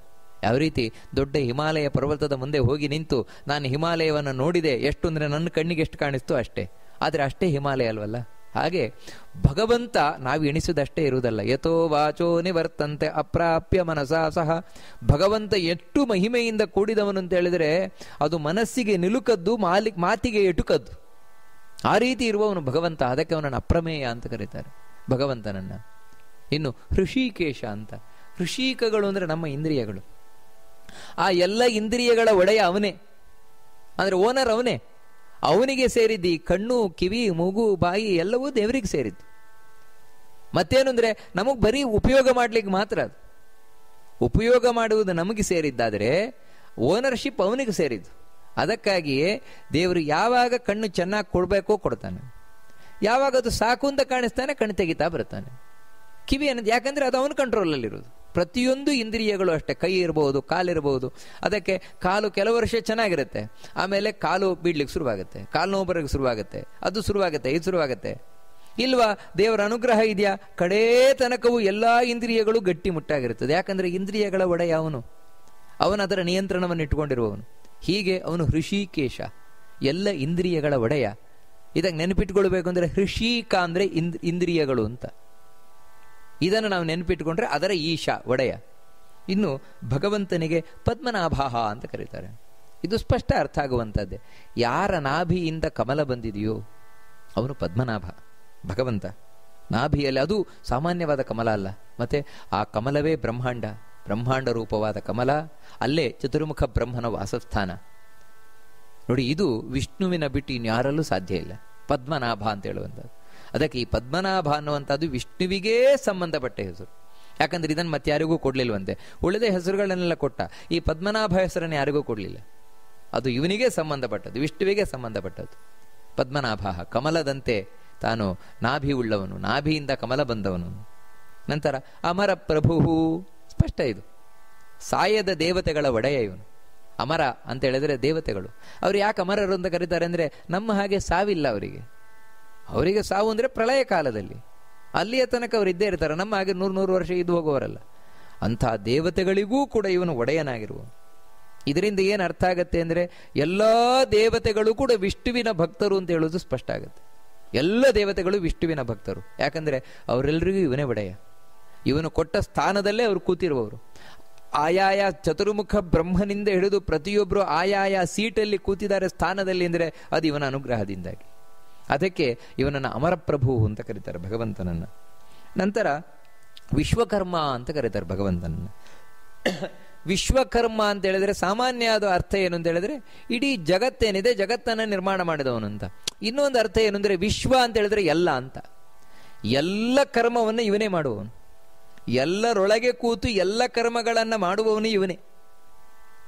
ಯಾವ ರೀತಿ ದೊಡ್ಡ ಹಿಮಾಲಯ ಪರ್ವತದ ಮುಂದೆ ಹೋಗಿ ನಿಂತು ನಾನು ಹಿಮಾಲಯವನ್ನು ನೋಡಿದೆ, ಎಷ್ಟು ಅಂದರೆ ನನ್ನ ಕಣ್ಣಿಗೆ ಎಷ್ಟು ಕಾಣಿಸ್ತೋ ಅಷ್ಟೇ, ಆದರೆ ಅಷ್ಟೇ ಹಿಮಾಲಯ ಅಲ್ವಲ್ಲ. ಹಾಗೆ ಭಗವಂತ ನಾವು ಎಣಿಸಿದಷ್ಟೇ ಇರುವುದಲ್ಲ. ಯಥೋ ವಾಚೋ ನಿವರ್ತಂತೆ ಅಪ್ರಾಪ್ಯ ಮನಸಾ ಸಹ. ಭಗವಂತ ಎಷ್ಟು ಮಹಿಮೆಯಿಂದ ಕೂಡಿದವನು ಅಂತ ಹೇಳಿದರೆ ಅದು ಮನಸ್ಸಿಗೆ ನಿಲುಕದ್ದು, ಮಾತಿಗೆ ಎಟುಕದ್ದು. ಆ ರೀತಿ ಇರುವವನು ಭಗವಂತ. ಅದಕ್ಕೆ ಅವನನ್ನು ಅಪ್ರಮೇಯ ಅಂತ ಕರೀತಾರೆ ಭಗವಂತನನ್ನ. ಇನ್ನು ಹೃಷಿಕೇಶ ಅಂತ. ಹೃಷಿಕಗಳು ಅಂದರೆ ನಮ್ಮ ಇಂದ್ರಿಯಗಳು. ಆ ಎಲ್ಲ ಇಂದ್ರಿಯಗಳ ಒಡೆಯ ಅವನೇ, ಅಂದ್ರೆ ಓನರ್ ಅವನೇ. ಅವನಿಗೆ ಸೇರಿದ್ದು ಈ ಕಣ್ಣು, ಕಿವಿ, ಮೂಗು, ಬಾಯಿ ಎಲ್ಲವೂ ದೇವರಿಗೆ ಸೇರಿದ್ದು. ಮತ್ತೇನು ಅಂದ್ರೆ ನಮಗ್ ಬರೀ ಉಪಯೋಗ ಮಾಡ್ಲಿಕ್ಕೆ ಮಾತ್ರ ಅದು. ಉಪಯೋಗ ಮಾಡುವುದು ನಮಗೆ ಸೇರಿದ್ದಾದರೆ ಓನರ್ಶಿಪ್ ಅವನಿಗೆ ಸೇರಿದ್ದು. ಅದಕ್ಕಾಗಿಯೇ ದೇವರು ಯಾವಾಗ ಕಣ್ಣು ಚೆನ್ನಾಗಿ ಕೊಡಬೇಕೋ ಕೊಡ್ತಾನೆ, ಯಾವಾಗ ಅದು ಸಾಕು ಅಂತ ಕಾಣಿಸ್ತಾನೆ ಕಣ್ಣು ತೆಗಿತಾ ಬರ್ತಾನೆ. ಕಿವಿ ಅನ್ನೋದು ಯಾಕಂದ್ರೆ ಅದು ಅವನ ಕಂಟ್ರೋಲಲ್ಲಿರೋದು. ಪ್ರತಿಯೊಂದು ಇಂದ್ರಿಯಗಳು ಅಷ್ಟೇ. ಕೈ ಇರಬಹುದು, ಕಾಲಿರಬಹುದು. ಅದಕ್ಕೆ ಕಾಲು ಕೆಲವು ವರ್ಷ ಚೆನ್ನಾಗಿರುತ್ತೆ, ಆಮೇಲೆ ಕಾಲು ಬೀಡ್ಲಿಕ್ಕೆ ಶುರುವಾಗುತ್ತೆ, ಕಾಲು ನೋವು ಬರೋಕ್ಕೆ ಶುರುವಾಗುತ್ತೆ, ಅದು ಶುರುವಾಗುತ್ತೆ, ಇದು ಶುರುವಾಗುತ್ತೆ. ಇಲ್ವಾ ದೇವರ ಅನುಗ್ರಹ ಇದೆಯಾ, ಕಡೇ ತನಕವೂ ಎಲ್ಲಾ ಇಂದ್ರಿಯಗಳು ಗಟ್ಟಿ ಮುಟ್ಟಾಗಿರುತ್ತದೆ. ಯಾಕಂದ್ರೆ ಇಂದ್ರಿಯಗಳ ಒಡೆಯ ಅವನು ಅದರ ನಿಯಂತ್ರಣವನ್ನು ಇಟ್ಟುಕೊಂಡಿರುವವನು. ಹೀಗೆ ಅವನು ಹೃಷಿಕೇಶ, ಎಲ್ಲ ಇಂದ್ರಿಯಗಳ ಒಡೆಯ. ಇದಕ್ಕೆ ನೆನಪಿಟ್ಕೊಳ್ಬೇಕು ಅಂದ್ರೆ ಹೃಷಿಕ ಅಂದ್ರೆ ಇಂದ್ರಿಯಗಳು ಅಂತ. ಇದನ್ನು ನಾವು ನೆನಪಿಟ್ಟುಕೊಂಡ್ರೆ ಅದರ ಈಶ ಒಡೆಯ. ಇನ್ನು ಭಗವಂತನಿಗೆ ಪದ್ಮನಾಭ ಅಂತ ಕರೀತಾರೆ. ಇದು ಸ್ಪಷ್ಟ ಅರ್ಥ ಆಗುವಂಥದ್ದೇ. ಯಾರ ನಾಭಿಯಿಂದ ಕಮಲ ಬಂದಿದೆಯೋ ಅವನು ಪದ್ಮನಾಭ ಭಗವಂತ. ನಾಭಿಯಲ್ಲಿ ಅದು ಸಾಮಾನ್ಯವಾದ ಕಮಲ ಅಲ್ಲ, ಮತ್ತೆ ಆ ಕಮಲವೇ ಬ್ರಹ್ಮಾಂಡ, ಬ್ರಹ್ಮಾಂಡ ರೂಪವಾದ ಕಮಲ. ಅಲ್ಲೇ ಚತುರ್ಮುಖ ಬ್ರಹ್ಮನ ವಾಸಸ್ಥಾನ. ನೋಡಿ, ಇದು ವಿಷ್ಣುವಿನ ಬಿಟ್ಟು ಇನ್ಯಾರಲ್ಲೂ ಸಾಧ್ಯ ಇಲ್ಲ, ಪದ್ಮನಾಭ ಅಂತ ಹೇಳುವಂಥದ್ದು. ಅದಕ್ಕೆ ಈ ಪದ್ಮನಾಭ ಅನ್ನುವಂಥದ್ದು ವಿಷ್ಣುವಿಗೇ ಸಂಬಂಧಪಟ್ಟ ಹೆಸರು. ಯಾಕಂದ್ರೆ ಇದನ್ನು ಮತ್ತೆ ಯಾರಿಗೂ ಕೊಡ್ಲಿಲ್ವಂತೆ. ಉಳಿದ ಹೆಸರುಗಳನ್ನೆಲ್ಲ ಕೊಟ್ಟ, ಈ ಪದ್ಮನಾಭ ಹೆಸರನ್ನು ಯಾರಿಗೂ ಕೊಡಲಿಲ್ಲ. ಅದು ಇವನಿಗೆ ಸಂಬಂಧಪಟ್ಟದ್ದು, ವಿಷ್ಣುವಿಗೆ ಸಂಬಂಧಪಟ್ಟದ್ದು. ಪದ್ಮನಾಭ ಕಮಲದಂತೆ ತಾನು ನಾಭಿ ಉಳ್ಳವನು, ನಾಭಿಯಿಂದ ಕಮಲ ಬಂದವನು. ನಂತರ ಅಮರ ಪ್ರಭು, ಸ್ಪಷ್ಟ ಇದು. ಸಾಯದ ದೇವತೆಗಳ ಒಡೆಯ ಇವನು. ಅಮರ ಅಂತ ಹೇಳಿದ್ರೆ ದೇವತೆಗಳು. ಅವ್ರು ಯಾಕೆ ಅಮರರು ಅಂತ ಕರೀತಾರೆ ಅಂದ್ರೆ ನಮ್ಮ ಹಾಗೆ ಸಾವಿಲ್ಲ ಅವರಿಗೆ. ಅವರಿಗೆ ಸಾವು ಅಂದ್ರೆ ಪ್ರಳಯ ಕಾಲದಲ್ಲಿ, ಅಲ್ಲಿಯ ತನಕ ಅವರು ಇದ್ದೇ ಇರ್ತಾರೆ. ನಮ್ಮ ಹಾಗೆ 100 ವರ್ಷ ಇದ್ದು ಹೋಗುವವರಲ್ಲ. ಅಂಥ ದೇವತೆಗಳಿಗೂ ಕೂಡ ಇವನು ಒಡೆಯನಾಗಿರುವ. ಇದರಿಂದ ಏನು ಅರ್ಥ ಆಗತ್ತೆ ಅಂದ್ರೆ ಎಲ್ಲಾ ದೇವತೆಗಳು ಕೂಡ ವಿಷ್ಣುವಿನ ಭಕ್ತರು ಅಂತ ಹೇಳೋದು ಸ್ಪಷ್ಟ ಆಗುತ್ತೆ. ಎಲ್ಲ ದೇವತೆಗಳು ವಿಷ್ಣುವಿನ ಭಕ್ತರು. ಯಾಕಂದ್ರೆ ಅವರೆಲ್ಲರಿಗೂ ಇವನೇ ಒಡೆಯ. ಇವನು ಕೊಟ್ಟ ಸ್ಥಾನದಲ್ಲೇ ಅವರು ಕೂತಿರುವವರು. ಆಯಾಯ ಚತುರ್ಮುಖ ಬ್ರಹ್ಮನಿಂದ ಹಿಡಿದು ಪ್ರತಿಯೊಬ್ಬರು ಆಯಾಯ ಸೀಟಲ್ಲಿ ಕೂತಿದ್ದಾರೆ ಸ್ಥಾನದಲ್ಲಿ ಅಂದರೆ ಅದು ಇವನ ಅನುಗ್ರಹದಿಂದಾಗಿ. ಅದಕ್ಕೆ ಇವನನ್ನು ಅಮರಪ್ರಭು ಅಂತ ಕರೀತಾರೆ ಭಗವಂತನನ್ನ. ನಂತರ ವಿಶ್ವಕರ್ಮ ಅಂತ ಕರೀತಾರೆ ಭಗವಂತನನ್ನ. ವಿಶ್ವಕರ್ಮ ಅಂತ ಹೇಳಿದ್ರೆ ಸಾಮಾನ್ಯವಾದ ಅರ್ಥ ಏನು ಅಂತ ಹೇಳಿದ್ರೆ ಇಡೀ ಜಗತ್ತೇನಿದೆ ಜಗತ್ತನ್ನ ನಿರ್ಮಾಣ ಮಾಡಿದವನು ಅಂತ. ಇನ್ನೊಂದು ಅರ್ಥ ಏನು ಅಂದ್ರೆ ವಿಶ್ವ ಅಂತ ಹೇಳಿದ್ರೆ ಎಲ್ಲ ಅಂತ. ಎಲ್ಲ ಕರ್ಮವನ್ನು ಇವನೇ ಮಾಡುವವನು, ಎಲ್ಲರೊಳಗೆ ಕೂತು ಎಲ್ಲ ಕರ್ಮಗಳನ್ನ ಮಾಡುವವನು ಇವನೇ,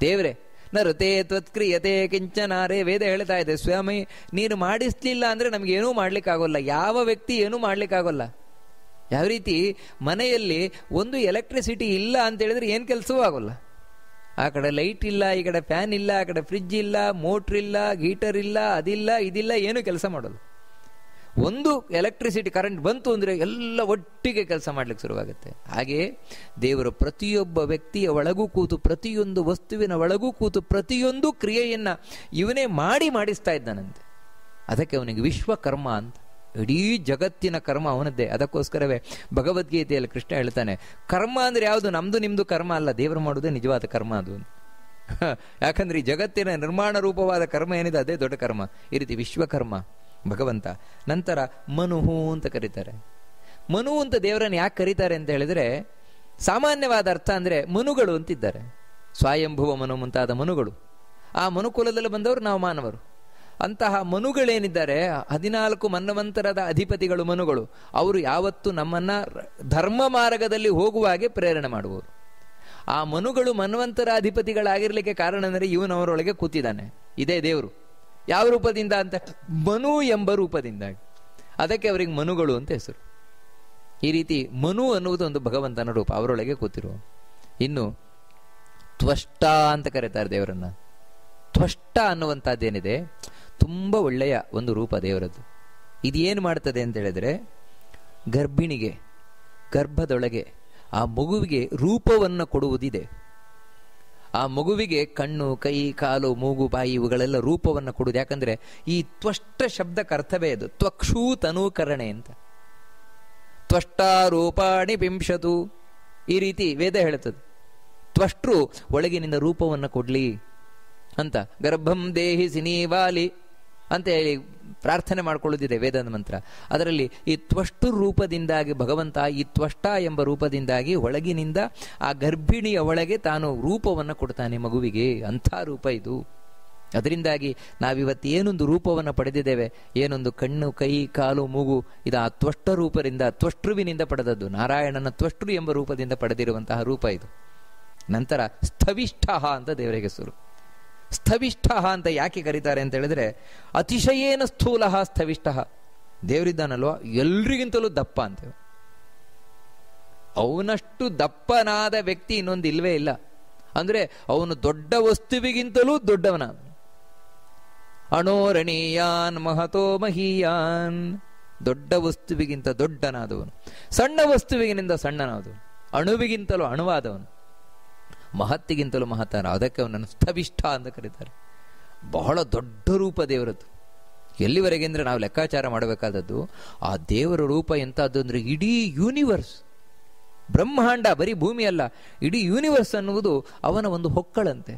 ದೇವರೇ. ನರತೆ ತ್ವತ್ಕ್ರಿಯತೆ ಕಿಂಚನಾರೇ ವೇದ ಹೇಳ್ತಾ ಇದೆ. ಸ್ವಾಮಿ, ನೀನು ಮಾಡಿಸ್ಲಿಲ್ಲ ಅಂದ್ರೆ ನಮ್ಗೆ ಏನೂ ಮಾಡ್ಲಿಕ್ಕಾಗೋಲ್ಲ. ಯಾವ ವ್ಯಕ್ತಿ ಏನೂ ಮಾಡ್ಲಿಕ್ಕಾಗೋಲ್ಲ. ಯಾವ ರೀತಿ ಮನೆಯಲ್ಲಿ ಒಂದು ಎಲೆಕ್ಟ್ರಿಸಿಟಿ ಇಲ್ಲ ಅಂತ ಹೇಳಿದ್ರೆ ಏನು ಕೆಲಸವೂ ಆಗೋಲ್ಲ. ಆ ಕಡೆ ಲೈಟ್ ಇಲ್ಲ, ಈ ಕಡೆ ಫ್ಯಾನ್ ಇಲ್ಲ, ಆ ಕಡೆ ಫ್ರಿಡ್ಜ್ ಇಲ್ಲ, ಮೋಟ್ರ್ ಇಲ್ಲ, ಗೀಟರ್ ಇಲ್ಲ, ಅದಿಲ್ಲ ಇದಿಲ್ಲ, ಏನು ಕೆಲಸ ಮಾಡೋಲ್ಲ. ಒಂದು ಎಲೆಕ್ಟ್ರಿಸಿಟಿ ಕರೆಂಟ್ ಬಂತು ಅಂದರೆ ಎಲ್ಲ ಒಟ್ಟಿಗೆ ಕೆಲಸ ಮಾಡ್ಲಿಕ್ಕೆ ಶುರುವಾಗುತ್ತೆ. ಹಾಗೆಯೇ ದೇವರು ಪ್ರತಿಯೊಬ್ಬ ವ್ಯಕ್ತಿಯ ಒಳಗೂ ಕೂತು, ಪ್ರತಿಯೊಂದು ವಸ್ತುವಿನ ಒಳಗೂ ಕೂತು ಪ್ರತಿಯೊಂದು ಕ್ರಿಯೆಯನ್ನ ಇವನೇ ಮಾಡಿಸ್ತಾ ಇದ್ದಾನಂತೆ. ಅದಕ್ಕೆ ಅವನಿಗೆ ವಿಶ್ವಕರ್ಮ ಅಂತ. ಇಡೀ ಜಗತ್ತಿನ ಕರ್ಮ ಅವನದ್ದೇ. ಅದಕ್ಕೋಸ್ಕರವೇ ಭಗವದ್ಗೀತೆಯಲ್ಲಿ ಕೃಷ್ಣ ಹೇಳ್ತಾನೆ, ಕರ್ಮ ಅಂದ್ರೆ ಯಾವುದು, ನಮ್ದು ನಿಮ್ದು ಕರ್ಮ ಅಲ್ಲ, ದೇವರು ಮಾಡೋದೇ ನಿಜವಾದ ಕರ್ಮ ಅದು. ಯಾಕಂದ್ರೆ ಈ ಜಗತ್ತಿನ ನಿರ್ಮಾಣ ರೂಪವಾದ ಕರ್ಮ ಏನಿದೆ ಅದೇ ದೊಡ್ಡ ಕರ್ಮ. ಈ ರೀತಿ ವಿಶ್ವಕರ್ಮ ಭಗವಂತ. ನಂತರ ಮನುಹು ಅಂತ ಕರೀತಾರೆ. ಮನು ಅಂತ ದೇವರನ್ನು ಯಾಕೆ ಕರೀತಾರೆ ಅಂತ ಹೇಳಿದ್ರೆ ಸಾಮಾನ್ಯವಾದ ಅರ್ಥ ಅಂದ್ರೆ ಮನುಗಳು ಅಂತಿದ್ದಾರೆ. ಸ್ವಯಂಭುವ ಮನು ಮುಂತಾದ ಮನುಗಳು. ಆ ಮನುಕುಲದಲ್ಲಿ ಬಂದವರು ನಾವು ಮಾನವರು. ಅಂತಹ ಮನುಗಳೇನಿದ್ದಾರೆ 14 ಮನ್ವಂತರದ ಅಧಿಪತಿಗಳು ಮನುಗಳು, ಅವರು ಯಾವತ್ತು ನಮ್ಮನ್ನ ಧರ್ಮ ಮಾರ್ಗದಲ್ಲಿ ಹೋಗುವಾಗೆ ಪ್ರೇರಣೆ ಮಾಡುವರು. ಆ ಮನುಗಳು ಮನ್ವಂತರ ಅಧಿಪತಿಗಳಾಗಿರ್ಲಿಕ್ಕೆ ಕಾರಣ ಅಂದರೆ ಇವನವರೊಳಗೆ ಕೂತಿದ್ದಾನೆ. ಇದೇ ದೇವರು. ಯಾವ ರೂಪದಿಂದ ಅಂತ? ಮನು ಎಂಬ ರೂಪದಿಂದಾಗಿ. ಅದಕ್ಕೆ ಅವರಿಗೆ ಮನುಗಳು ಅಂತ ಹೆಸರು. ಈ ರೀತಿ ಮನು ಅನ್ನುವುದು ಒಂದು ಭಗವಂತನ ರೂಪ, ಅವರೊಳಗೆ ಕೂತಿರುವ. ಇನ್ನು ತ್ವಷ್ಟ ಅಂತ ಕರೀತಾರೆ ದೇವರನ್ನ. ತ್ವಷ್ಟ ಅನ್ನುವಂಥದ್ದೇನಿದೆ, ತುಂಬ ಒಳ್ಳೆಯ ಒಂದು ರೂಪ ದೇವರದ್ದು. ಇದೇನು ಮಾಡ್ತದೆ ಅಂತ ಹೇಳಿದ್ರೆ, ಗರ್ಭಿಣಿಗೆ ಗರ್ಭದೊಳಗೆ ಆ ಮಗುವಿಗೆ ರೂಪವನ್ನು ಕೊಡುವುದಿದೆ. ಆ ಮಗುವಿಗೆ ಕಣ್ಣು, ಕೈ, ಕಾಲು, ಮೂಗು, ಬಾಯಿ ಇವುಗಳೆಲ್ಲ ರೂಪವನ್ನು ಕೊಡುವುದು. ಯಾಕಂದ್ರೆ ಈ ತ್ವಷ್ಟ ಶಬ್ದಕ್ಕೆ ಅರ್ಥವೇ ಅದು, ತ್ವಕ್ಷೂ ತನೂಕರಣೆ ಅಂತ. ತ್ವಷ್ಟಾರೂಪಾಣಿ ಪಿಂಶತು, ಈ ರೀತಿ ವೇದ ಹೇಳುತ್ತದೆ. ತ್ವಷ್ಟೃ ಒಳಗಿನಿಂದ ರೂಪವನ್ನು ಕೊಡ್ಲಿ ಅಂತ. ಗರ್ಭಂ ದೇಹಿ ಸಿನೀವಾಲಿ ಅಂತ ಹೇಳಿ ಪ್ರಾರ್ಥನೆ ಮಾಡಿಕೊಳ್ಳುತ್ತಿದೆ ವೇದದ ಮಂತ್ರ. ಅದರಲ್ಲಿ ಈ ತ್ವಷ್ಟು ರೂಪದಿಂದಾಗಿ ಭಗವಂತ ಈ ತ್ವಷ್ಟ ಎಂಬ ರೂಪದಿಂದಾಗಿ ಒಳಗಿನಿಂದ ಆ ಗರ್ಭಿಣಿಯ ಒಳಗೆ ತಾನು ರೂಪವನ್ನು ಕೊಡ್ತಾನೆ ಮಗುವಿಗೆ. ಅಂಥ ರೂಪ ಇದು. ಅದರಿಂದಾಗಿ ನಾವಿವತ್ತು ಏನೊಂದು ರೂಪವನ್ನು ಪಡೆದಿದ್ದೇವೆ, ಏನೊಂದು ಕಣ್ಣು, ಕೈ, ಕಾಲು, ಮೂಗು, ಇದು ಆ ತ್ವಷ್ಟ ರೂಪದಿಂದ, ತ್ವಷ್ಟೃವಿನಿಂದ ಪಡೆದದ್ದು. ನಾರಾಯಣನ ತ್ವಷ್ಟೃ ಎಂಬ ರೂಪದಿಂದ ಪಡೆದಿರುವಂತಹ ರೂಪ ಇದು. ನಂತರ ಸ್ಥವಿಷ್ಠ ಅಂತ ದೇವರಿಗೆ ಹೆಸರು. ಸ್ಥವಿಷ್ಠ ಅಂತ ಯಾಕೆ ಕರೀತಾರೆ ಅಂತ ಹೇಳಿದ್ರೆ, ಅತಿಶಯೇನ ಸ್ಥೂಲ ಸ್ಥವಿಷ್ಠ. ದೇವರಿದ್ದಾನಲ್ವ, ಎಲ್ರಿಗಿಂತಲೂ ದಪ್ಪ ಅಂತೇವೆ. ಅವನಷ್ಟು ದಪ್ಪನಾದ ವ್ಯಕ್ತಿ ಇನ್ನೊಂದು ಇಲ್ವೇ ಇಲ್ಲ. ಅಂದ್ರೆ ಅವನು ದೊಡ್ಡ ವಸ್ತುವಿಗಿಂತಲೂ ದೊಡ್ಡವನ. ಅಣೋರಣೀಯಾನ್ ಮಹತೋ ಮಹೀಯಾನ್, ದೊಡ್ಡ ವಸ್ತುವಿಗಿಂತ ದೊಡ್ಡನಾದವನು, ಸಣ್ಣ ವಸ್ತುವಿಗಿಂತ ಸಣ್ಣನಾದವನು, ಅಣುವಿಗಿಂತಲೂ ಅಣುವಾದವನು, ಮಹತ್ತಿಗಿಂತಲೂ ಮಹತ್ತಾನ. ಅದಕ್ಕೆ ಅವನನ್ನು ಸ್ಥವಿಷ್ಠ ಅಂತ ಕರೀತಾರೆ. ಬಹಳ ದೊಡ್ಡ ರೂಪ ದೇವರದ್ದು. ಎಲ್ಲಿವರೆಗೆ ಅಂದರೆ ನಾವು ಲೆಕ್ಕಾಚಾರ ಮಾಡಬೇಕಾದದ್ದು, ಆ ದೇವರ ರೂಪ ಎಂಥದ್ದು ಅಂದರೆ ಇಡೀ ಯೂನಿವರ್ಸ್, ಬ್ರಹ್ಮಾಂಡ, ಬರೀ ಭೂಮಿ ಅಲ್ಲ, ಇಡೀ ಯೂನಿವರ್ಸ್ ಅನ್ನುವುದು ಅವನ ಒಂದು ಹೊಕ್ಕಳಂತೆ.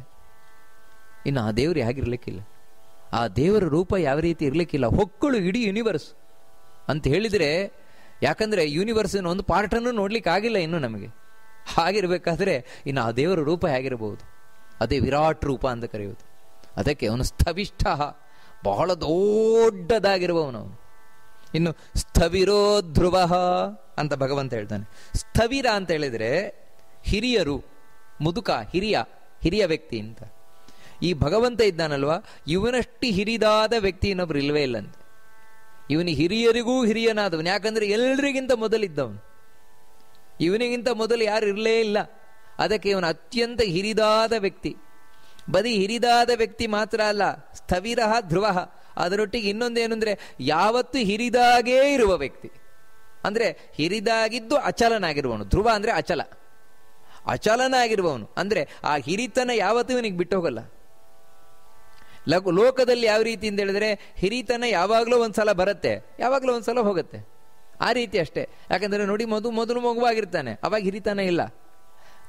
ಇನ್ನು ಆ ದೇವರು ಹೇಗಿರ್ಲಿಕ್ಕಿಲ್ಲ, ಆ ದೇವರ ರೂಪ ಯಾವ ರೀತಿ ಇರ್ಲಿಕ್ಕಿಲ್ಲ. ಹೊಕ್ಕಳು ಇಡೀ ಯೂನಿವರ್ಸ್ ಅಂತ ಹೇಳಿದರೆ, ಯಾಕಂದ್ರೆ ಯೂನಿವರ್ಸಿನ ಒಂದು ಪಾರ್ಟನ್ನು ನೋಡ್ಲಿಕ್ಕೆ ಆಗಿಲ್ಲ ಇನ್ನು ನಮಗೆ. ಹಾಗಿರ್ಬೇಕಾದ್ರೆ ಇನ್ನು ಆ ದೇವರ ರೂಪ ಹೇಗಿರಬಹುದು? ಅದೇ ವಿರಾಟ್ ರೂಪ ಅಂತ ಕರೆಯುವುದು. ಅದಕ್ಕೆ ಅವನು ಸ್ಥವಿಷ್ಠ, ಬಹಳ ದೊಡ್ಡದಾಗಿರುವವನು. ಇನ್ನು ಸ್ಥವಿರೋ ಧ್ರುವ ಅಂತ ಭಗವಂತ ಹೇಳ್ತಾನೆ. ಸ್ಥವಿರ ಅಂತ ಹೇಳಿದ್ರೆ ಹಿರಿಯರು, ಮುದುಕ, ಹಿರಿಯ ವ್ಯಕ್ತಿ ಅಂತ. ಈ ಭಗವಂತ ಇದ್ದಾನಲ್ವಾ, ಇವನಷ್ಟು ಹಿರಿದಾದ ವ್ಯಕ್ತಿ ಇನ್ನೊಬ್ರು ಇಲ್ವೇ ಇಲ್ಲಂತೆ. ಇವನು ಹಿರಿಯರಿಗೂ ಹಿರಿಯನಾದವನು. ಯಾಕಂದ್ರೆ ಎಲ್ರಿಗಿಂತ ಮೊದಲಿದ್ದವನು. ಇವನಿಗಿಂತ ಮೊದಲು ಯಾರು ಇರಲೇ ಇಲ್ಲ. ಅದಕ್ಕೆ ಇವನು ಅತ್ಯಂತ ಹಿರಿದಾದ ವ್ಯಕ್ತಿ. ಬರೀ ಹಿರಿದಾದ ವ್ಯಕ್ತಿ ಮಾತ್ರ ಅಲ್ಲ, ಸ್ಥವಿರ ಧ್ರುವ. ಅದರೊಟ್ಟಿಗೆ ಇನ್ನೊಂದೇನು ಅಂದ್ರೆ, ಯಾವತ್ತು ಹಿರಿದಾಗೇ ಇರುವ ವ್ಯಕ್ತಿ. ಅಂದ್ರೆ ಹಿರಿದಾಗಿದ್ದು ಅಚಲನಾಗಿರುವವನು. ಧ್ರುವ ಅಂದ್ರೆ ಅಚಲ, ಅಚಲನಾಗಿರುವವನು. ಅಂದ್ರೆ ಆ ಹಿರಿತನ ಯಾವತ್ತೂ ಇವನಿಗೆ ಬಿಟ್ಟು ಹೋಗಲ್ಲ. ಲೋಕದಲ್ಲಿ ಯಾವ ರೀತಿ ಅಂತ ಹೇಳಿದ್ರೆ, ಹಿರಿತನ ಯಾವಾಗಲೂ ಒಂದ್ಸಲ ಬರುತ್ತೆ, ಯಾವಾಗಲೂ ಒಂದ್ಸಲ ಹೋಗುತ್ತೆ. ಆ ರೀತಿ ಅಷ್ಟೇ. ಯಾಕಂದ್ರೆ ನೋಡಿ, ಮೊದಲು ಮಗುವಾಗಿರ್ತಾನೆ, ಅವಾಗ ಹಿರಿತನ ಇಲ್ಲ.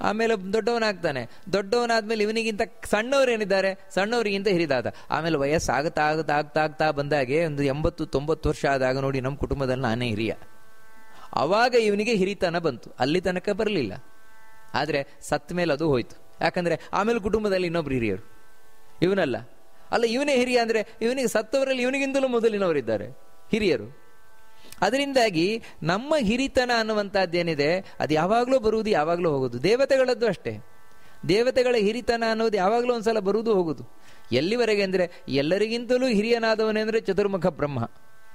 ಆಮೇಲೆ ದೊಡ್ಡವನಾಗ್ತಾನೆ, ದೊಡ್ಡವನಾದ್ಮೇಲೆ ಇವನಿಗಿಂತ ಸಣ್ಣವರೇನಿದ್ದಾರೆ, ಸಣ್ಣವರಿಗಿಂತ ಹಿರಿದಾದ. ಆಮೇಲೆ ವಯಸ್ಸಾಗ್ತಾ ಆಗ್ತಾ ಬಂದಾಗೆ ಒಂದು 80-90 ವರ್ಷ ಆದಾಗ ನೋಡಿ, ನಮ್ಮ ಕುಟುಂಬದಲ್ಲಿ ನಾನೇ ಹಿರಿಯ. ಅವಾಗ ಇವನಿಗೆ ಹಿರಿತನ ಬಂತು. ಅಲ್ಲಿ ತನಕ ಬರಲಿಲ್ಲ. ಆದ್ರೆ ಸತ್ತ ಮೇಲೆ ಅದು ಹೋಯ್ತು. ಯಾಕಂದ್ರೆ ಆಮೇಲೆ ಕುಟುಂಬದಲ್ಲಿ ಇನ್ನೊಬ್ರು ಹಿರಿಯರು, ಇವನಲ್ಲ. ಅಲ್ಲ, ಇವನೇ ಹಿರಿಯ ಅಂದ್ರೆ ಇವನಿಗೆ ಸತ್ತವರಲ್ಲಿ ಇವನಿಗಿಂತಲೂ ಮೊದಲಿನವರಿದ್ದಾರೆ ಹಿರಿಯರು. ಅದರಿಂದಾಗಿ ನಮ್ಮ ಹಿರಿತನ ಅನ್ನುವಂಥದ್ದೇನಿದೆ, ಅದು ಯಾವಾಗಲೂ ಬರುವುದು, ಯಾವಾಗಲೂ ಹೋಗುದು. ದೇವತೆಗಳದ್ದು ಅಷ್ಟೇ. ದೇವತೆಗಳ ಹಿರಿತನ ಅನ್ನೋದು ಯಾವಾಗಲೂ ಒಂದ್ಸಲ ಬರುವುದು, ಹೋಗುದು. ಎಲ್ಲಿವರೆಗೆ ಅಂದ್ರೆ, ಎಲ್ಲರಿಗಿಂತಲೂ ಹಿರಿಯನಾದವನೇ ಅಂದ್ರೆ ಚತುರ್ಮುಖ ಬ್ರಹ್ಮ.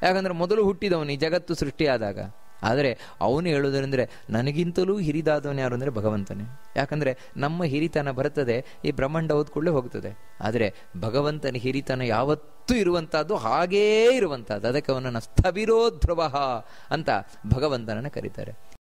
ಯಾಕಂದ್ರೆ ಮೊದಲು ಹುಟ್ಟಿದವನು ಈ ಜಗತ್ತು ಸೃಷ್ಟಿಯಾದಾಗ. ಆದರೆ ಅವನು ಹೇಳುವುದಂದ್ರೆ, ನನಗಿಂತಲೂ ಹಿರಿದಾದವನು ಯಾರು ಅಂದ್ರೆ ಭಗವಂತನೇ. ಯಾಕಂದ್ರೆ ನಮ್ಮ ಹಿರಿತನ ಬರ್ತದೆ, ಈ ಬ್ರಹ್ಮಾಂಡ ಓದ್ಕೊಳ್ಳೆ ಹೋಗ್ತದೆ. ಆದರೆ ಭಗವಂತನ ಹಿರಿತನ ಯಾವತ್ತೂ ಇರುವಂತಹದ್ದು, ಹಾಗೇ ಇರುವಂತಹದ್ದು. ಅದಕ್ಕೆ ಅವನನ್ನು ಸ್ಥವಿರೋ ಧ್ರುವ ಅಂತ ಭಗವಂತನನ್ನು ಕರೀತಾರೆ.